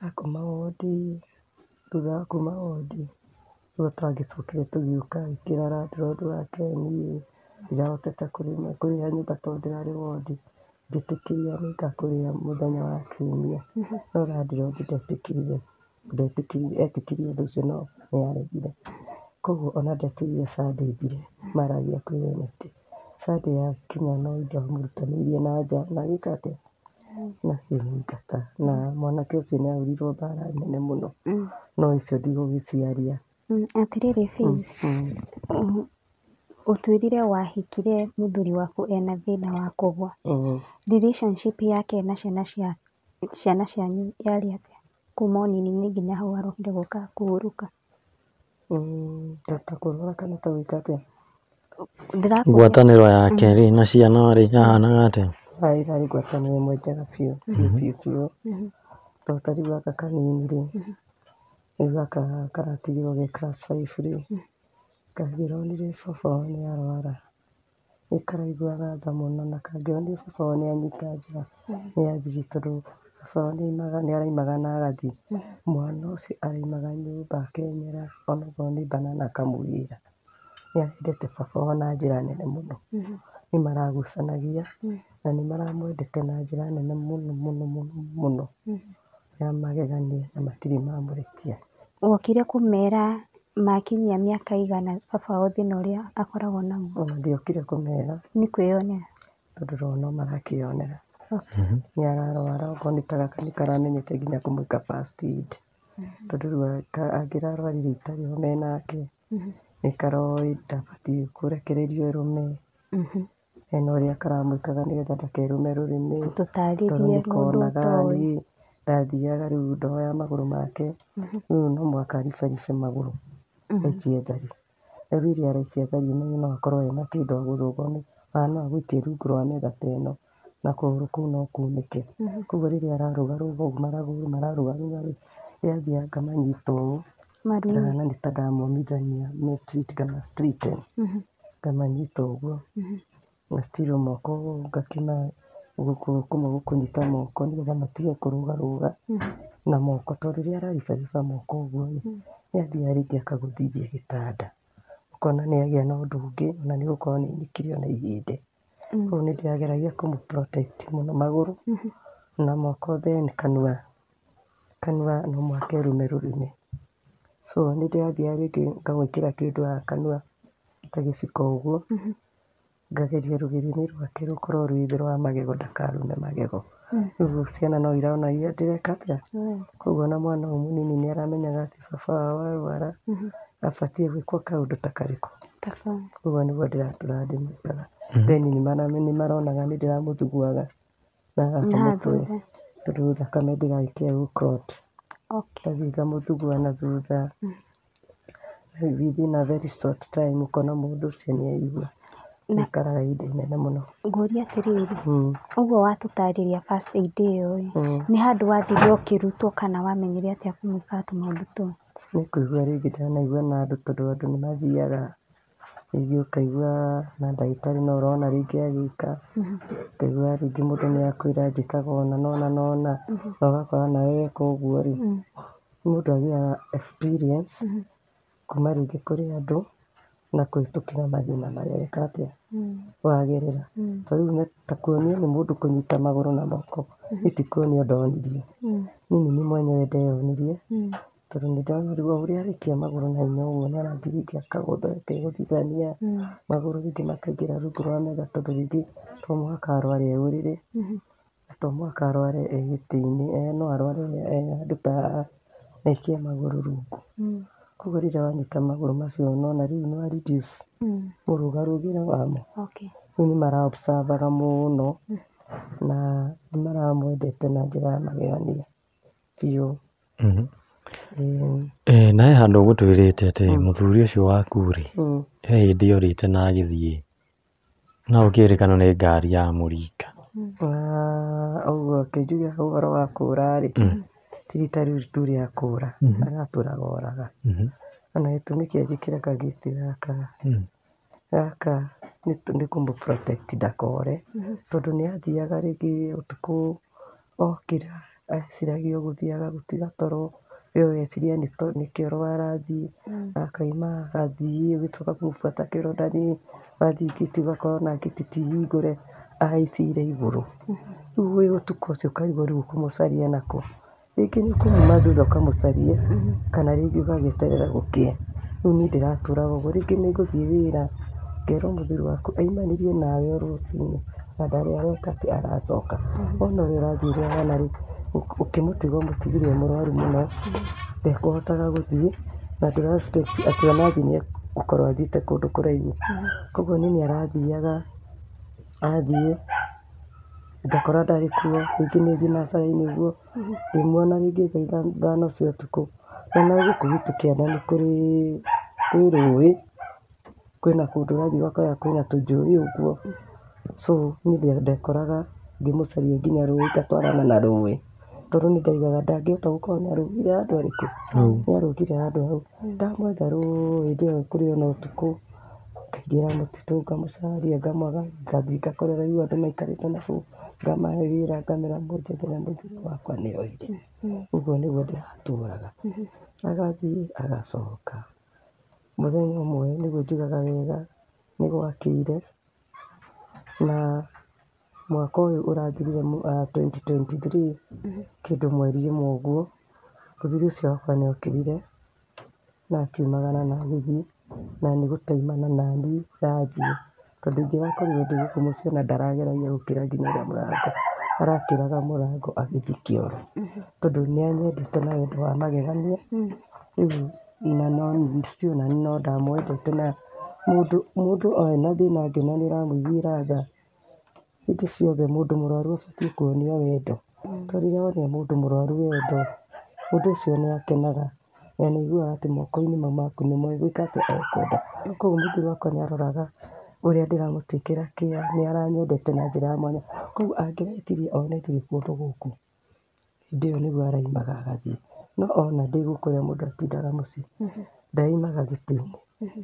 Akoma wondi, thutha wa kuma wondi nĩguo twagĩcokire tũgĩũka agĩkĩra landlord wake, niĩ ndirahotete kũrĩha nyũmba tondũ ndĩrarĩ wondi, ngĩtĩkĩria nĩngakũrĩha mũthenya wa kiumia. No landlord etĩkĩrire ũndũ ũcio no nĩaregire. Koguo ona ndetereire Sunday ĩthire maragia kwĩ Wednesday. Sunday yakinya no nĩndamũrutanĩirie na nja na agĩka atĩa, na akĩmũingata. Na mwanake ũcio nĩahũrirwo mbara nene mũno, no icio ndigũgĩciaria. Atĩrĩrĩ Faith, ũtwĩrire wahikire mũthuri waku ena thĩna wa kũgwa. Relationship yake na ciana cianyu yarĩ atĩa kuma ũnini nginya hau arokire gũka kũhurũka? Ta kũrwara kana ta gũika atĩa? Ngwatanĩro yake rĩ na ciana rĩ yahanaga atĩa? Yarĩ ngwatanĩro ĩmwe njega biũ biũ. Tondũ ta rĩu gaka kanini rĩ, rĩu gaka karatigirwo ge class 5 rĩ, kangĩronire baba wao nĩarwara nĩkaraiguaga tha mũno, na kangĩonire baba wao nĩanyita njĩra nĩathiĩ, tondũ baba wao nĩaraimaga na agathiĩ, mwana ũcio araimaga nyũmba akenyera onakorwo nĩ banana akamũgĩra. Nĩarendete baba wao na njĩra nene mũno, nĩmaragucanagia na nĩmaramwendete na njĩra nene mũno mũno mũno mũno, nĩamagegania na matirĩ mamũrekia. Wokire kũmera makinyia mĩaka igana baba wao thĩna ũrĩa akoragwo naguo? Ona ndiokire kũmera, nĩ kwĩyonera? tondũ rĩu no marakĩyonera. Nĩararwara okorwo nĩ ta gaka nĩkaramenyete nginya kũmwĩka first aid, tondũ rĩu angĩrarwarire itarĩ ho menake nĩkaroĩ ndabatiĩ kũrekererio ĩrũme. Hena ũrĩa karamwĩkaga nĩgetha ndakerũme rũrĩmĩ, tondũ nĩkonaga niĩ ndathiaga rĩu ndoya magũrũ make, rĩu no mũhaka aribaribe magũrũ aikie thari. Rĩu rĩrĩa araikia thari ũmenye no akorwo ena kĩndũ agũthũngwo nĩ no agũitie rungu rwa metha ta ĩno na kũgũrũ kũu no kunĩke. Koguo rĩrĩa ararũgarũga ũguo mararũgarũga rĩ, rĩathiaga ngamanyita ũũ ngahana nĩ ta ndamomithania ngama ngamanyita ũguo na still moko ngakima kũmwe kũnyita moko nĩgetha matige kũrũgarũga na moko, tondũ rĩrĩa araribariba moko ũguo nĩathiaga rĩngĩ akagũthithia gĩtanda, ũkona nĩagĩa na ũndũ ũngĩ na nĩgũkorwo nĩainĩkire ona ihĩndĩ. Koguo nĩndĩrageragia kũmũ protect mũno magũrũ na moko, then kanua no mũhaka erume rũrĩmĩ. So nĩndĩrathiaga rĩngĩ ngamwĩkĩra kĩndũ haha kanua ta gĩciko ũguo, ngageria rũgĩo-inĩ rwake rũkorwo rwĩ thĩ rwa magego ndakarume magego. Rĩu ciana no irona ndĩreka atĩa. Koguo ona mwana ũyũ mũnini nĩaramenyaga atĩ baba wao arwara abatiĩ gwĩkwo kaũndũ ta karĩkũ. Koguo nĩguo ndĩratũraga ndĩmwĩkaga. Then nĩmaronaga nĩndĩramũthuguaga na gaka mũtwe, tondũ thakame ndĩgagĩkĩre gũ clot. Ngathiĩ ngamũthugua na thutha, within a very short time ũkona mũndũ ũcio nĩaigua. Ikaraga ihinda inene mũno. Ngũria atĩrĩrĩ, Mm, ũguo watũtarĩria first aid ĩyo-ĩ, mm. nĩ handũ wathire ũkĩrutwo kana wamenyire atĩa kũmwĩkaga tũmaũndũ tũu? Nĩ kũigua rĩngĩ ndanaigua na andũ tondũ andũ nĩ mathiaga rĩngĩ ũkaigua na ndagĩtarĩ no ũrona rĩngĩ agĩka, ũkaigua rĩngĩ mũndũ nĩ akwĩra njĩkaga ũna na ũna na ũna, na ũgakora nawe weka ũguo-rĩ, mũndũ agĩaga experience kuma rĩngĩ kũrĩ andũ na kũhĩtũkĩra mathĩna marĩa weka atĩa, wagerera. Ta rĩu ta kuonio nĩ mũndũ kũnyita magũrũ na moko, niĩ ti kuonio ndonirio, niĩ nĩ niĩ mwenyewe ndeyonirie, tondũ nĩ ndonirwo ũrĩa araikia magũrũ na hinya ũguo nĩ arathiĩ rĩngĩ akagũthwo akegũthithania, magũrũ rĩngĩ makaingĩra rungu rwa metha tondũ rĩngĩ to mũhaka arware e ũrĩrĩ, na to mũhaka arware e gĩtĩ-inĩ, no arware e handũ ta haha na aikie magũrũ rungu. Koguo rĩrĩa wanyita magũrũ macio nĩwona rĩu nĩ wa reduce mũrũgarũgĩre wamo. Okay. Rĩu nĩ mara observe aga mũno na nĩ maramwendete na njĩra ya magegania biũ. Na he handũ ũgũtwĩrĩte atĩ mũthuri ũcio waku-rĩ, he hĩndĩ orĩte na agĩthiĩ na gũkĩrĩkana nĩ ngari ya mũringa. Ũguo ũkĩnjugĩra ũhoro wa kũũra-rĩ, ti rita rĩu tu rĩa kũũra, agatũraga oraga. Na gĩtũmi kĩanjĩkĩra kagĩti gaka nĩ kũmũ protect ndakore, tondũ nĩ athiaga rĩngĩ ũtukũ okĩra eciragia gũthiaga gũtiga toro, we ũgeciria nĩ kĩoro arathiĩ, akaima agathiĩ ũgĩcoka kũmũbuata kĩrondani, wathiĩ ngĩti ũgakora ona ngĩti ti hingũre, ahaicĩire igũrũ. Rĩu wĩ ũtukũ ũcio ũkarigwo rĩu ũkũmũcaria nakũ, rĩngĩ nĩ ũkũmuma thutha ũkamũcarie kana rĩngĩ ũgagĩeterera gũkĩe. Rĩu niĩ ndĩratũraga ũguo, rĩngĩ nĩ ngũthiĩ wĩra ngerwo mũthuri waku aimanĩrie nawe o rũcinĩ na ndarĩ areka atĩ aracoka, wona ũrĩa ũrathiĩ ũrĩa ahana-rĩ, ũkĩmũtiga ũmũtigire e mũrwaru mũno, ndekũhotaga gũthiĩ na ndũra expect atĩ ona athiĩ nĩ egũkorwo athiĩte kũndũ kũraihu. Koguo nĩ arathiaga, athiĩ ngakora ndarĩ kuo, rĩngĩ nĩ thiĩ na bara-inĩ ũguo, ngĩmuona rĩngĩ thaa ithano cia ũtukũ, na gũkũ gwitũ kĩanda nĩ kũrĩ rũĩ, kwĩna kũndũ ũrathiĩ ũgakora kwĩna tũnjũĩ ũguo, so niĩ ndekoraga ngĩmũcaria nginya rũĩ ngatwarana na rũĩ, tondũ nĩ ndaigaga ndangĩhota gũkorwo nĩ arũgire handũ harĩkũ, nĩ arũgire handũ hau. Ndamwetha rũĩ ndĩoĩ kũrĩ ona ũtukũ, ngaingĩra mũtitũ ngamũcaria ngamwaga, ngathiĩ ngakorera rĩu andũ maikarĩte nakũu, ngamahe wĩra ngamera mũnjethere mũthuri wakwa nĩ oire. Ũguo nĩguo ndĩratũraga, agathiĩ agacoka. Mũthenya ũmwe nĩguo njugaga wega nĩ gwakĩire na mwaka ũyũ ũrathirire 2023 kĩndũ mweri ĩmwe ũguo, mũthuri ũcio wakwa nĩ okĩrire na akiumagara na agĩthiĩ na nĩ gũtaimana naniĩ yanjia, tondũ ingĩrakorirwo ndĩ gũkũ mũciĩ ona ndarageragia gũkĩra nginyagia mũrango, arakĩraga mũrango agĩthiĩ kĩoro, tondũ nĩ anyendete na wendo wa magegania. Rĩu na no ndamwendete na mũndũ o ena thĩna angĩona nĩ ũramũiguĩra tha, hĩndĩ ciothe mũndũ mũrwaru abatiĩ kuonio wendo, tondũ rĩrĩa wonia mũndũ mũrwaru wendo, mũndũ ũcio nĩ akenaga na nĩ aiguaga atĩ moko-inĩ mau maku nĩmo egwĩka atĩa, ekwenda. Koguo mũthuri wakwa nĩ aroraga ũrĩa ndĩramũtĩkĩra care, nĩ aranyendete na njĩra ya mwanya, koguo angĩreciria one ndirĩ kũndũ gũkũ, hĩndĩ ĩyo nĩguo araimaga agathiĩ, no ona ndĩ gũkũ ũrĩa mũndũ atindaga mũciĩ, ndaimaga gĩtĩ-inĩ,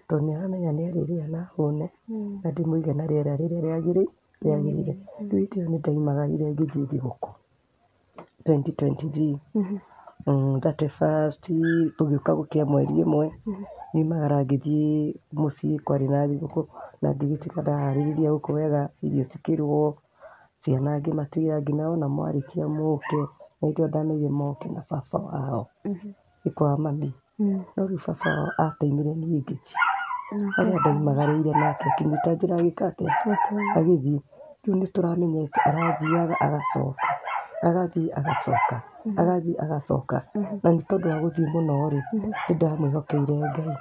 tondũ nĩ aramenya nĩ arĩrĩa na hũne na ndĩmũige na rĩera rĩrĩa rĩagĩrĩire. Rĩu hĩndĩ ĩyo nĩ ndaimaga ire ngĩthiĩ thigũkũ 2023 31st tũgĩũka gũkĩa mweri ĩmwe, nyumagara ngĩthiĩ mũciĩ kwarĩ na thigũkũ na ngĩgĩtiga ndaharĩrĩria gũkũ wega, irio cikĩrugwo, ciana ngĩmatigĩra nginya ona mwarĩkia mũke, na hĩndĩ ĩyo ndameire moke na baba wao kwa mami, no rĩu baba wao ataimire niĩ ngĩthiĩ, harĩa ndaimagarĩire nake akĩnyita njĩra agĩka atĩa, agĩthiĩ. Rĩu nĩ tũramenyete arathiaga agacoka, agathiĩ agacoka, agathiĩ agacoka, na nĩ tondũ wa gũthiĩ mũno-rĩ, nĩ ndamwĩhokeire Ngai,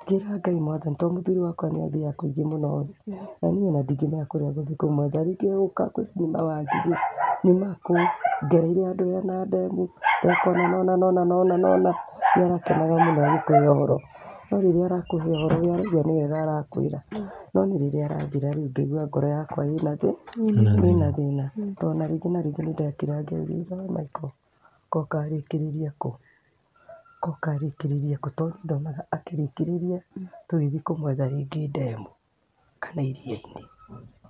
ngĩra Ngai Mwathani tondũ mũthuri wakwa nĩ athiaga kũingĩ mũno-rĩ, na niĩ ona ndingĩmenya kũrĩa ngũthiĩ kũmwetha, rĩngĩ gũka kwĩnima wangĩ-rĩ, nyuma kũu ngereire handũ hena ndemu, ndekona nona nĩ arakenaga mũno agĩkũhe ũhoro, no rĩrĩa arakũhe ũhoro ũrĩa araigua nĩ wega arakwĩra, no nĩ rĩrĩa arathira rĩu ngaigua ngoro yakwa ĩna thĩna, tondũ na rĩngĩ nĩ ndekĩra ngeuria Michael, ko karĩkĩrĩria kũ, tondũ ndonaga akĩrĩkĩrĩria tũgĩthiĩ kũmwetha rĩngĩ ndemu kana iria-inĩ,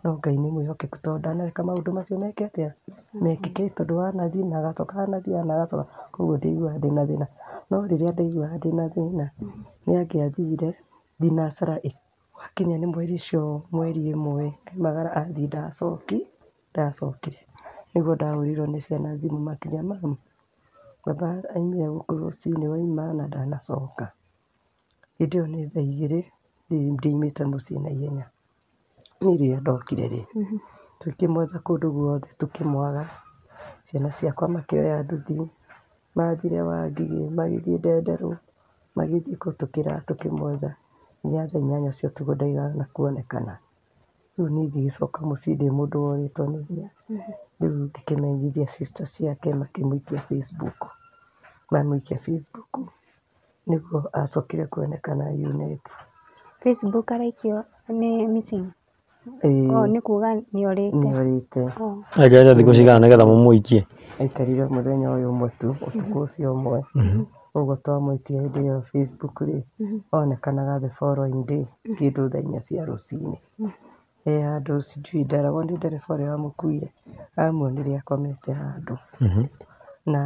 no Ngai nĩ mwĩhokeku tondũ ndanareka maũndũ macio mekĩke, tondũ wanathiĩ na agacoka, wanathiĩ na agacoka, koguo ndaiguaga ndĩna thĩna, no rĩrĩa ndaiguaga ndĩna thĩna nĩ angĩathire thinacara wakinya nĩ mweri ũcio, mweri ĩmwe ngaumagara athiĩ ndacokire, nĩguo ndahũrĩirwo nĩ ciana thimũ makinya mamu, baba aumire gũkũ rũcinĩ wauma na ndanacoka, hĩndĩ ĩyo nĩ thaa 2 ndiumĩte mũciĩ na ihenya, niĩ rĩrĩa ndokire rĩ, tũkĩmwetha kũndũ guothe tũkĩmwaga, ciana ciakwa makĩoya nduthi, manjire Wangigĩ, magĩthiĩ Ndenderũ, magĩthiĩ kũ tũkĩmwetha, nginya thaa 8 cia ũtukũ ndaigana kuonekana, rĩu niĩ ngĩgĩcoka mũciĩ ndĩ mũndũ worĩtwo nĩ hinya, rĩu ngĩkĩmenyithia sister ciake makĩmũikia Facebook, nĩguo acokire kuonekana unit. Facebook araikio nĩ missing, nĩ kuga nĩ orĩte. Aikare thikũ cigana nĩgetha mũmũikie? Aikarire mũthenya ũyũ ũmwe tu, ũtukũ ũcio ũmwe, ũguo twamũikia hĩndĩ ĩyo Facebook rĩ, onekanaga the following day kĩndũ thaa 4 cia rũcinĩ, handũ sijui nderagwo nĩ ndereba ũrĩa wamũkuire, amuonire akomete handũ, na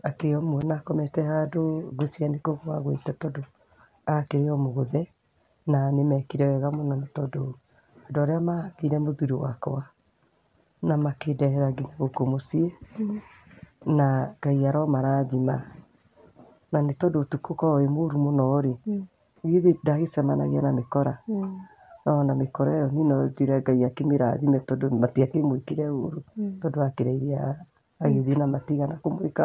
akĩmuona akomete handũ, ngwĩciria nĩ kũgũa agũĩte, tondũ akĩrĩ o mũgũthe, na nĩ mekire wega mũno, nĩ tondũ andũ arĩa mahakire mũthuri wakwa na makĩndehera nginya gũkũ mũciĩ, na Ngai aromarathima, na nĩ tondũ ũtukũ ũkoragwo wĩ mũru mũno rĩ, githĩ ndagĩcemanagia na mĩkora, na mĩkora ĩyo niĩ no njũre Ngai akĩmĩrathime, tondũ matiakĩmwĩkire ũru, tondũ akĩrĩire agĩthiĩ na matigana kũmwĩka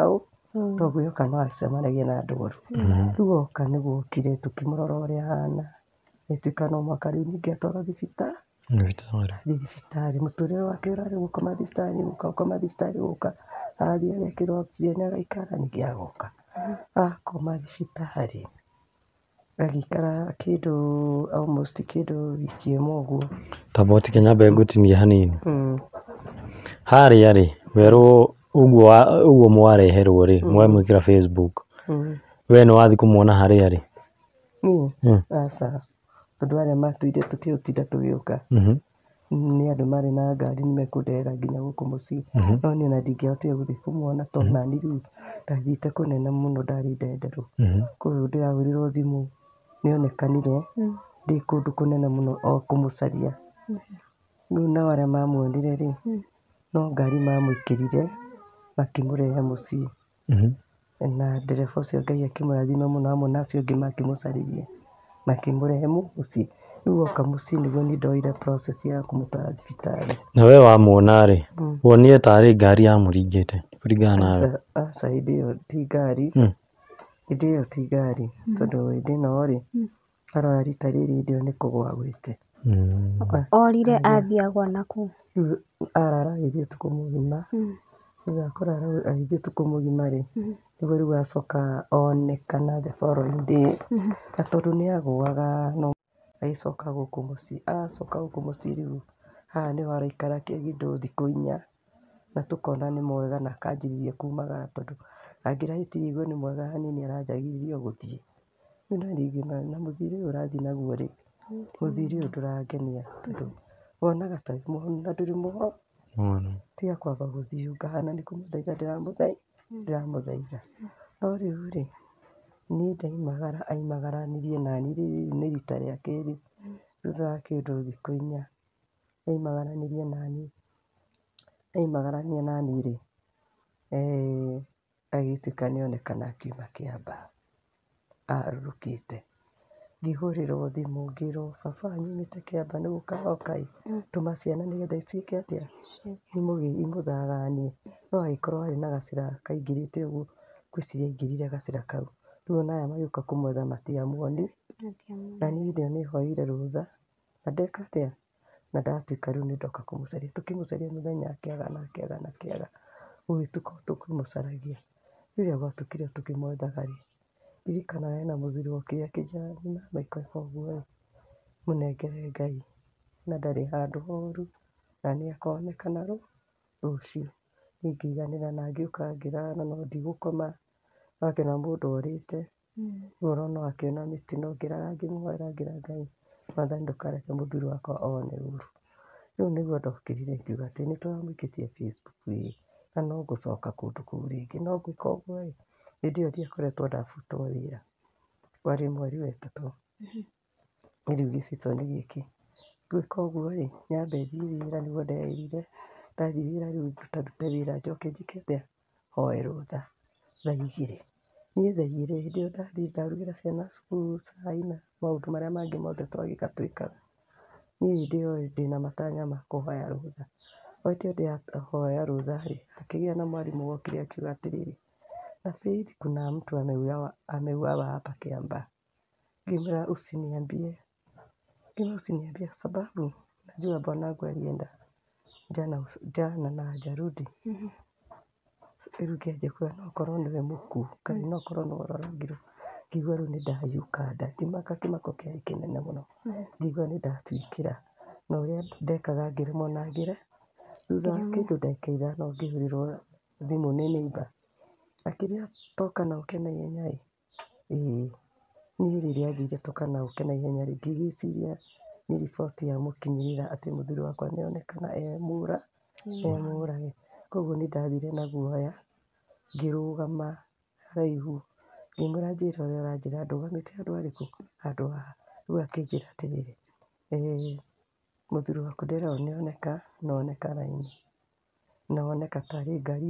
tondũ gwĩhoka no acemanagie na andũ oru, rĩu oka nĩguo okire tũkĩmũrora ũrĩa ahana, ĩtuĩka no mũhaka rĩu ningĩ atwarwo thibitarĩ, mũtũrĩre wake ũrarĩ gũkoma thibitarĩ gũka, athiĩ agekĩrwo oxygen agaikara, ningĩ agoka, akoma thibitarĩ, agĩikara kĩndũ almost wiki ĩmwe ũguo. Tamboti Kĩnyambe ngũtinie hanini, harĩa rĩ, werwo ũguo mwareherwo rĩ, mwamwĩkĩra Facebook, we nĩ wathiĩ kũmuona harĩa rĩ? Niĩ aca, tondũ arĩa matwire tũtigũtinda tũgĩũka, nĩ andũ marĩ na ngari nĩ mekũndehera nginya gũkũ mũciĩ, no niĩ ona ndingĩahotire gũthiĩ kũmuona, tondũ nani rĩu ndathiĩte kũnene mũno, ndarĩ Ndenderũ, koguo ndĩrahũrĩrwo thimũ nĩ onekanire ndĩ kũndũ kũnene mũno o kũmũcaria, rĩu nao arĩa mamuonire rĩ, no ngari mamwĩkĩrire makĩmũrehe mũciĩ, na ndereba ũcio Ngai akĩmũrathime mũno, amwe na acio angĩ makĩmũcaririe makĩmũrehe mũciĩ, rĩu oka mũciĩ nĩguo niĩ ndoire process ya kũmũtwara thibitarĩ. Na we wamuona rĩ, wonire tarĩ ngari yamũringĩte kũringana nawe? Aca, hĩndĩ ĩyo ti ngari, tondũ hĩndĩ ĩno rĩ, arora rita rĩrĩ hĩndĩ ĩyo nĩ kũgũa agũĩte. Orire athiĩ agwa nakũ? Rĩu arara agĩthiĩ ũtukũ mũgima, rĩu akũrara agĩthiĩ ũtukũ mũgima rĩ, nĩguo rĩu acoka onekana the following day, na tondũ nĩ agũaga agĩcoka gũkũ mũciĩ, rĩu haha nĩho araikara kĩndũ thikũ 4, na tũkona nĩ mwega, na akanjĩrĩria kumagara, tondũ angĩrahĩtire igua nĩ mwega hanini aranjagĩrĩria o gũthiĩ, rĩu naniĩ ngiuga na mũthiri ũyũ ũrathiĩ naguo rĩ, mũthiri ũyũ ndũrangenia, tondũ wonaga ta na ndũrĩ mũhonu, tiga kwamba gũthiĩ ngahana nĩ kũmũthaitha ndĩramũthaitha, no rĩu rĩ, niĩ ndaimagara, aimagaranĩrie naniĩ, rĩrĩ nĩ rita rĩa kerĩ thutha wa kĩndũ thikũ 4, aimagarania naniĩ rĩ, agĩtuĩka nĩ onekana akiuma Kĩamba arurũkĩte, ngĩhũrĩrwo thimũ ngĩrwo baba nyumĩte Kĩamba nĩ gũka oka tũma ciana nĩgetha ituĩke atĩa, imũthaganie, no agĩkorwo arĩ na gacĩra kaingĩrĩte ũguo, ngwĩciria aingĩrire gacĩra kau, rĩu ona aya magĩũka kũmwetha matiamuonire, na niĩ hĩndĩ ĩyo nĩ hoire rũtha, na ndeka atĩa, na ndatuĩka rĩu nĩ ndoka kũmũcaria, tũkĩmũcaria mũthenya akĩaga, gũgĩtuka o tũkĩmũcaragia, rĩrĩa gwatukire tũkĩmwethaga rĩ, Ririkana hena mũthuri wokire akĩnjarathima na maikare ũguo-rĩ, mũnengere Ngai na ndarĩ handũ horu na nĩakonekana rũciũ. Niĩ ngĩiganĩra na ngĩũka ngĩraara na no ndigũkoma. Wakĩona mũndũ orĩte, rĩu ũrona wakĩona mĩtino ngĩraara ngĩmũhoera ngĩra Ngai, Mwathani ndũkareke mũthuri wakwa one ũru. Rĩu nĩguo ndokĩrire ngiuga atĩ nĩtũramũikĩtie Facebook-ĩ, na no ngũcoka kũndũ kũu rĩngĩ. No ngwĩka ũguo-ĩ, hĩndĩ ĩyo ndiakoretwo ndabutwo wĩra, warĩ mweri wa ĩtatũ. Rĩu gĩcitoni gĩkĩ ngwĩka ũguo-ĩ, nyambe thiĩ wĩra nĩguo nderĩire. Ndathiĩ wĩra rĩu ndute wĩra njoke njĩke atĩa, hoe rũtha thaa igĩrĩ. Niĩ thaa igĩrĩ hĩndĩ ĩyo ndathiĩ ndarugĩra ciana cukuru, cai na maũndũ marĩa mangĩ mothe twagĩka twĩkaga. Niĩ hĩndĩ ĩyo ndĩna matanya ma kũhoya rũtha. O hĩndĩ ĩyo ndĩrahoya rũtha-rĩ, hakĩgĩa na mwarimũ wokire akiuga atĩrĩrĩ, na Faith, kuna mtu ameuawa hapa Kiambaa. Ngĩmwĩra usiniambie. Ngĩmwĩra usiniambie kwa sababu najua bwanangu alienda jana na hajarudi. Rĩu ngĩanjia kuuga no ũkorwo nĩwe mũkuũ, kana no ũkorwo nĩwe ũroragirwo. Ngĩigua rĩu nĩndahĩũka nda, ngĩmaka kĩmako kĩarĩ kĩnene mũno. Ngĩigua nĩndatwĩkĩra na ũrĩa ndekaga ngĩremwo na ngĩre. Thutha wa kĩndũ ndagĩka ithano ngĩhũrĩrwo thimũ nĩ neighbor, akĩnjĩra toka na ũke na ihenya-ĩ. Ĩĩ, niĩ rĩrĩa anjĩrire toka na ũke na ihenya-rĩ, ngĩgĩciria nĩ riboti yamũkinyĩrĩra atĩ mũthuri wakwa nĩonekana mũrage. Koguo nĩndathire na guoya, ngĩrũgama haraihu, ngĩmwĩra njĩra ũrĩa ũranjĩra ndũgamĩte handũ harĩkũ, handũ haha. Rĩu akĩnjĩra atĩrĩrĩ, mũthuri waku ndĩrerwo nĩoneka na oneka raini, na oneka tarĩ ngari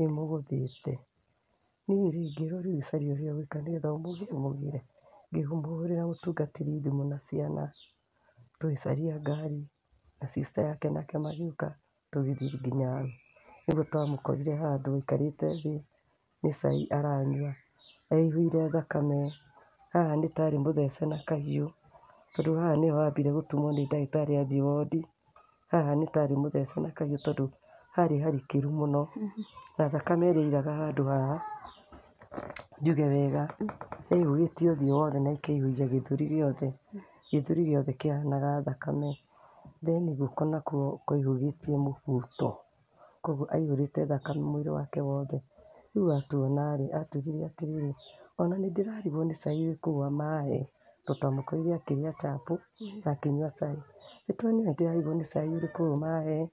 ĩmũgũthĩte. Niĩ rĩ ngĩrwo rĩu caria ũrĩa ũgwĩka nĩgetha ũmũgĩre. Ngĩmũhũrĩra mũtungatĩri thimũ na ciana, tũgĩcaria ngari na sister yake nake magĩũka, tũgĩthiĩ nginya hau. Nĩguo twamũkorire handũ aikarĩte thĩ, nĩ cai aranyua, aihũire thakame. Haha nĩ tarĩ mũthece na kahiũ, tondũ haha nĩho ambire gũtumwo nĩ ndagĩtarĩ athiĩ wondi. Haha nĩ tarĩ mũthece na kahiũ tondũ harĩ harikĩru mũno, na thakame ĩrĩa ĩiraga handũ haha, njuge wega, yaihũgĩtie ũthiũ wothe na ĩkaihũgia gĩthũri gĩothe. Gĩthũri gĩothe kĩahanaga thakame, then guoko nakuo kwaihũgĩtie mũbuto. Koguo aihũrĩte thakame mwĩrĩ wake wothe. Rĩu atuona-rĩ, atwĩrire atĩrĩrĩ, ona nĩndĩrarigwo nĩ cai ũrĩkũ wamahe, tondũ twamũkorire akĩrĩa chapo na akĩnyua cai. Nĩtwonire nĩndĩrarigwo nĩ cai ũrĩkũ mahe,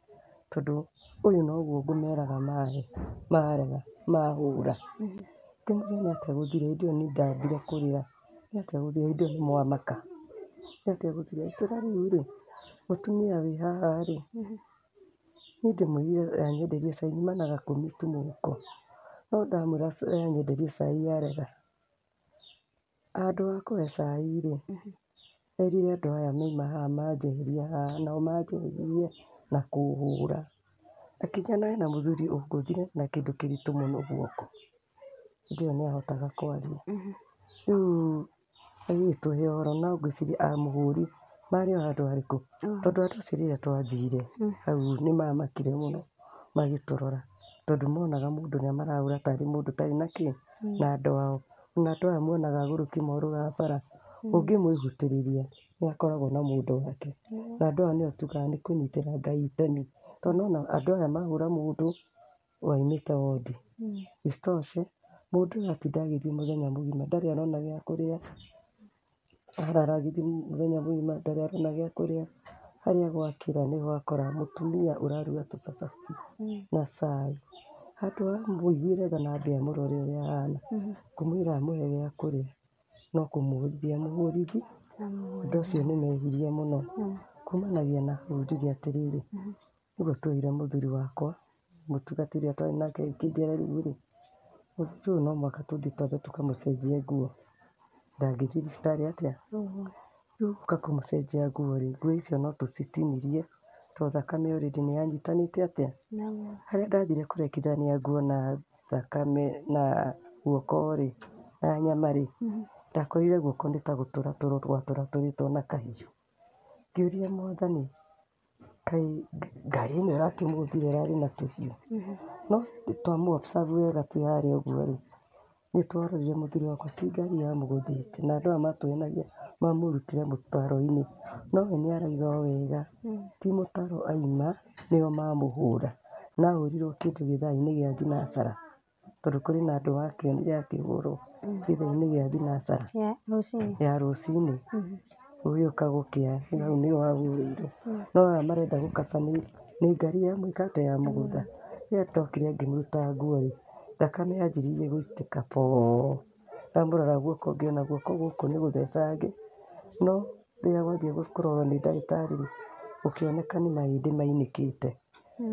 tondũ ũyũ noguo ngũmeraga mahe, marega, mahũra. Ngĩmũria nĩatĩa gũthire, hĩndĩ ĩyo niĩ ndambire kũrĩra. Nĩatĩa gũthire, hĩndĩ ĩyo nĩmwamaka. Nĩatĩa gũthire, itũra rĩu-rĩ, mũtumia wĩ haha-rĩ, niĩ ndĩmwĩrire anyenderie cai nyuma na gakũmi tu mũhuko. No ndamwĩra anyenderie cai arega. Handũ ha kũhe cai-rĩ, erire andũ aya mauma haha manjeherie haha, nao manjeheririe na kũhũra. Akĩnjĩra hena mũthuri ũngũthire na kĩndũ kĩritũ mũno guoko. Hĩndĩ ĩyo nĩahotaga kwaria. Rĩu agĩtũhe ũhoro no ngwĩciria mũhũri marĩ o handũ harĩkũ, tondũ andũ acio rĩrĩa twathire hau nĩmamakire mũno magĩtũrora, tondũ monaga mũndũ ũrĩa marahũra tarĩ mũndũ ũtarĩ na kĩ, na andũ ao. Na andũ aya muonaga agũrũ kĩmoraga bara, ũngĩmwĩhutĩrĩria nĩakoragwo na mũndũ wake. Na andũ aya nĩo tugaga nĩ kũnyitĩra Ngai itemi, tondũ nĩwona andũ aya mahũra mũndũ waumĩte wondi. Isitoshe, mũndũ ũyũ atinda agĩthiĩ mũthenya mũgima ndarĩ arona gĩa kũrĩa, arara agĩthiĩ mũthenya mũgima ndarĩ arona gĩa kũrĩa. Harĩa gwakĩra nĩho akora mũtumia ũraruga tũcabaci na cai. Handũ ha amũiguĩre tha na ambe amũrore ũrĩa ahana, kũmwĩra amũhe gĩa kũrĩa, no kũmũhũrithia amũhũrithi. Andũ acio nĩmehirie mũno. Kumanagia na hau njuge atĩrĩrĩ, nĩguo tuohire mũthuri wakwa, mũtungatĩri ũrĩa twarĩ nake akĩnjĩra rĩu-rĩ, mũthuri ũyũ no mũhaka tũthiĩ twambe tũkamũcenjie nguo. Ndangĩthiĩ thibitarĩ atĩa? Rĩu gũka kũmũcenjia nguo-rĩ, nguo icio no tũcitinirie, tondũ thakame already nĩyanyitanĩte atĩa, harĩa ndathire kũrekithania nguo na thakame na guoko-rĩ, na nyama-rĩ, ndakorire guoko nĩ ta gũtũratũrwo gwatũratũrĩtwo na kahiũ. Ngĩũria Mwathani, kaĩ ngari ĩno ĩrakĩmũthire ĩrarĩ na tũhiũ? No twamũ observe wega twĩ harĩa ũguo-rĩ, nĩ twarorire mũthuri wakwa ti ngari yamũgũthĩte na andũ aya matũhenagia mamũrutire mũtaro-inĩ, no we nĩ arauga o wega ti mũtaro aima nĩo mamũhũra, na ahũrirwo kĩndũ gĩthaa-inĩ gĩa thinacara, tondũ kũrĩ na andũ wakĩonire akĩhũrwo gĩthaa-inĩ gĩa thinacara ya rũcinĩ gũgĩũka gũkĩa, hau nĩho hahũrĩirwo. No aya marenda gũkaba nĩ ngari yamũĩka atĩa yamũgũtha. Rĩrĩa ndokire ngĩmũruta nguo-rĩ, thakame yanjĩrĩirie gũitĩka poo, ndamũrora guoko ngĩona guoko gũkũ nĩ gũthecange, no rĩrĩa gwathiĩ kũrorwo nĩ ndagĩtarĩ-rĩ, gũkĩoneka nĩ mahĩndĩ mainĩkĩte,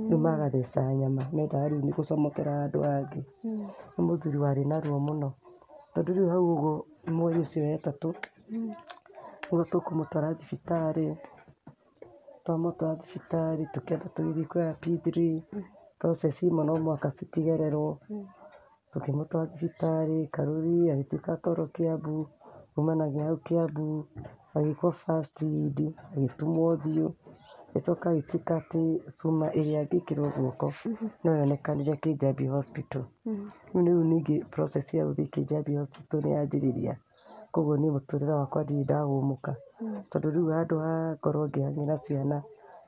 rĩu magatheca nyama, mendaga rĩu nĩ gũcomokera handũ hangĩ. Nĩ mũthuri warĩ na ruo mũno, tondũ rĩu hau ũguo mweri ũcio wa ĩtatũ nĩguo tũkũmũtwara thibitarĩ, twamũtwara thibitarĩ tũkĩamba tũgĩthiĩ kuoya P3, process imwe no mũhaka cikĩgererwo, tũkĩmũtwara thibitarĩ, Karuri agĩtuĩka atwarwo Kiambu, kumanagia hau Kiambu agĩkwo first aid, agĩtumwo ũthiũ, agĩcoka agĩtuĩka atĩ cuma ĩrĩa angĩkĩrwo guoko no yonekanire Kijabi Hospital. Rĩu ningĩ process ya gũthiĩ Kijabi Hospital nĩ yanjĩrĩria, koguo niĩ mũtũrĩre wakwa ndirĩ ndahũmũka, tondũ rĩu handũ ha ngorwo ngĩhang'ĩra ciana,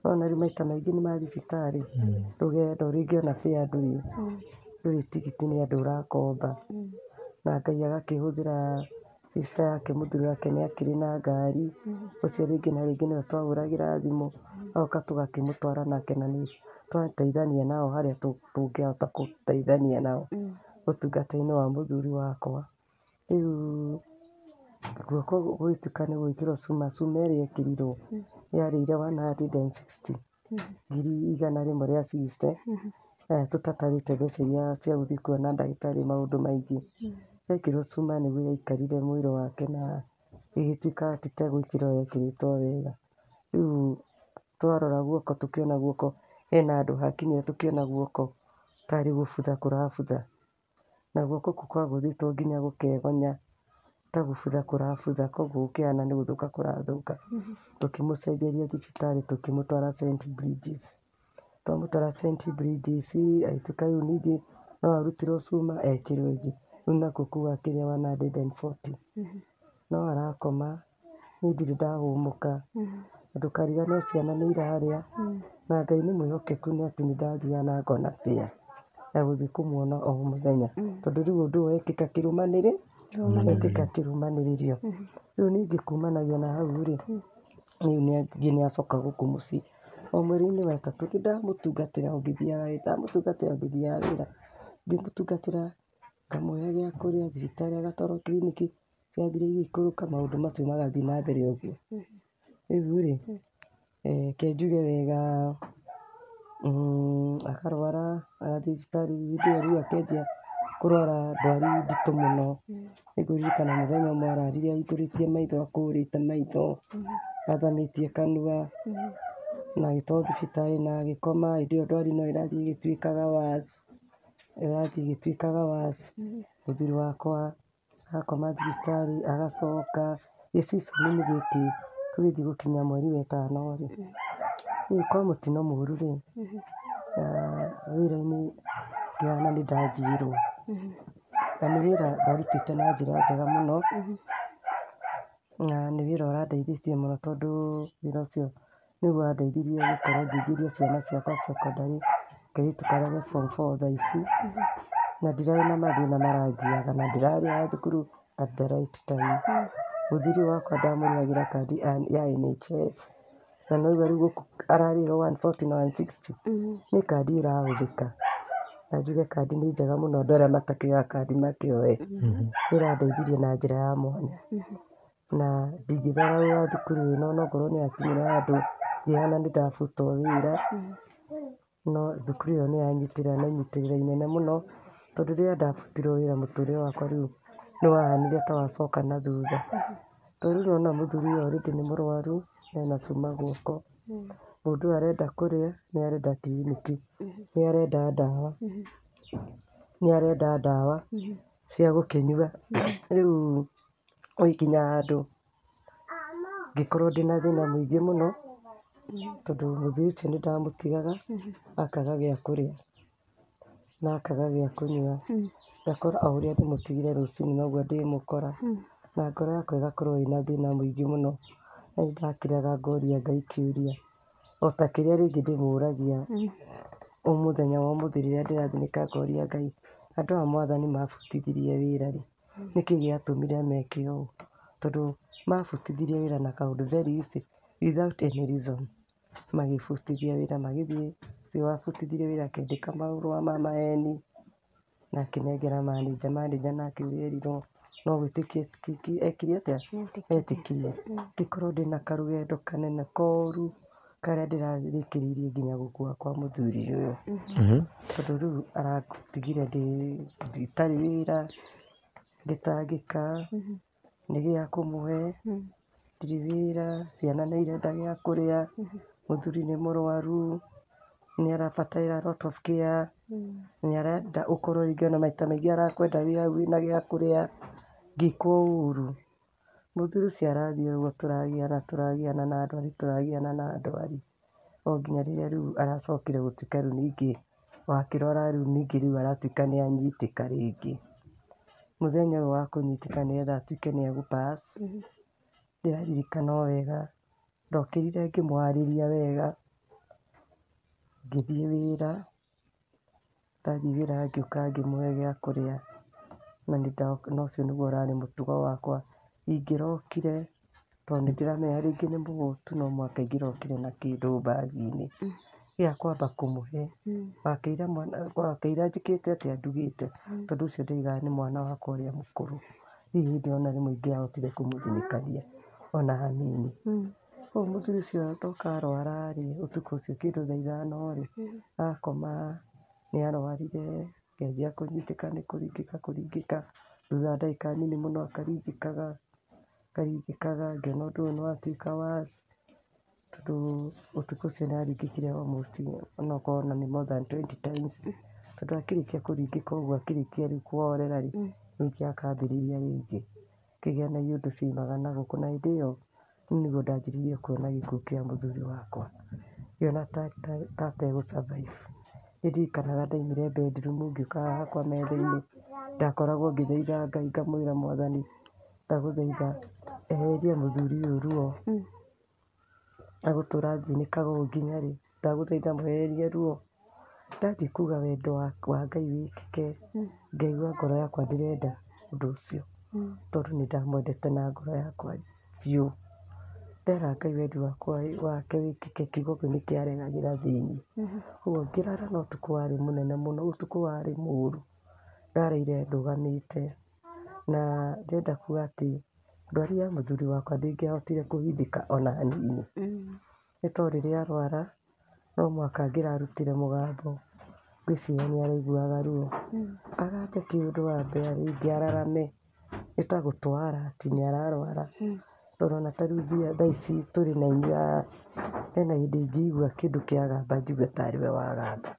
nĩwona rĩu maita maingĩ nĩ ma thibitarĩ, rũgendo rĩngĩ ona fare ndũrĩ tigiti nĩ andũ ũrakomba, na Ngai agakĩhũthĩra sister yake mũthuri wake nĩ akĩrĩ na ngari, ũcio rĩngĩ na rĩngĩ nĩwe twahũragĩra thimũ, agoka tũgakĩmũtwara nake na nĩ twateithania nao harĩa tũngĩahota gũteithania nao ũtungata-inĩ wa mũthuri wakwa. Rĩu guoko gũgĩtuĩka nĩ gwĩkĩrwo cuma, cuma ĩrĩa yekĩrirwo yarĩire 160, ngiri igana rĩmwe rĩa 60, tũtatarĩte mbeca iria cia gũthiĩ kuona ndagĩtarĩ maũndũ maingĩ. Yekĩrwo cuma nĩguo yaikarire mwĩrĩ wake na ĩgĩtuĩka atĩ tegwĩkĩrwo yekĩrĩtwo wega. Rĩu twarora guoko tũkĩona guoko hena handũ hakinyire tũkĩona guoko tarĩ gũbutha kũrabutha, na guoko kũu kwagũthĩtwo nginya gũkegonya ta gũbutha kũrabutha, koguo gũkĩhana nĩ gũthũka kũrathũka. Tũkĩmũcenjeria thibitarĩ tũkĩmũtwara St. Bridges. Twamũtwara St. Bridges agĩtuĩka rĩu ningĩ no arutirwo cuma ekĩrwo ĩngĩ, rĩu nakuo kũu akĩrĩ 140. No arakoma, niĩ ndirĩ ndahũmũka, ndũkariganĩrwo ciana nĩ irarĩa, na Ngai nĩ mwĩhokeku nĩ atĩ nĩ ndathiaga na ngona fare ya gũthiĩ kũmuona o mũthenya, tondũ rĩu ũndũ ũyũ wekĩka kĩrũmanĩrĩrio. Rĩu ningĩ kumanagia na hau-rĩ, rĩu ningĩ nĩ acoka gũkũ mũciĩ. O mweri-inĩ wa ĩtatũ nĩ ndamũtungatĩra o ngĩthiaga wĩra, ngĩmũtungatĩra ngamũhe gĩa kũrĩa, thibitarĩ agatwarwo kiriniki ciathira igĩikũrũka, maũndũ macio magathiĩ na mbere ũguo. Rĩu-rĩ, reke njuge wega, akarwara agathiĩ thibitarĩ, hĩndĩ ĩyo rĩu akĩanjia kũrwara ndwari nditũ mũno. Nĩngũririkana mũthenya ũmwe ararire ahingũrĩtie maitho, akũrĩte maitho, athamĩtie kanua, na agĩtwarwo thibitarĩ na agĩkoma. Hĩndĩ ĩyo ndwari no ĩrathiĩ ĩgĩtuĩkaga worse. Mũthuri wakwa agakoma thibitarĩ agacoka, gĩ-season gĩkĩ tũgĩthiĩ gũkinya mweri wa ĩtano-rĩ, kwa mũtino mũru-rĩ, wĩra-inĩ ngĩona nĩ ndagiirwo, na nĩ wĩra ndarutĩte na njĩra njega mũno, na nĩ wĩra ũrandeithĩtie mũno, tondũ wĩra ũcio nĩguo wandeithirie gũkorwo ngĩingĩria ciana ciakwa secondary, kairĩtu karĩa ge form 4 thaa ici, na ndirarĩ na mathĩna marangiaga, na ndĩrarĩhaga thukuru at the right time. Mũthuri wakwa ndamũrĩhagĩra kandi ya NHF, na naigua rĩu gũkũ ararĩhĩrwo 140 na 160, nĩ kandi ĩrahũthĩka. Na njuge kandi nĩ njega mũno, andũ arĩa matakĩoya kandi makĩoye, nĩ ĩrandeithirie na njĩra ya mwanya. Na ndingĩtharaũra thukuru ĩno onokorwo nĩ yakinyire handũ ngĩhana nĩ ndabutwo wĩra, no thukuru ĩyo nĩ yanyitĩrĩra na inyitĩrĩra inene mũno, tondũ rĩrĩa ndabutirwo wĩra mũtũrĩre wakwa rĩu nĩ wahanire ta wacoka na thutha. Tondũ rĩu nĩwona mũthuri ũyũ already nĩ mũrwaru, ena cuma guoko, mũndũ ũyũ arenda kũrĩa, nĩ arenda kiriniki, nĩ arenda ndawa cia gũkĩnyua. Rĩu gũgĩkinya handũ ngĩkorwo ndĩna thĩna mũingĩ mũno, tondũ mũthuri ũcio nĩ ndamũtigaga akaga gĩa kũrĩa. na akaga gĩa kũnyua, ngakora o ũrĩa ndĩmũtigire rũcinĩ noguo ndĩmũkora, na ngoro yakwa ĩgakorwo ĩna thĩna mũingĩ mũno, na nĩndakĩraga ngoria Ngai kĩũria, o ta kĩrĩa rĩngĩ ndĩmũragia mũthenya wa ũmũthĩ rĩrĩa ndĩrathĩnĩka ngoria Ngai, andũ aya Mwathani mabutithirie wĩra rĩ, nĩkĩ gĩatũmire meke ũũ? Tondũ mabutithirie wĩra na kaũndũ very easy without any reason, magĩbutithia wĩra magĩthiĩ, ũcio wabutithirie wĩra akĩandĩka marũa ma maheni na akĩnengera manĩnja, manĩnja nake ũrĩa erirwo no gwĩtĩkia ekire atĩa? Etĩkirie. Ngĩkorwo ndĩna karũgendo kanene koru karĩa ndĩrarĩkĩrĩirie nginya gũkua kwa mũthuri ũyũ, tondũ rĩu aratigire itarĩ wĩra, ngĩtangĩka, nĩ gĩa kũmũhe, ndirĩ wĩra, ciana nĩ irenda gĩa kũrĩa, mũthuri nĩ mũrwaru, nĩ arabatara a lot of care, nĩ arenda ũkorwo rĩngĩ ona maita maingĩ arakwenda wĩ hau wĩna gĩa kũrĩa, ngĩkwo ũru. Mũthuri ũcio arathiĩ ũguo tũragiana na ndwari, tũragiana na ndwari, o nginya rĩrĩa rĩu aracokire gũtuĩka rĩu ningĩ wakĩrora rĩu ningĩ rĩu aratuĩka nĩ anyitĩka rĩngĩ. Mũthenya ũyũ wa kũnyitĩka nĩgetha atuĩke nĩ egũ pass, ndĩraririkana o wega, ndokĩrire ngĩmwarĩria wega, ngĩthiĩ wĩra, ndathiĩ wĩra ngĩũka ngĩmũhe gĩa kũrĩa, na ũcio nĩguo ũrarĩ mũtugo wakwa, ingĩrokire tondũ nĩndĩramenya rĩngĩ nĩ mũhũtu, no mũhaka ingĩrokire na kĩndũ mbagi-inĩ gĩa kwamba kũmũhe, wakĩira njĩkĩte atĩa ndugĩte, tondũ ũcio ndaugaga nĩ mwana wakwa ũrĩa mũkũrũ, hihi hĩndĩ ĩyo ona rĩmwe ingĩahotire kũmũthinĩkania ona hanini. Koguo mũthuri ũcio toka arwara rĩ, ũtukũ ũcio kĩndũ thaa ithano rĩ, akoma, nĩ arwarire, ngĩanjia kũnyitĩka nĩ kũringĩka, thutha wa ndagĩka nini mũno akaringĩkaga, ngĩona ũndũ ũyũ nĩ watuĩka worse, tondũ ũtukũ ũcio nĩ aringĩkire almost onokorwo ona nĩ more than 20 times, tondũ akĩrĩkia kũringĩka ũguo akĩrĩkia rĩu kuhorera rĩ, ningĩ akambĩrĩria rĩngĩ, ngĩgĩa na iyũndũ cioimaga na gũkũ, na hĩndĩ ĩyo nĩguo ndanjirie kuona gĩkuũ kĩa mũthuri wakwa, ngĩona ta ategũ survive. Nĩndirikanaga ndaumire bedroom ngĩũka haha hakwa metha-inĩ, ndakoragwo ngĩthaitha Ngai ngamwĩra Mwathani ndagũthaitha eheria mũthuri ũyũ ruo, agũtũra athĩnĩkaga ũũ nginya rĩ, ndagũthaitha mũeherie ruo. Ndathiĩ kuga wendo wa Ngai wĩkĩke, ngaigua ngoro yakwa ndĩrenda ũndũ ũcio, tondũ nĩndamwendete na ngoro yakwa biũ. Ndera Ngai wendi wake wĩkĩke, kiugo kĩu nĩkĩaregagĩra thĩiniĩ, koguo ngĩrara na ũtukũ warĩ mũnene mũno, ũtukũ warĩ mũru, ndareire ndũgamĩte, na ndĩrenda kuga atĩ ndwari ya mũthuri wakwa ndĩngĩahotire kũhithĩka ona hanini, nĩ tondũ rĩrĩa arwara no mũhaka angĩrarutire mũgambo, ngwĩciria nĩ araiguaga ruo, agambe kĩũndũ ambe rĩngĩ ararame, nĩ ta gũtwara ati nĩ ararwara, tondũ ona ta rĩu thaa ici tũrĩ na inyuĩ haha, hena hĩndĩ ingĩigua kĩndũ kĩagamba njigue tarĩ we wagamba,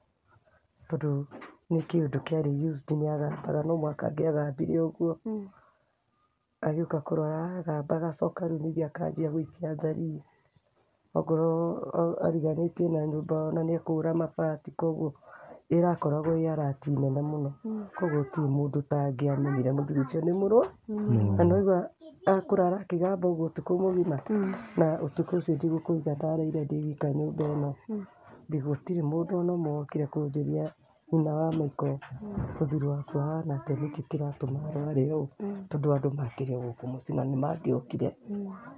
tondũ nĩ kĩũndũ kĩarĩ used nĩ agambaga, no mũhaka angĩagambire ũguo, agĩũka kũrwara agamba agacoka rĩu ningĩ akanjia gũikia thari, okorwo ariganĩtie na nyũmba ona nĩ ekũhũra mabati, koguo ĩrakoragwo ĩ alert nene mũno, koguo gũtirĩ mũndũ ũtangĩamenyire mũthuri ũcio nĩ mũrwaru, na nĩwaigua akũrara akĩgamba ũguo ũtukũ mũgima, na ũtukũ ũcio ndigũkũiga ndareire ndĩ wika nyũmba ĩno, gũtirĩ mũndũ ona ũmwe wokire kũnjũria nyina wa Michael, mũthuri waku ahana atĩa, nĩkĩ kĩratũma arware ũũ, tondũ andũ makĩrĩ o gũkũ mũciĩ na nĩmangĩokire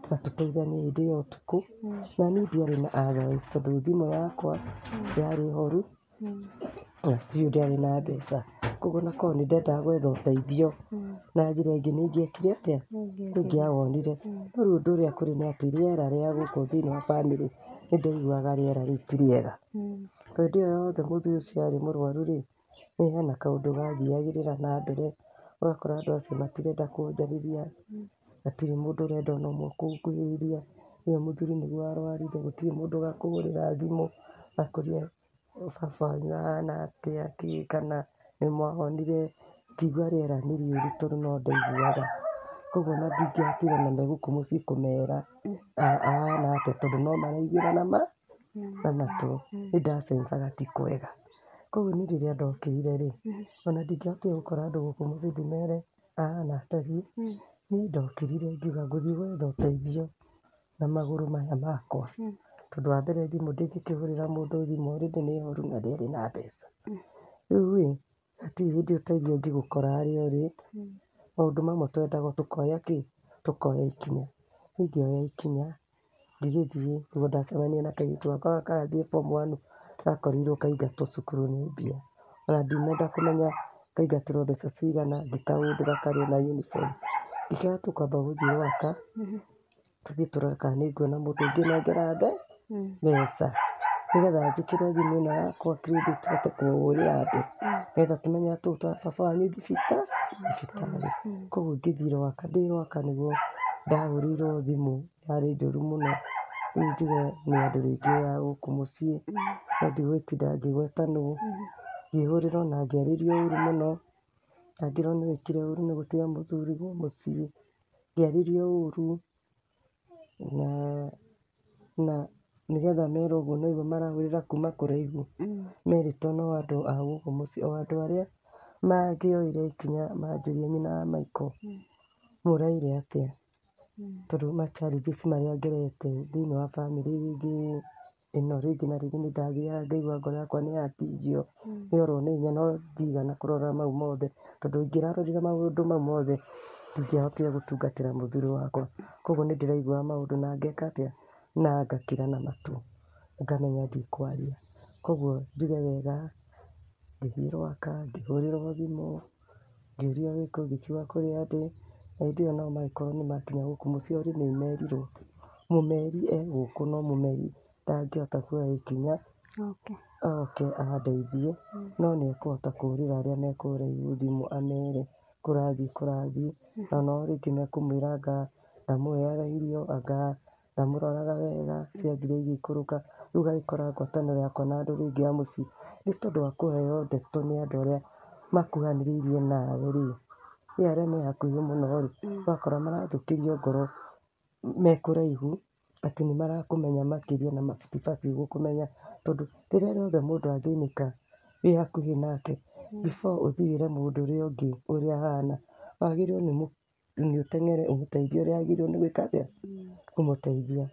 matũteithanie hĩndĩ ĩyo ũtukũ, na niĩ ndiarĩ na otherwise, tondũ thimũ yakwa yarĩ horu, na still ndiarĩ na mbeca, koguo onakorwo nĩndendaga gwetha ũteithio na njĩra ĩngĩ nĩingĩekire atĩa, nĩingĩawonire, no rĩu ũndũ ũrĩa kũrĩ nĩ atĩ rĩera rĩa gũkũ thĩinĩ wa bamĩrĩ nĩndaiguaga rĩera rĩu ti rĩega, tondũ hĩndĩ ĩyo yothe mũthuri ũcio arĩ mũrwaru rĩ, nĩ hena kaũndũ gathiagĩrĩra na mbere, ũgakora andũ acio matirenda kũnjarĩria, hatirĩ mũndũ ũrenda ona ũmwe kũnguhĩrĩria, ũyũ mũthuri nĩguo arwarire, gũtirĩ mũndũ ũgakũhũrĩra thimũ akũrie baba wanyu ahana atĩa, kana nĩmwahonire, ngĩigua rĩera nĩ rĩũru tondũ no ndaiguaga, koguo ona ndingĩahotire ona me gũkũ mũciĩ kũmera ahana atĩa, tondũ no maraiguĩra na matũ, nĩndacenjaga ti kwega, Koguo niĩ rĩrĩa ndokĩrire rĩ, ona ndingĩahotire gũkora andũ gũkũ mũciĩ ndĩmere na atariĩ. Niĩ ndokĩrire ngiuga ngũthiĩ gwetha ũteithio na magũrũ maya makwa. Tondũ wa mbere thimũ ndingĩkĩhũrĩra mũndũ thimũ already nĩ horu na ndĩarĩ na mbeca. Rĩu rĩ, hatirĩ hĩndĩ ũteithio ũngĩgũkora harĩa ũrĩ. Maũndũ mamwe twendaga tũkoya kĩ? Tũkoya ikinya. Niĩ ngĩoya ikinya ngĩgĩthiĩ, kuo ndacemania na kairĩtu gakwa karathiĩ form 1 gakorirwo kaingatwo cukuru nĩ mbia. Ona ndiumĩte kũmenya kaingatĩrwo mbeca cigana, ngĩkahũndĩra karĩ ona uniform. Ngĩkĩoya tũkwamba gũthiĩ gwaka, tũthiĩ tũrore kana nĩ nguona mũndũ ũngĩnengera mbeca. Nĩgetha njĩkĩre thimũ ĩno yakwa credit hote kũhũrĩra andũ. Nĩgetha tũmenye atĩ baba wanyu thibitarĩ. Koguo ngĩthiĩ rwaka, ndĩ rwaka nĩguo ndahũrĩirwo thimũ yarĩ njũru mũno. Rĩu njuge nĩ andũ rĩngĩ a gũkũ mũciĩ, no ndigũgĩtinda ngĩgwetanwo. Ngĩhũrĩrwo na ngĩarĩrio ũru mũno, na ngĩrwo nĩ wĩkire ũru nĩ gũtiga mũthuriguo mũciĩ. Ngĩarĩrio ũru na nĩgetha merwo ũguo noguo marahũrĩra kuma kũraihu. Merĩtwo no andũ a gũkũ mũciĩ, o andũ arĩa mangĩoire ikinya manjũrie nyina wa Michael, mũraire atĩa? Tondũ ma challenges marĩa ngerete thĩinĩ wa bamĩrĩ rĩngĩ ĩno rĩngĩ na rĩngĩ nĩndathiaga ngaigua ngoro yakwa nĩyatihio nĩ oro nĩ hinya, no ndigana kũrora mau mothe. Tondũ ingĩrarorire maũndũ mau mothe ndingĩahotire gũtungatĩra mũthuri wakwa. Koguo nĩ ndĩraiguaga maũndũ na ngeka atĩa? Na ngakira na matũ, ngamenya ndikwaria. Koguo njuge wega ngĩthiĩ rwaka, ngĩhũrĩrwo thimũ, ngĩũrio wĩkũ, ngĩkiuga kũrĩa ndĩ. Na hĩndĩ ĩyo nao magĩkorwo nĩ makinya gũkũ mũciĩ, already nĩ merirwo mũmeri e gũkũ, no mũmeri ndangĩhota kuoya ikinya oke andeithie. No nĩ ekũhota kũhũrĩra arĩa me kũraihu thimũ amere kũrathiĩ. Na no rĩngĩ mekũmwĩra anga ndamũheaga irio, anga ndamũroraga wega, ciathira igĩikũrũka. Rĩu ũgagĩkora ngwatanĩro yakwa na andũ rĩngĩ a mũciĩ nĩ tondũ wa kũheo ndeto nĩ andũ arĩa makuhanĩrĩirie nawe rĩ, arĩa me hakuhĩ mũno rĩ, ũgakora marathũkĩrio ngoro me kũraihu atĩ nĩ marakũmenya makĩria na matibatiĩ gũkũmenya. Tondũ rĩrĩa rĩothe mũndũ angĩinĩka wĩ hakuhĩ nake, before ũthiĩ wĩre mũndũ ũrĩa ũngĩ ũrĩa ahana, wagĩrĩirwo nĩ ũteng'ere ũmũteithie ũrĩa agĩrĩirwo nĩ gwĩka atĩa? Kũmũteithia.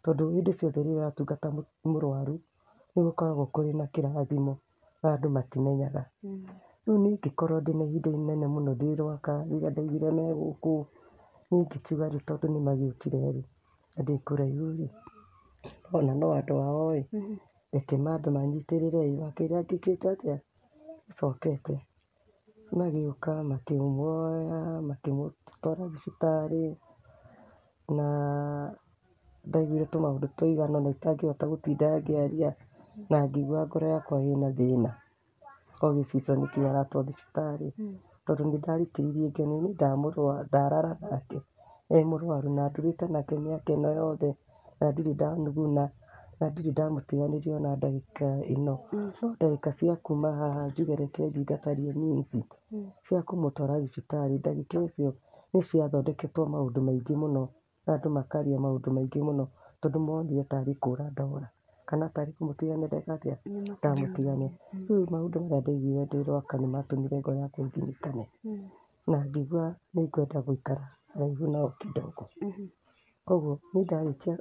Tondũ hĩndĩ ciothe rĩrĩa ũratungata mũrwaru nĩ gũkoragwo kũrĩ na kĩrathimo na andũ matimenyaga. Rĩu niĩ ngĩkorwo ndĩ na ihinda inene mũno ndĩ rwaka, rĩrĩa ndaiguire me gũkũ, niĩ ngĩkiuga rĩu tondũ nĩ magĩũkire rĩ, na ndĩ kũraihu rĩ, ona no andũ ao ĩ, reke mambe manyitĩrĩre ĩ, wakĩrĩa ngĩkĩte atĩa? Cokete. Magĩũka makĩmuoya makĩmũtwara thibitarĩ, na ndaiguire tũmaũndũ tũigana ũna itangĩhota gũtinda ngĩaria, na ngĩigua ngoro yakwa ĩna thĩna o gĩcico kĩu aratwarwo thibitarĩ. Tondũ nĩ ndarikĩrĩirie ngĩona niĩ ndarara nake e mũrwaru na ndũrĩte nake mĩaka ĩno yothe, na ndirĩ ndanuguna na ndirĩ ndamũtiganĩria ona ndagĩka ĩno. No ndagĩka cia kuma haha njuge reke njingatarie means cia kũmũtwara thibitarĩ, ndagĩka icio nĩ ciathondeketwo maũndũ maingĩ mũno na andũ makaria maũndũ maingĩ mũno, tondũ monire tarĩ kũra ndora kana tarĩ kũmũtigania ndeka atĩa? Ndamũtigania. Rĩu maũndũ marĩa ndaiguire ndĩ rwaka nĩ matũmire ngoro yakwa ĩthinĩkane, na ngĩigua nĩ ngwenda gũikara haraihu nao kidogo. Koguo niĩ ndarĩkia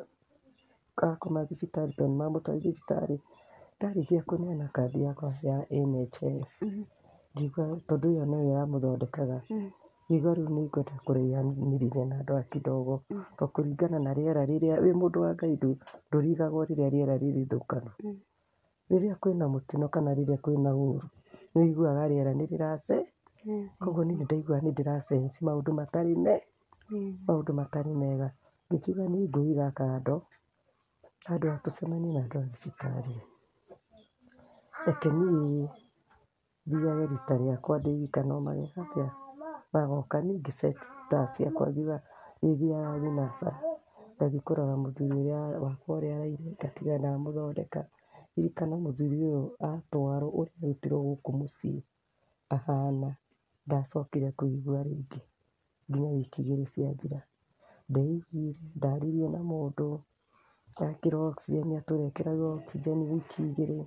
akoma thibitarĩ tondũ nĩ mamũtwarire thibitarĩ, ndarĩkia kũneana kandi yakwa ya NHIF, ngĩigua tondũ ĩyo nĩyo yamũthondekaga, ngĩigua rĩu nĩ ngwenda kũraihanĩrĩria na andũ a kidogo. Tondũ kũringana na rĩera rĩrĩa wĩ mũndũ wa Ngai ndũrigagwo rĩrĩa rĩera rĩrĩ thũkanu. Rĩrĩa kwĩna mũtino kana rĩrĩa kwĩna ũru nĩ ũiguaga rĩera nĩ koguo niĩ nĩ ndaiguaga nĩ ndĩra sense maũndũ matarĩ mega. Ngĩkiuga niĩ ngũiga kando handũ ha tũcemanie na andũ a thibitarĩ, reke niĩ thiage rita rĩakwa ndĩ wika. No mageka atĩa? Magoka. Niĩ ngĩ set taa ciakwa ngiuga ndĩthiaga thinacara ngathiĩ kũrora mũthuri wakwa ũrĩa araire, ngatiga ndamũthondeka. Ririkana mũthuri ũyũ atwarwo ũrĩa arutirwo gũkũ mũciĩ ahana, ndacokire kũigua rĩngĩ nginya wiki igĩrĩ ciathira. Ndeiguire, ndaririe na mũndũ, ekĩrwo oxygen atũre ekĩragwo oxygen wiki igĩrĩ,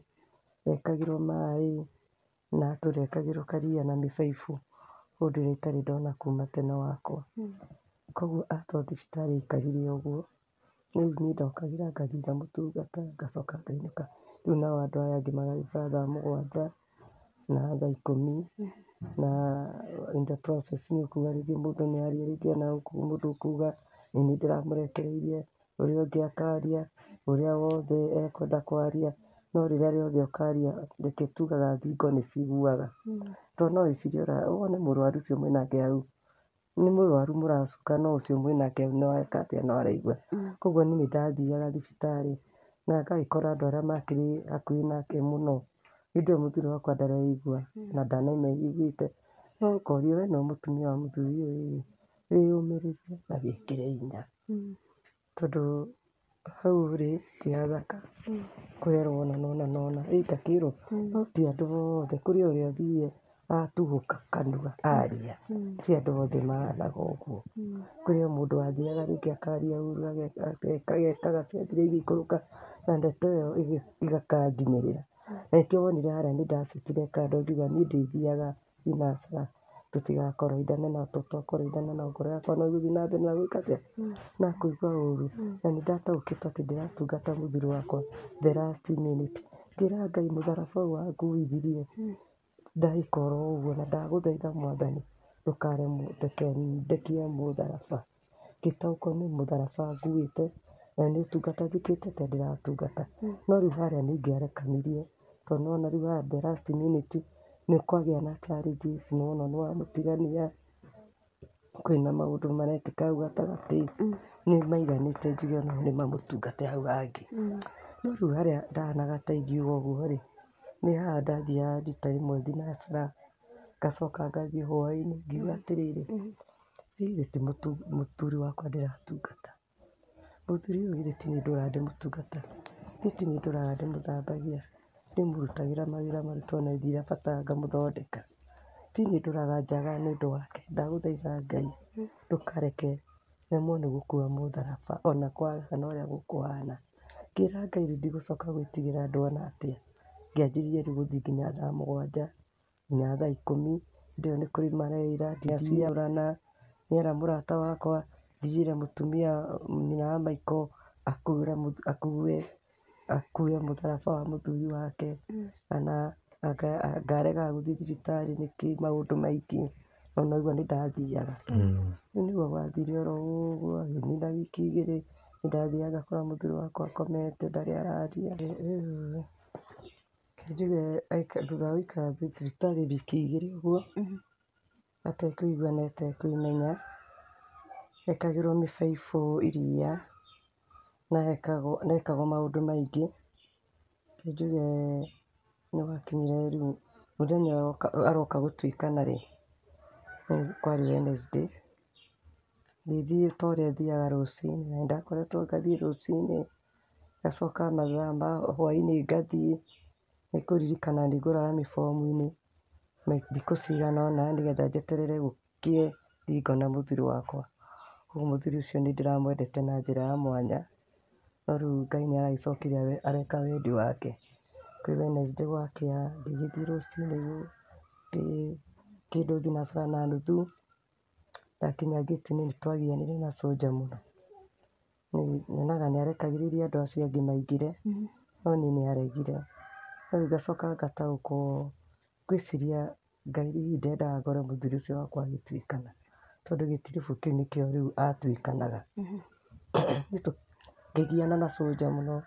ekagĩrwo maĩ. na tũrekagĩrwo karia na mĩbaibũ ũndũ ũrĩa itarĩ ndona kuma tene wakwa. Koguo atwarwo thibitarĩ aikarire ũguo, rĩu niĩ ndokagĩra ngathiĩ ngamũtungata ngacoka ngainũka. Rĩu nao andũ aya angĩ magagĩũka thaa mũgwanja na thaa ikũmi na in the process nĩ ũkuga rĩngĩ mũndũ nĩ aria, rĩngĩ ona mũndũ ũkuga ĩĩ nĩ ndĩramũrekereirie, ũrĩa ũngĩ akaria, ũrĩa wothe ekwenda kwaria, no rĩrĩa rĩothe ũkaria reke tugaga thingo nĩ ciguaga. Tondũ no wĩcirie wone mũrwaru ũcio mwĩnake hau nĩ mũrwaru mũracuka, no ũcio mwĩnake hau no eka atĩa, no araigua. Koguo niĩ nĩ ndathiaga thibitarĩ na ngagĩkora andũ arĩa makĩrĩ hakuhĩ nake mũno, hĩndĩ ĩyo mũthuri wakwa ndareigua na ndanaima eiguĩte, no ũkorio we no mũtumia wa mũthuri ũyũ ĩ, wĩyũmĩrĩrie na wĩkĩre hinya. Tondũ hau rĩ ti hathaka kwĩrwo ũna na ũna na ũna, ngakĩrwo no ti andũ othe, kũrĩ ũrĩa ũthiire atugũka kanua aria, ti andũ othe mahanaga ũguo. Kũrĩ o mũndũ wathiaga rĩngĩ akaria ũru ageka gacenjia igĩikũrũka na ndeto ĩyo ĩgakanginyĩrĩra. Na nĩkĩo wonire harĩa nĩ ndacitire kando ngiuga niĩ ndĩthiaga thinacara tũtigakoroidane nao, tondũ twakoroidana nao ngoro yakwa no ĩgũthiĩ na mbere na gwĩka atĩa, na kũigua ũru. Na nĩ ndataũkĩtwo atĩ ndĩratungata mũthuri wakwa the last minute. Ngĩra Ngai mũtharaba ũyũ wanguithirie ndagĩka oro ũguo, na ndagũthaitha Mwathani ndũkareke ndekie mũtharaba. Ngĩtaũkwo nĩ mũtharaba nguĩte na nĩ ũtungata njĩkĩte ta ndĩratungata. No rĩu harĩa nĩ ingĩarekanirie tondũ nĩwona rĩu haha the last minute nĩ kwagĩa na challenges, nĩwona nĩ wamũtigania, kwĩna maũndũ marekĩka hau gatagatĩ, nĩ maiganĩte njuge onao nĩ mamũtungate hau hangĩ. No rĩu harĩa ndanagataithio ũguo rĩ, nĩ haha ndathiaga rita rĩmwe thinacara, ngacoka ngathiĩ hwaĩ-inĩ ngiuga atĩrĩrĩ, githĩ ti mũthuri wakwa ndĩratungata, mũthuri ũyũ githĩ ti niĩ ndũraga ndĩmũtungata, githĩ ti niĩ ndũraga ndĩmũthambagia, ndĩmũrutagĩra mawĩra marĩa ndona bata ngamũthondeka, ti niĩ ndũraga njaga nĩ ũndũ wake. Ndagũthaitha Ngai ndũkareke nemwo nĩ gũkua mũtharaba ona kwagana ũrĩa gũkũhana. Ngĩra Ngai rĩu ndigũcoka gwĩtigĩra andũ ona atĩa. Ngĩanjirie rĩu gũthiĩ nginya thaa mũgwanja nginya thaa ikũmi, hĩndĩ ĩyo nĩ kũrĩ maraĩra ndiaciarana, nĩera mũrata wakwa ndigĩre mũtumia nyina wa maitũ akue mũtharaba wa mũthuri wake, kana ngarega gũthiĩ thibitarĩ nĩkĩ, maũndũ maingĩ no naigua nĩ ndathiaga. Rĩu nĩguo gwathire oro ũguo, hagĩthira wiki igĩrĩ, nĩ ndathiaga ngakora mũthuri wakwa akomete ndarĩ araria. Rĩu njuge thutha wa gũikara thibitarĩ wiki igĩrĩ ũguo atekũigua na atekwĩmenya, ekagĩrwo mĩbaibũ iria na ekagwo maũndũ maingĩ, njuge nĩ gwakinyire rĩu mũthenya aroka gũtuĩkana rĩ, kwarĩ Wednesday, ngĩthiĩ ta ũrĩa thiaga rũcinĩ, na nĩ ndakoretwo ngathiĩ rũcinĩ, ngacoka mathaa ma hwaĩ-inĩ ngathiĩ, nĩ kũririkana nĩ ngũraga fomu-inĩ thikũ cigana ũna nĩgetha njeterere gũkie thiĩ ngona mũthuri wakwa. Koguo mũthuri ũcio nĩ ndĩramwendete na njĩra ya mwanya, no rĩu Ngai nĩ aragĩcokirie areka wendi wake. Kwĩ Wednesday gwakĩa ngĩgĩthiĩ rũcinĩ kĩndũ thinacara na nuthu, ndakinya ngĩti-inĩ nĩ twagianire na soldier mũno. Nyonaga nĩ arekagĩrĩria andũ acio angĩ maingĩre, no niĩ nĩ aregire. Rĩu ngacoka ngataũkwo ngwĩciria Ngai hihi ndendaga ngore mũthuri ũcio wakwa agĩtuĩkana, tondũ gĩtiribũ kĩu nĩkĩo rĩu atuĩkanaga. Ngĩgiana na soldier mũno,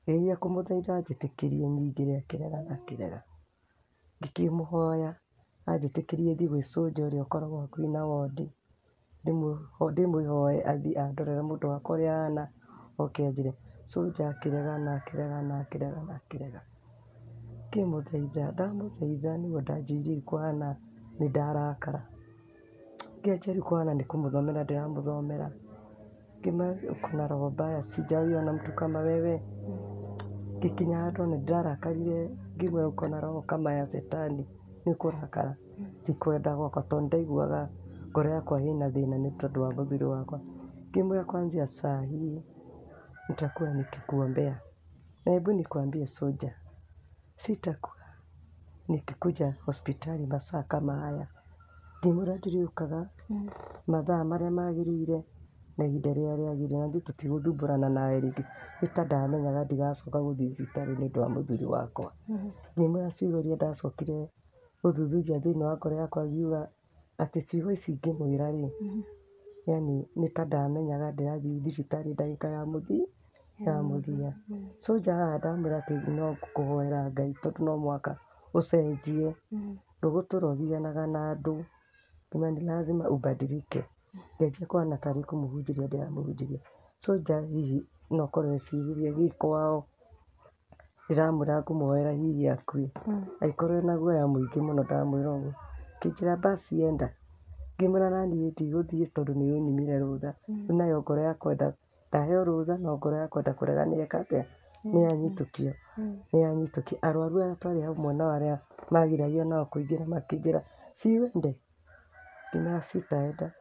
ngĩgeria kũmũthaitha anjĩtĩkĩrie nyingĩre, akĩrega na akĩrega. Ngĩkĩmũhoya anjĩtĩkĩrie thiĩ gwĩ soldier ũrĩa ũkoragwo hakuhĩ na wodi, ndĩmũhoe athiĩ andorere mũndũ wakwa ũrĩa ahana, oke anjĩre. Soldier akĩrega na akĩrega na akĩrega na akĩrega. Ngĩmũthaitha, ndamũthaitha nĩguo ndanjirie rĩu kũhana nĩ ndarakara. Ngĩanjia rĩu kũhana nĩ kũmũthomera ndĩramũthomera, ngĩmwĩra uko na roho mbaya, sijawahi ona mtu kama wewe. Ngĩkinya handũ nĩ ndarakarire, ngĩmwĩra uko na roho kama ya shetani, nĩ kũrakara ti kwenda gwakwa, tondũ ndaiguaga ngoro yakwa ĩna thĩna nĩ tondũ wa mũthuri wakwa. Ngĩmwĩra kuanzia saa hii nitakuwa nikikuombea na hebu nikwambie soldier, sitakuwa nikikuja hospitali masaa kama haya. Ngĩmwĩra ndĩrĩũkaga mathaa marĩa magĩrĩire na ihinda rĩrĩa rĩagĩrĩire na ithuĩ tũtigũthumbũrana nawe rĩngĩ. Nĩ ta ndamenyaga ndigacoka gũthiĩ thibitarĩ nĩ ũndũ wa mũthuri wakwa. Ngĩmwĩra ciugo iria ndacokire gũthuthuria thĩinĩ wa ngoro yakwa ngiuga atĩ ciugo ici ngĩmwĩra rĩ, yani nĩ ta ndamenyaga ndĩrathiĩ thibitarĩ ndagĩka ya mũthia. Soldier haha ndamwĩra atĩ no ngũkũhoera Ngai tondũ no mũhaka ũcenjie, ndũgũtũra ũgianaga na andũ, ni lazima ubadilike. Ngenjia kũhana tarĩ kũmũhunjĩria ndĩramũhunjĩria. Soldier hihi no ũkorwo eciririe gĩkwao ndĩramwĩra ngũmũhoera hihi akue. Agĩkorwo ena guoya mũingĩ mũno ndamwĩra ũguo. Akĩnjĩra basi enda. Ngĩmwĩra naniĩ ndigũthiĩ tondũ nĩ ũnyimire rũtha. Rĩu nayo ngoro ya kwenda ndaheo rũtha no ngoro ya kwenda kũrega nĩyeka atĩa, nĩyanyitũkio. Arwaru arĩa twarĩ hamwe nao arĩa magiragia nao kũingĩra makĩnjĩra si uende. Ngĩmera sitaenda.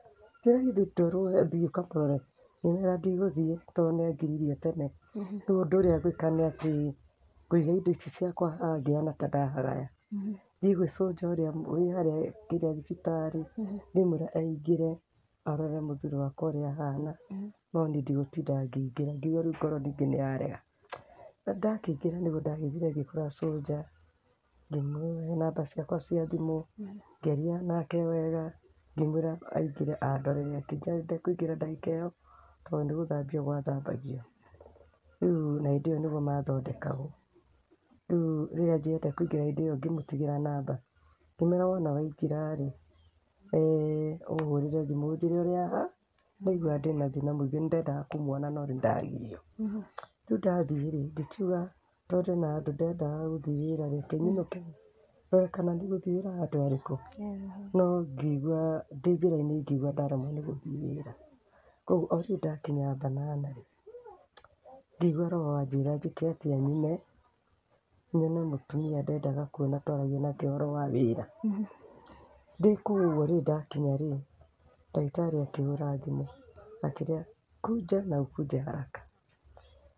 Njĩra ithuĩ twerwo thiĩ ũkamũrore. Ngĩmera ndigũthiĩ tondũ nĩangiririe tene. Rĩu ũndũ ũrĩa ngwĩka nĩ atĩ ngũiga indo ici ciakwa haha ngĩhana ta ndahagaya. Thiĩ gwĩ soldier ũrĩa wĩ harĩa kĩrĩa thibitarĩ ndĩmwĩre aingĩre arore mũthuri wakwa ũrĩa ahana. No niĩ ndigũtinda ngĩingĩra. Ngiuga rĩu ngoro ningĩ nĩyarega. Ndakĩingĩra nĩguo ndagĩthire ngĩkora soldier, ngĩmũhe namba ciakwa cia thimũ, ngĩaria nake wega, ngĩmwĩra aingĩre andorere. Akĩnjĩra ndekũingĩra ndagĩka ĩyo tondũ nĩ gũthambio gwathambagio. Rĩu na hĩndĩ ĩyo nĩguo mathondekagwo. Rĩu rĩrĩa njĩrĩte kũingĩra hĩndĩ ĩyo ngĩmũtigĩra namba. Ngĩmwĩra wona waingĩra rĩ, ũhũrĩre thimũ ũnjĩre ũrĩa ndaiguaga ndĩna thĩna mũingĩ nĩndendaga kũmuona no nĩndagirio. Rĩu ndathiĩ rĩ, ngĩkiuga tondũ ndĩna andũ ndendaga gũthiĩ wĩra reke nyinũke rore kana ndigũthiĩ wĩra handũ harĩkũ. No ngĩigua ndĩ njĩra-inĩ ngĩigua ndaremwo nĩ gũthiĩ wĩra. Koguo o rĩu ndakinya Banana rĩ, ngĩigua roho wanjĩra njĩke atĩa nyime, nyone mũtumia ndendaga kuona twaragia nake ũhoro wa wĩra. Ndĩ kũu ũguo rĩ ndakinya rĩ, ndagĩtarĩ akĩhũra thimũ akĩrĩa kuja na ukuje haraka.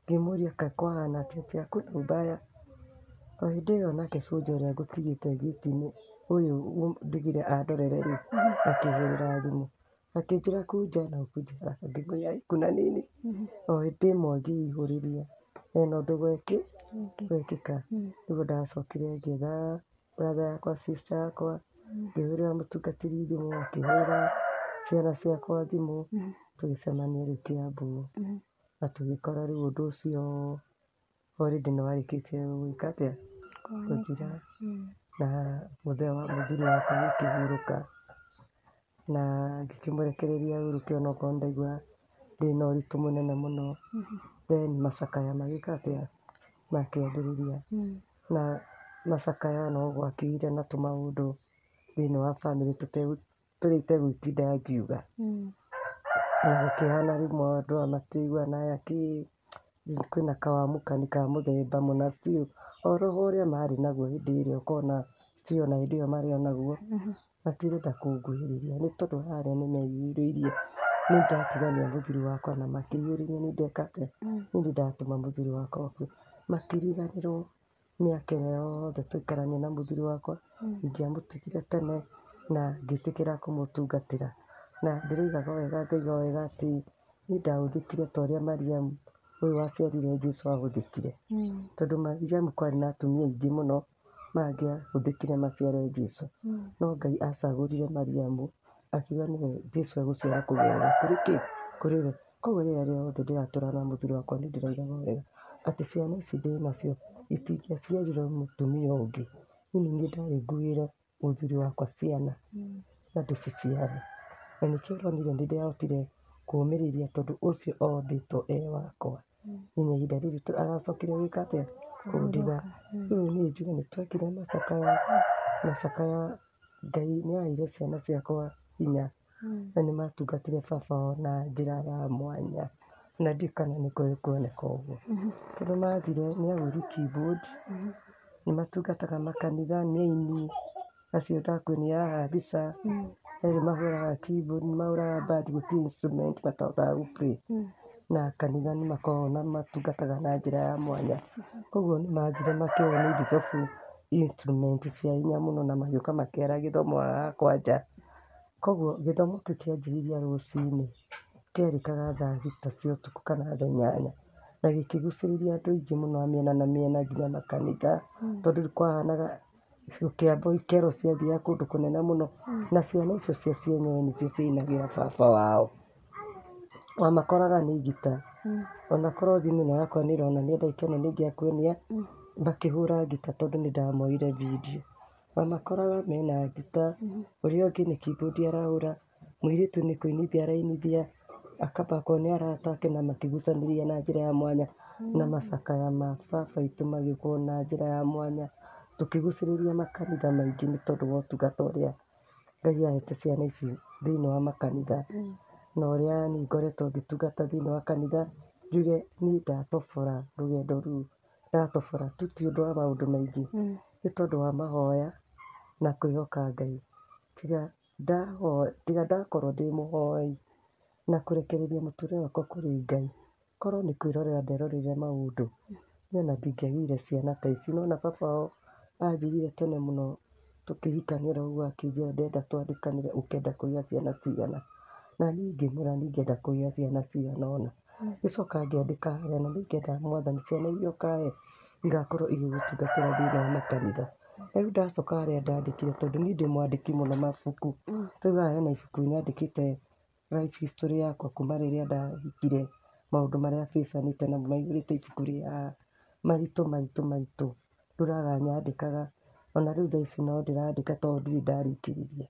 Ngĩmũria kaĩ kwahana atĩa hakuna ubaya. O hĩndĩ ĩyo nake soldier ũrĩa ngũtigĩte ngiti-inĩ ũyũ ndigire andorere rĩ, akĩhũrĩra thimũ akĩnjĩra kuja na ukuje haraka. Ngĩmũria kuna nini? O hĩndĩ ĩmwe ngĩihũrĩria hena ũndũ gwekĩka. Nĩguo ndacokire ngĩetha brother yakwa sister yakwa, ngĩhũrĩra mũtungatĩri thimũ akĩhũrĩra ciana ciakwa thimũ, tũgĩcemania rĩu Kiambu na tũgĩkora rĩu ũndũ ũcio already nĩwarĩkĩtie gwĩka atĩa, gũthira. Na mũthuri wakwa agĩkĩhurũka na ngĩkĩmũrekereria ahurũke onokorwo nĩndaigua ndĩna ũritũ mũnene mũno. Then macakaya magĩka atĩa, makĩambĩrĩria. Na macakaya no gwakĩire na tũmaũndũ thĩinĩ wa family tũrĩa itegũtinda ngiuga. Na gũkĩhana rĩmwe andũ aya matiraiguana kwĩna kawamũkani ka mũthemba mũna still o roho ũrĩa marĩ naguo hĩndĩ ĩrĩa ũkona still ona hĩndĩ ĩyo marĩ onaguo matirenda kũnguhĩrĩria. Nĩ tondũ harĩa nĩmeiguĩrĩirie nĩ ndatigania mũthuri wakwa na makĩiyũrĩrĩria nĩ ndeka atĩa, nĩ ndatũma mũthuri wakwa akue. Makĩriganĩrwo mĩaka ĩrĩa yothe twaikarania na mũthuri wakwa, ingĩamũtigire tene na ngĩtĩkĩra kũmũtungatĩra. Na ndĩroigaga wega ngaiga wega atĩ niĩ ndahũthĩkire ta ũrĩa Mariamu ũyũ waciarire Jesũ ahũthĩkire. Tondũ Mariamu kwarĩ na atumia aingĩ mũno mangĩahũthĩkire maciare Jesũ. No Ngai acagũrire Mariamu akiuga nĩwe Jesũ egũciara kũgerera kũrĩ we. Koguo rĩrĩa rĩothe ndĩratũra na mũthuri wakwa nĩ ndĩroigaga wega atĩ ciana ici ndĩ nacio itingĩaciarire mũtumia ũngĩ. Niĩ nĩ ndarĩ nguĩre mũthuri wakwa ciana na ndĩciciare. Na nĩkĩo ũronire nĩ ndĩrahotire kũmĩrĩria tondũ ũcio ombĩtwo wakwa. Nginya ihinda rĩrĩ aracokire gwĩka atĩa, kũndiga. Rĩu niĩ njuge nĩ twekire macakaya, Ngai nĩaheire ciana ciakwa hinya na nĩmatungatire baba wao na njĩra ya mwanya. Na ndiũĩ kana nĩ kuoneka ũguo. Tondũ mathire nĩ ahũri keyboard, nĩmatungataga makanitha, nĩ aini acio ndakuonia haha mbica, erĩ mahũraga keyboard, nĩmahũraga band gũtirĩ instrument matahotaga gũ-play. Na kanitha nĩmakoragwo na matungataga na njĩra ya mwanya. Koguo nĩmathire makĩoywo nĩ Bishofu instrument cia hinya mũno na magĩũka makĩara gĩthomo haha kwanja. Koguo gĩthomo kĩu kĩanjĩrĩria rũcinĩ, kĩarĩkaga thaa thita cia ũtukũ kana thaa inyanya, na gĩkĩgucĩrĩria andũ aingĩ mũno a mĩena na mĩena nginya makanitha, tondũ kwahanaga gũkĩambwo ikero ciathiaga kũndũ kũnene mũno, na ciana icio cia cienyewe nĩcio ciainagĩra baba wao. Wamakoraga nĩ ngita, onakorwo thimũ ĩno yakwa nĩ ĩronania ndagĩka ĩno nĩ ingĩakuonia makĩhũra ngita tondũ nĩ ndamoire video. Wamakoraga mena ngita, ũrĩa ũngĩ nĩ keyboard arahũra, mũirĩtu nĩ kũinithia arainithia, akamba akorwo nĩ arata ake na makĩgucanĩria na njĩra ya mwanya, na macakaya ma baba aitũ magĩkwo na njĩra ya mwanya, tũkĩgucĩrĩria makanitha maingĩ nĩ tondũ wa ũtungata ũrĩa Ngai ahete ciana ici thĩinĩ wa makanitha, na ũrĩa niĩ ngoretwo ngĩtungata thĩinĩ wa kanitha, njuge niĩ ndatobora rũgendo rũu, ndatobora tu ti ũndũ wa maũndũ maingĩ, nĩ tondũ wa mahoya na kwĩhoka Ngai. Tiga ndakorwo ndĩ mũhoi na kũrekereria mũtũrĩre wakwa kũrĩ Ngai, korwo nĩ kwĩrorera nderoreire maũndũ, niĩ ona ndingĩagĩire ciana ta ici. Nĩwona baba wao athirire tene mũno tũkĩhikania, ũrĩa ũguo akĩnjĩra ndenda twandĩkanĩre ũkenda kũgĩa ciana cigana, na niĩ ngĩmwĩra niĩ ingĩenda kũgĩa ciana cigana ũna. Ngĩcoka ngĩandĩka harĩa na nĩ ingĩenda Mwathani ciana iria ũkahe igakorwo igĩgũtungatĩra thĩinĩ wa makanitha. Rĩu ndacoka harĩa ndandĩkire, tondũ niĩ ndĩ mwandĩki mũno mabuku, rĩu haha hena ibuku nyandĩkĩte life history yakwa kuma rĩrĩa ndahikire, maũndũ marĩa bĩcanĩte namo maihũrĩte ibuku rĩrĩ haha, maritũ ndũraga nyandĩkaga, ona rĩu thaa ici no ndĩrandĩka tondũ ndirĩ ndarĩkĩrĩria,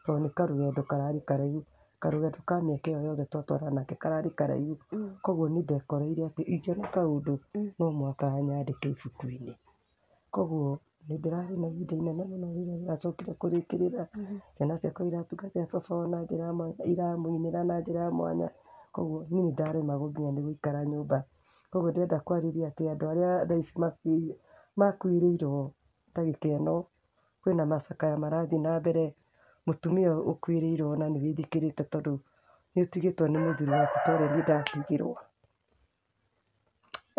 tondũ nĩ karũgendo kararĩ karaihu, karũgendo ka mĩaka ĩyo yothe twatwarana nake kararĩ karaihu, koguo nĩ ndekoreire atĩ ingĩona kaũndũ no mũhaka nyandĩke ibuku-inĩ. Koguo nĩ ndĩrarĩ na ihinda inene mũno rĩrĩa rĩracokire kũrĩkĩrĩra, ciana ciakwa iratungatĩra baba wao na njĩra ya mwanya, iramũinĩra na njĩra ya mwanya, koguo niĩ nĩ ndaremagwo nginya nĩ gũikara nyũmba. Koguo ndĩrenda kwarĩria atĩ andũ arĩa thaa ici makuĩrĩirwo ndagĩka ĩno, kwĩna macakaya marathiĩ na mbere, mũtumia ũkuĩrĩirwo na nĩ wĩthikĩrĩte tondũ nĩ ũtigĩtwo nĩ mũthuri waku ta ũrĩa niĩ ndatigirwo,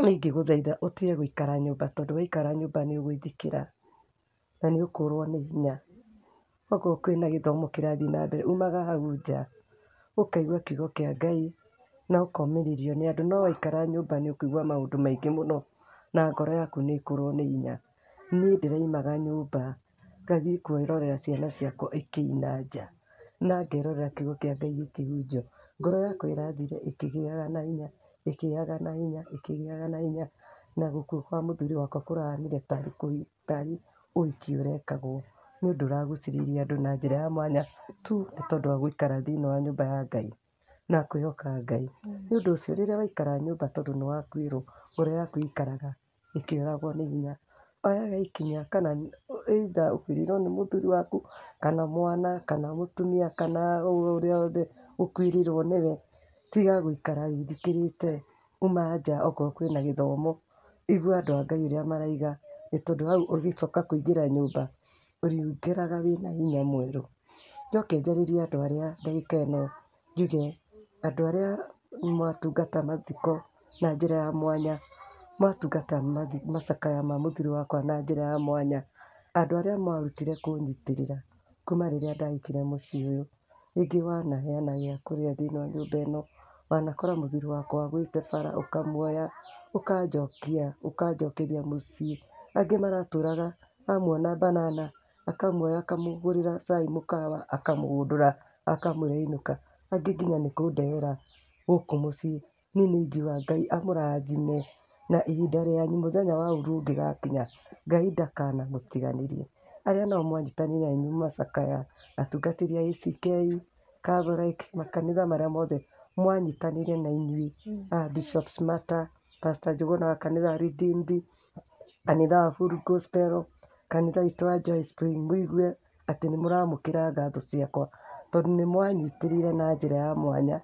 niĩ ingĩgũthaitha ũtige gũikara nyũmba, tondũ waikara nyũmba nĩ ũgwĩthikĩra na nĩ ũkũrwo nĩ hinya. Koguo kwĩna gĩthomo kĩrathiĩ na mbere, umaga hau nja ũkaigua kiugo kĩa Ngai na ũkomĩrĩrio nĩ andũ, no waikara nyũmba nĩ ũkũigua maũndũ maingĩ mũno na ngoro yaku nĩ ĩkũrwo nĩ hinya. Niĩ ndĩraimaga nyũmba ngathiĩ kwĩrorera ciana ciakwa ikĩina nja, na ngerorera kiugo kĩa Ngai gĩkĩhunjio, ngoro yakwa ĩrathire ĩkĩgĩaga na hinya, ĩkĩgĩaga na hinya, ĩkĩgĩaga na hinya, na gũkua kwa mũthuri wakwa kũrahanire tarĩ ũhiki ũrekagwo, nĩ ũndũ ũragucĩrĩirie andũ na njĩra ya mwanya tu nĩ tondũ wa gũikara thĩinĩ wa nyũmba ya Ngai na kwĩhoka Ngai. Nĩ ũndũ ũcio rĩrĩa waikara nyũmba tondũ nĩ wakuĩrwo, ngoro yaku ĩikaraga ĩkĩũragwo nĩ hinya. Oyaga ikinya, kana either ũkuĩrĩirwo nĩ mũthuri waku, kana mwana, kana mũtumia, kana ũrĩa wothe ũkuĩrĩirwo nĩwe, tiga gũikara wĩthikĩrĩte, uma nja okorwo kwĩna gĩthomo, igua andũ a Ngai ũrĩa maraiga, nĩ tondũ hau ũgĩcoka kũingĩra nyũmba ũrĩingĩraga wĩna hinya mwerũ. Njoke njarĩrie andũ arĩa ndagĩka ĩno njuge, andũ arĩa mwatungata mathiko na njĩra ya mwanya, mwatungata macakaya ma mũthuri wakwa na njĩra ya mwanya, andũ arĩa mwarutire kũnyitĩrĩra kuma rĩrĩa ndahikire mũciĩ ũyũ, rĩngĩ wanaheana gĩa kũrĩa thĩinĩ wa nyũmba ĩno, wanakora mũthuri wakwa agũĩte bara ũkamuoya ũkanjokeria mũciĩ. Angĩ maratũraga amuona banana akamuoya akamũgũrĩra cai mũkawa akamũgũndũra akamwĩra inũka, angĩ nginya nĩ kũndehera gũkũ mũciĩ. Niĩ nĩ ingiuga Ngai amũrathime na ihinda rĩanyu mũthenya wa ũru ũngĩgakinya, Ngai ndakanamũtiganĩrie. Arĩa nao mwanyitanĩire na inyuĩ macakaya, atungatĩri a ACK, Catholic, makanitha marĩa mothe mwanyitanĩire na inyuĩ, Bishops Matter, Pastor Njũgũna wa kanitha wa Redeemed, kanitha wa Full Gospel, kanitha witũ wa Joy Spring, mũigue atĩ nĩ mũramũkĩra ngatho ciakwa, tondũ nĩ mwanyitĩrĩire na njĩra ya mwanya,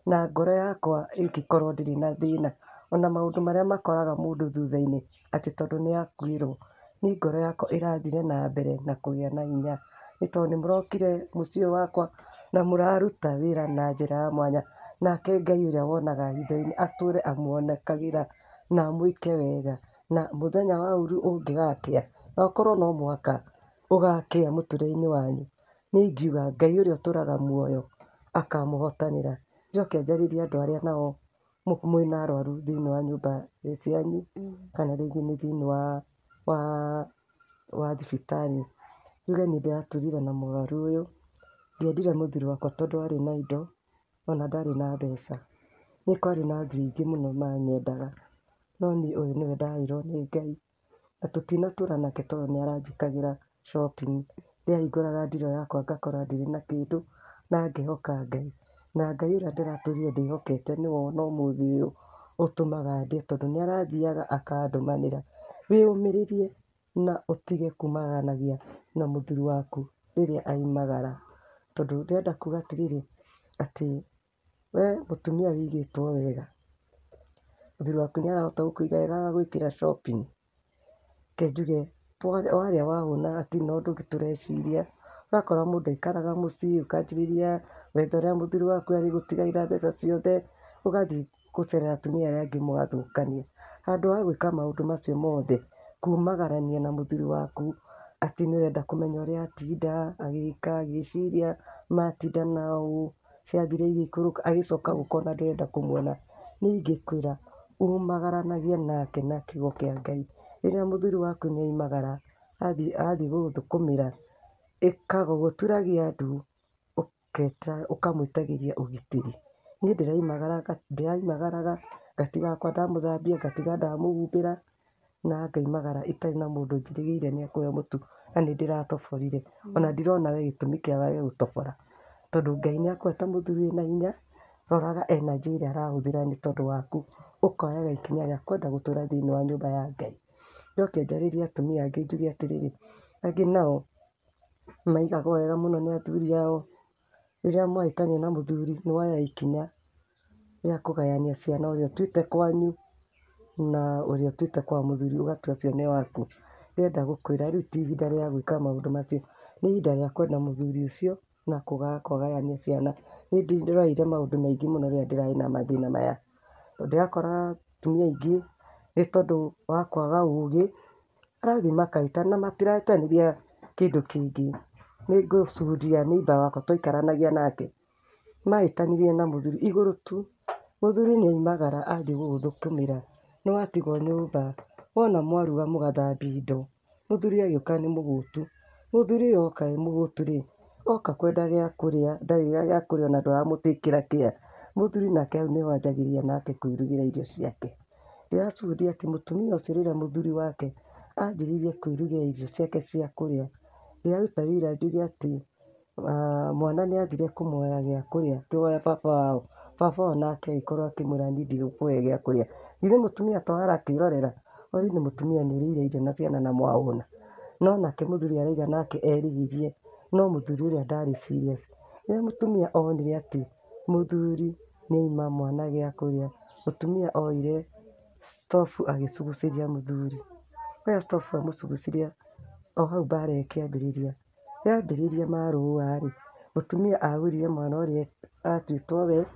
na ngoro yakwa ĩngĩkorwo ndĩrĩ na thĩna, ona maũndũ marĩa makoraga mũndũ thutha-inĩ atĩ tondũ nĩ akuĩrwo, niĩ ngoro yakwa ĩrathire na mbere na kũgĩa na hinya, nĩ tondũ nĩ mũrokire mũciĩ ũyũ wakwa na mũraruta wĩra na njĩra ya mwanya, nake Ngai ũrĩa wonaga hitho-inĩ atũre amuonekagĩra na amwĩke wega, na mũthenya wa ũru ũngĩgakĩa, na ũkorwo no mũhaka ũgakĩa mũtũrĩre-inĩ wanyu, nĩ ingiuga Ngai ũrĩa ũtũraga muoyo akamũhotanĩra. Njoke njarĩrie andũ arĩa nao mwĩna arwaru thĩinĩ wa nyũmba cianyu kana rĩngĩ nĩ thĩinĩ wa thibitarĩ. Njuge nĩ ndĩraturire na mũrwaru ũyũ, ndiendire mũthuri wakwa tondũ arĩ na indo ona ndarĩ na mbeca. Nĩ kwarĩ na athuri aingĩ mũno manyendaga, no niĩ ũyũ nĩwe ndaheirwo nĩ Ngai, na tũtinatũũra nake tondũ nĩ aranjĩkagĩra shopping. Ndĩahingũraga ndiroo yakwa ngakora ndirĩ na kĩndũ na ngehoka Ngai, na Ngai ũrĩa ndĩratũũrire ndĩhokete nĩwe ona ũmũthĩ ũyũ ũtũmaga ndĩe, tondũ nĩ arathiaga akandũmanĩra. Wĩyũmĩrĩrie na ũtige kumagaragia na mũthuri waku rĩrĩa aumagara, tondũ ndĩrenda kuuga atĩrĩrĩ, atĩ we mũtumia wĩigĩtwo wega, mũthuri waku nĩ arahota gũkũiga wega agagwĩkĩra shopping. Reke njuge warĩa wahũna hatirĩ na ũndũ ũngĩ tũreciria. Ũrakora mũndũ aikaraga mũciĩ ũkanjĩrĩria gwetha ũrĩa mũthuri waku arĩgũtigaĩra mbeca ciothe, ũgathiĩ gũcerera atumia arĩa angĩ mũgathũkania. Handũ ha gwĩka maũndũ macio mothe, kumagarania na mũthuri waku, atĩ nĩ ũrenda kũmenya ũrĩa atinda agĩka agĩciria matinda na ũũ, ciathira igĩikũrũka, agĩcoka gũkona ndũrenda kũmuona. Niĩ ingĩkwĩra umagaranagie nake na kiugo kĩa Ngai. Rĩrĩa mũthuri waku nĩ aumagara athiĩ gũgũthũkũmĩra, ĩkaga gũturagia ndu, ũkamwĩtagĩria ũgitĩri. Niĩ ndĩraimagaraga ngatiga akwa ndamũthambia, ngatiga ndamũhumbĩra, na ngaimagara itarĩ na mũndũ njĩrĩgĩrĩire nĩ ekũhe mũtu na nĩ ndĩratoborire. Ona ndirona we gĩtũmi kĩa wage gũtobora, tondũ Ngai nĩ akũhete mũthuri wĩna hinya. Roraga energy ĩrĩa arahũthĩra nĩ tondũ waku, ũkoyaga ikinya rĩa kwenda gũtũũra thĩinĩ wa nyũmba ya Ngai. Njoke njarĩrie atumia angĩ njuge atĩrĩrĩ, angĩ nao maigagwo wega mũno nĩ athuri ao. Rĩrĩa mwahĩtania na mũthuri nĩ woya ikinya rĩa kũgayania ciana, ũrĩa ũtuĩte kwanyu na ũrĩa ũtuĩte kwa mũthuri ũgatua ũcio nĩ waku. Ndĩrenda gũkwĩra rĩu ti ihinda rĩa gwĩka maũndũ macio, nĩ ihinda rĩa kwenda mũthuri ũcio na kũgayania ciana. Nĩ ndĩroreire maũndũ maingĩ mũno rĩrĩa ndĩrarĩ na mathĩna maya. Ndĩrakora atumia aingĩ nĩ tondũ wa kwaga ũũgĩ, arathiĩ makahĩtania na matirahĩtanĩria kĩndũ kĩngĩ. Nĩ ngũcuria neighbour wakwa twaikaranagia nake, mahĩtanirie na mũthuri igũrũ tu, mũthuri nĩ aumagara athiĩ gũgũthũkũmĩra, nĩ watigwo nyũmba, wona mwaruga mũgathambia indo, mũthuri agĩũka nĩ mũhũtu. Mũthuri ũyũ oka e mũhũtu rĩ, oka kwenda gĩa kũrĩa, ndarĩ gĩa kũrĩa ona ndũramũtĩkĩra kĩa. Mũthuri nake hau nĩho anjagĩrĩria nake kwĩrugĩra irio ciake. Ndĩracuria atĩ mũtumia ũcio rĩrĩa mũthuri wake anjĩrĩirie kwĩrugĩra irio ciake cia kũrĩa, ndĩraruta wĩira njuge atĩ mwana nĩ athire kũmuoya gĩa kũrĩa kũrĩa baba wao, baba wao nake agĩkorwo akĩmwĩra niĩ ndigũkũhe gĩa kũrĩa. Githĩ mũtumia to arakĩrorera, ũrĩ nĩ mũtumia nĩ ũrĩire irio na ciana na mwahũna. No nake mũthuri arauga nake erigĩrie, no mũthuri ũrĩa ndarĩ serious. Rĩrĩa mũtumia onire atĩ mũthuri nĩ aima mwana gĩa kũrĩa, mũtumia oire stobu agĩcugucĩria mũthuri. Oya stobu amũcuguciria, o hau mbara ĩkĩambĩrĩria. Yambĩrĩria marũa rĩ, mũtumia agũrire mwana ũrĩa atuĩtwo we,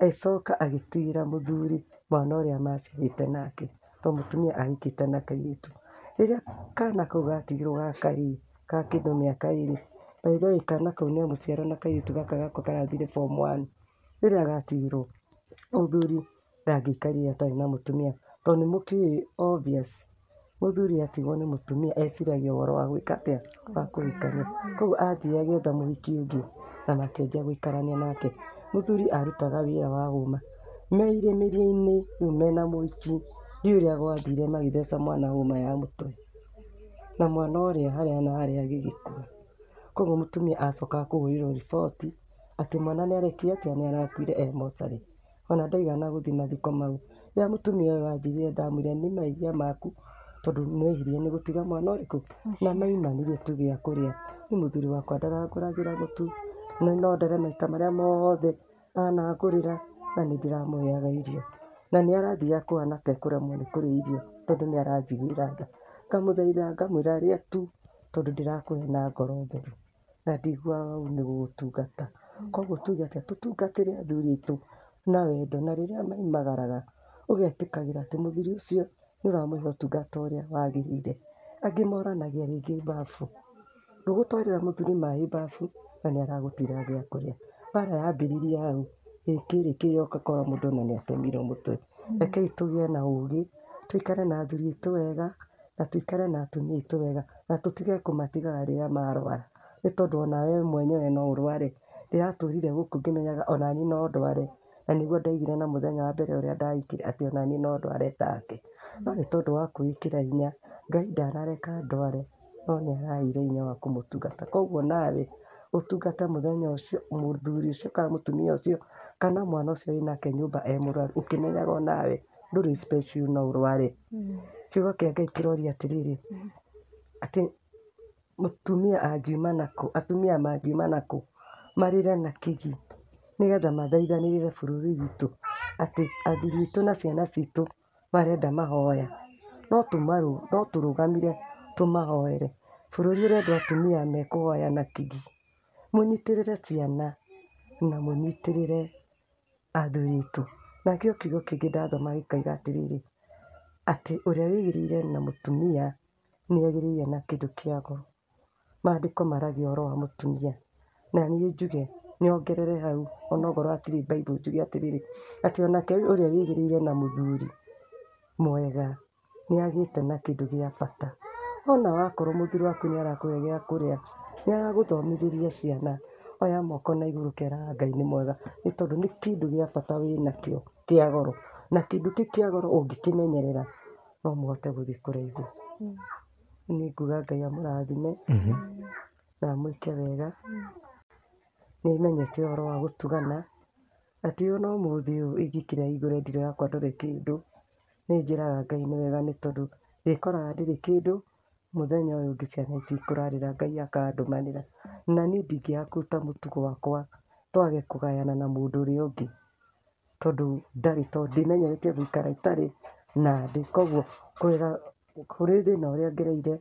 agĩcoka agĩtigĩra mũthuri mwana ũrĩa maciarĩte nake, tondũ mũtumia ahikĩte na kairĩtu. Rĩrĩa kana kau gatigirwo gaka rĩ, ka kĩndũ mĩaka ĩrĩ, by the way kana kau nĩ amũciara na kairĩtu gaka gakwa karathire form 1. Rĩrĩa gatigirwo, mũthuri ndangĩaikarire atarĩ na mũtumia, tondũ nĩ mũkĩũĩ obvious mũthuri atigwo nĩ mũtumia eciragia ũhoro wa gwĩka atĩa, wa kũhikania. Koguo athiĩ agĩetha mũhiki ũngĩ na makĩanjia gũikarania nake. Mũthuri arutaga wĩra wa hũma, me irĩmĩria-inĩ rĩu mena mũhiki, ndiũĩ ũrĩa gwathire magĩtheca mwana hũma ya mũtwe, na mwana ũrĩa harĩa na harĩa agĩgĩkua. Koguo mũtumia acoka kũhũrĩrwo riboti atĩ mwana nĩ arekire atĩa, nĩ arakuire e mocarĩ, ona ndaigana gũthiĩ mathiko mau. Rĩrĩa mũtumia ũyũ anjĩrire ndamwĩrire nĩ mahĩtia maku, tondũ nĩwehirie nĩ gũtiga mwana ũrĩkũ, na maimanire tu gĩa kũrĩa. Niĩ mũthuri wakwa ndarangũragĩra mũtu, no ndere maita marĩa mothe anangũrĩra, na nĩ ndĩramũheaga irio. Na nĩ arathiaga kũhana ta ekũremwo nĩ kũrĩa irio, tondũ nĩ aranjiguĩra tha. Ngamũthaitha ngamwĩra rĩa tu, tondũ ndĩrakũhe na ngoro theru, na ndiguaga ũru nĩ gũgũtungata. Koguo tuge atĩa, tũtungatĩre athuri aitũ na wendo, na rĩrĩa maimagaraga ũgetĩkagĩra atĩ mũthuri ũcio nĩ ũramũhe ũtungata ũrĩa wagĩrĩire. angĩ moranagia rĩngĩ mbabu, ndũgũtwarĩra mũthuri maĩ mbabu na nĩ aragũtira gĩa kũrĩa. Mbara yambĩrĩirie hau, ĩkĩrĩkĩrĩria ũgakora mũndũ ona nĩ atemirwo mũtwe. Rekei tũgĩe na ũgĩ, tũikare na athuri aitũ wega na tũikare na atumia aitũ wega na tũtige kũmatigaga rĩrĩa marwara, nĩ tondũ ona we mwenyewe no ũrware. Ndĩratũrire gũkũ ngĩmenyaga onaniĩ no ndware, na nĩguo ndaigire na mũthenya wa mbere ũrĩa ndahikire atĩ onaniĩ no ndware take. No nĩ tondũ wa kwĩĩkĩra hinya, Ngai ndanareka ndware, no nĩ araheire hinya wa kũmũtungata. Koguo nawe ũtungate mũthenya ũcio mũthuri ũcio kana mũtumia ũcio kana mwana ũcio wĩnake nyũmba e mũrwaru, ũkĩmenyaga onawe ndũrĩ special no ũrware. Kiugo kĩa Ngai kĩroria atĩrĩrĩ, atĩ mũtumia angiuma nakũ, atumia mangiuma nakũ marĩre na kĩgi nĩgetha mathaithanĩrĩre bũrũri witũ, atĩ athuri aitũ na ciana citũ marenda mahoya, no tũrũgamire tũmahoere. Bũrũri ũrenda atumia mekũhoya na kĩgi, mũnyitĩrĩre ciana na mũnyitĩrĩre athuri aitũ. Nakĩo kiugo kĩngĩ ndathoma gĩkoiga atĩrĩrĩ, atĩ ũrĩa wĩgĩrĩire na mũtumia nĩ agĩrĩire na kĩndũ kĩa goro. Maandĩko maragia ũhoro wa mũtumia, na niĩ njuge nyongerere hau onokorwo hatirĩ Bible njuge atĩrĩrĩ, atĩ onake ũrĩa wĩgĩrĩire na mũthuri mwega nĩ agĩte na kĩndũ gĩa bata. Ona wakorwo mũthuri waku nĩ arakũhe gĩa kũrĩa, nĩ aragũthomithĩria ciana, oya moko na igũrũ keraga Ngai nĩ mwega, nĩ tondũ nĩ kĩndũ gĩa bata wĩnakĩo kĩa goro, na kĩndũ kĩu kĩa goro ũngĩkĩmenyerera no mũhote gũthiĩ kũraihu. Niĩ nguga Ngai amũrathime na amwĩke wega. Nĩ menyete ũhoro wa gũtugana, atĩ ona ũmũthĩ ũyũ ingĩkĩra igũrũ ndirũ yakwa ndũrĩ kĩndũ, nĩ njĩraga Ngai nĩ wega, nĩ tondũ ndĩkoraga ndĩrĩ kĩndũ, mũthenya ũyũ ũngĩ ciana itikũrarĩra Ngai akandũmanĩra. Na niĩ ndingĩaga kũruta mũtugo wakwa twage kũgayana na mũndũ ũrĩa ũngĩ, tondũ ndarĩ, tondũ ndimenyeretie gũikara itarĩ na ndĩ. Koguo kũrĩ thĩna ũrĩa ngereire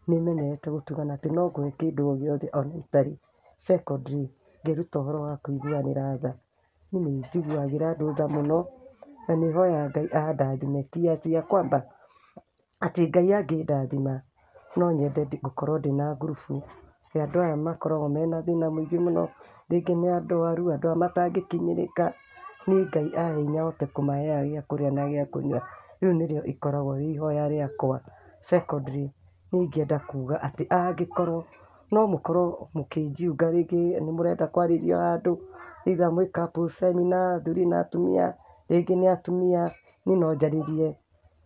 nĩ menyerete gũtugana atĩ no ngũhe kĩndũ o gĩothe ona itarĩ. Secondly, ngĩruta ũhoro wa kũiguanĩra tha. Niĩ nĩ njiguagĩra andũ tha mũno, na nĩ hoyaga Ngai andathime kiasi ya kwamba atĩ Ngai angĩndathima no nyende gũkorwo ndĩna ngurubu ya andũ aya makoragwo mena thĩna mũingĩ mũno, rĩngĩ nĩ arũaru, andũ aya matangĩkinyĩrĩka, niĩ Ngai ahe hinya hote kũmaheaga gĩa kũrĩa na gĩa kũnyua. Rĩu nĩrĩo ikoragwo rĩ ihoya rĩakwa. Secondly, nĩ ingĩenda kuuga atĩ angĩkorwo no mũkorwo mũkĩnjiunga, rĩngĩ nĩ mũrenda kwarĩrio handũ either mwĩ couples seminar, athuri na atumia, rĩngĩ nĩ atumia, niĩ no njarĩrie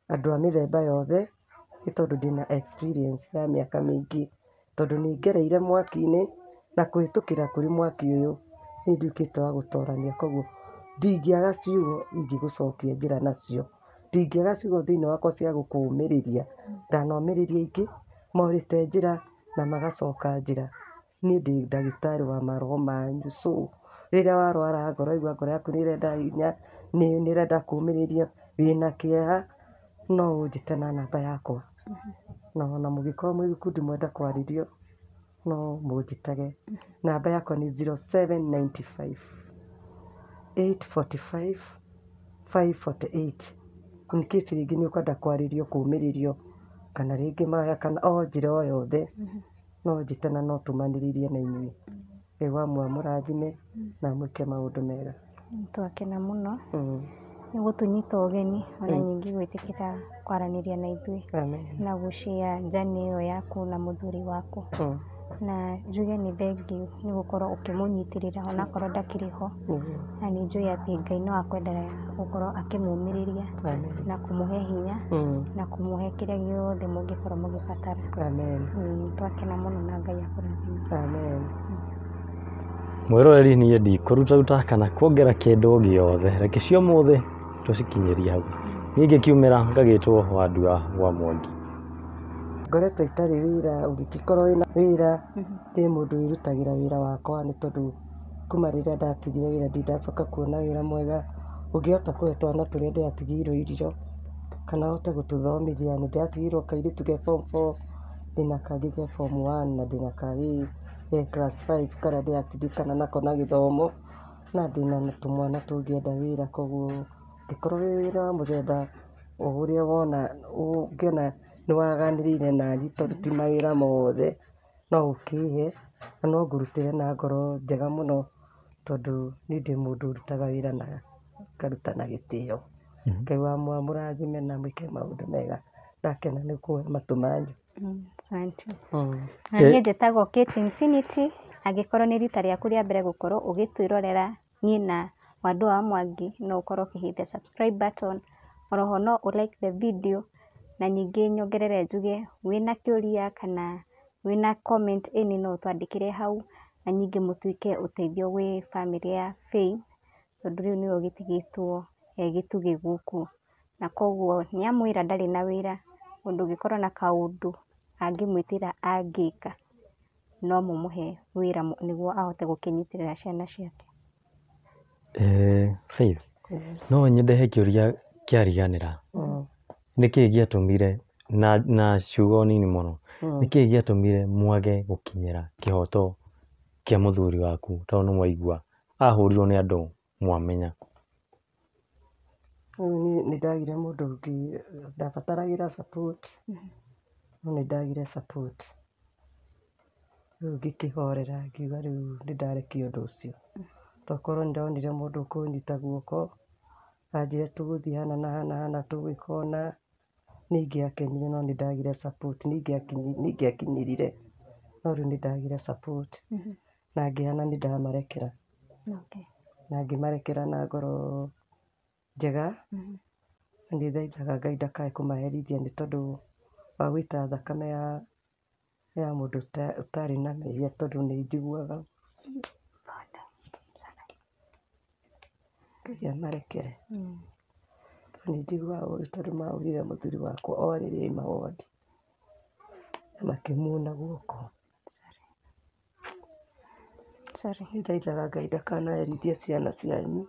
andũ a mĩthemba yothe, nĩ tondũ ndĩna experience ya mĩaka mĩingĩ, tondũ nĩ ngereire mwaki-inĩ na kũhĩtũkĩra kũrĩ mwaki ũyũ nĩ nduĩkĩte wa gũtoorania. Koguo ndingĩaga ciugo ingĩgũcokia njĩra nacio, ndingĩaga ciugo thĩinĩ wakwa cia gũkũũmĩrĩria. Ndanomĩrĩria aingĩ morĩte njĩra na magacoka njĩra. Niĩ ndĩ ndagĩtarĩ wa maroho manyu, so rĩrĩa warwara ngoro, waigua ngoro yaku nĩ ĩrenda hinya, nĩ ĩrenda kũũmĩrĩrio, wĩna kĩeha, no ũnjĩte na namba yakwa, na ona mũngĩkorwo mwĩ gĩkundi mwenda kwarĩrio no mũnjĩtage. Namba yakwa nĩ 0795 845 548. In case rĩngĩ nĩ ũkwenda kwarĩrio, kũũmĩrĩrio, kana rĩngĩ maya, kana o njĩra o yothe no njĩte na no tũmanĩrĩrie na inyuĩ. Ngai wa mũrathime na mwĩke maũndũ mega. Twakena mũno nĩ gũtũnyita ũgeni, ona ningĩ gwĩtĩkĩra kwaranĩria na ithuĩ na gũshare journey ĩyo yaku na mũthuri waku. Na njuge nĩ thengiũ nĩ gũkorwo ũkĩmũnyitĩrĩra onakorwo ndakĩrĩ ho, na nĩ njũĩ atĩ Ngai no akwendaga gũkorwo akĩmũũmĩrĩria na kũmũhe hinya na kũmũhe kĩrĩa gĩothe mũngĩkorwo mũgĩbatara. Twakena mũno na Ngai akũrathime. Mwĩroreri, niĩ ndikũrutaruta kana kuongera kĩndũ o gĩothe, reke cio ũmũthĩ tũcikinyĩrie hau. Niĩ ngĩkiumĩra ngagĩtwo Wandua wa Mwangi. Ngoretwo itarĩ wĩra, ũngĩkorwo wĩna wĩra, ndĩ mũndũ wĩrutagĩra wĩra wakwa, nĩ tondũ kuma rĩrĩa ndatigire wĩra ndindacoka kuona wĩra mwega ũngĩhota kũhe twana tũrĩa ndĩratigĩirwo irio kana hote gũtũthomithia. Nĩ ndĩratigĩirwo kairĩtu ge form 4, ndĩna kangĩ ge form 1 na ndĩna kangĩ ge class 5 karĩa ndĩratindĩkana nako na gĩthomo, na ndĩna tũmwana tũngĩenda wĩra. Koguo angĩkorwo wĩ wĩra wa mũthemba o ũrĩa wona ũngĩona nĩ waganĩrĩire naniĩ tondũ ti mawĩra mothe no ũkĩhe, na no ngũrutĩre na ngoro njega mũno tondũ niĩ ndĩ mũndũ ũrutaga wĩra na ngaruta na gĩtĩo. Ngai amũrathime na mwĩke maũndũ mega. Ndakena nĩ kuoya matũ manyu. Asante. Na niĩ njĩtagwo Kate Infinity, angĩkorwo nĩ rita rĩaku rĩa mbere gũkorwo ũgĩtwĩrorera niĩ na Wandũa wa Mwangi, no ũkorwo ũkĩhĩte subscribe button, oroho no like the video, na ningĩ nyongerere njuge wĩna kĩũria kana wĩna comment any no ũtwandĩkĩre hau, na ningĩ mũtuĩke ũteithio gwĩ family ya Faith, tondũ rĩu nĩwe ũgĩtigĩtwo gĩtugĩ gũkũ, na koguo nĩamwĩra ndarĩ na wĩra, mũndũ ũngĩkorwo na kaũndũ angĩmwĩtĩra angĩka, no mũmũhe wĩra nĩguo ahote gũkĩnyitĩrĩra ciana ciake. Faith, no nyende he kĩũria kĩariganĩra. Nĩkĩĩ gĩatũmire na ciugo nini mũno, nĩkĩĩ gĩatũmire mwage gũkinyĩra kĩhoto kĩa mũthuri waku tondũ nĩ mwaigua ahũrirwo nĩ andũ mwamenya? Nĩ ndagire mũndũ ũngĩ ndabataragĩra support, no nĩ ndagire support. Rĩu ngĩkĩhorera ngiuga rĩu nĩ ndarekia ũndũ ũcio, tokorwo nĩ ndonire mũndũ ũkũnyita guoko anjĩre tũgũthiĩ hana na hana hana tũgwĩka ũna, nĩ ingĩakenire no nĩ ndagire support, nĩ ingĩakinyĩrire no rĩu nĩ ndagire support, na ngĩhana nĩ ndamarekera, na ngĩmarekera na ngoro njega. Nĩ thaithaga Ngai ndakae kũmaherithia nĩ tondũ wa gũita thakame ya mũndũ ũtarĩ na mehia, tondũ nĩ njiguaga Ngai amarekere. Nĩ njiguaga ũũru tondũ mahũrire mũthuri wakwa o rĩrĩa auma wondi na makĩmuna guoko. Nĩ thaithaga Ngai ndakanaherithie ciana cianyu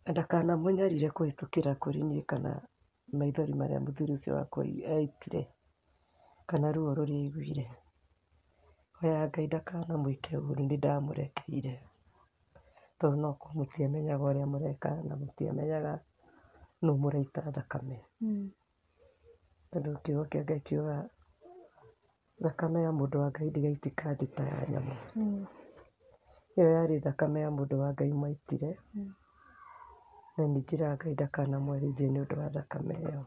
na ndakanamũnyarire kũhĩtũkĩra kũrĩ niĩ kana maithori marĩa mũthuri ũcio wakwa aitire kana ruo rũrĩa aiguire. Hoyaga Ngai ndakanamwĩke ũũru, nĩ ndamũrekeire tondũ no korwo mũtiamenyaga ũrĩa mũreka na mũtiamenyaga nũ mũraita thakame, tondũ kiugo kĩa Ngai kiugaga thakame ya mũndũ wa Ngai ndĩgaitĩka thĩ ta ya nyamũ. Ĩyo yarĩ thakame ya mũndũ wa Ngai mwaitire, na nĩ njĩraga Ngai ndakanamũherithie nĩ ũndũ wa thakame ĩyo.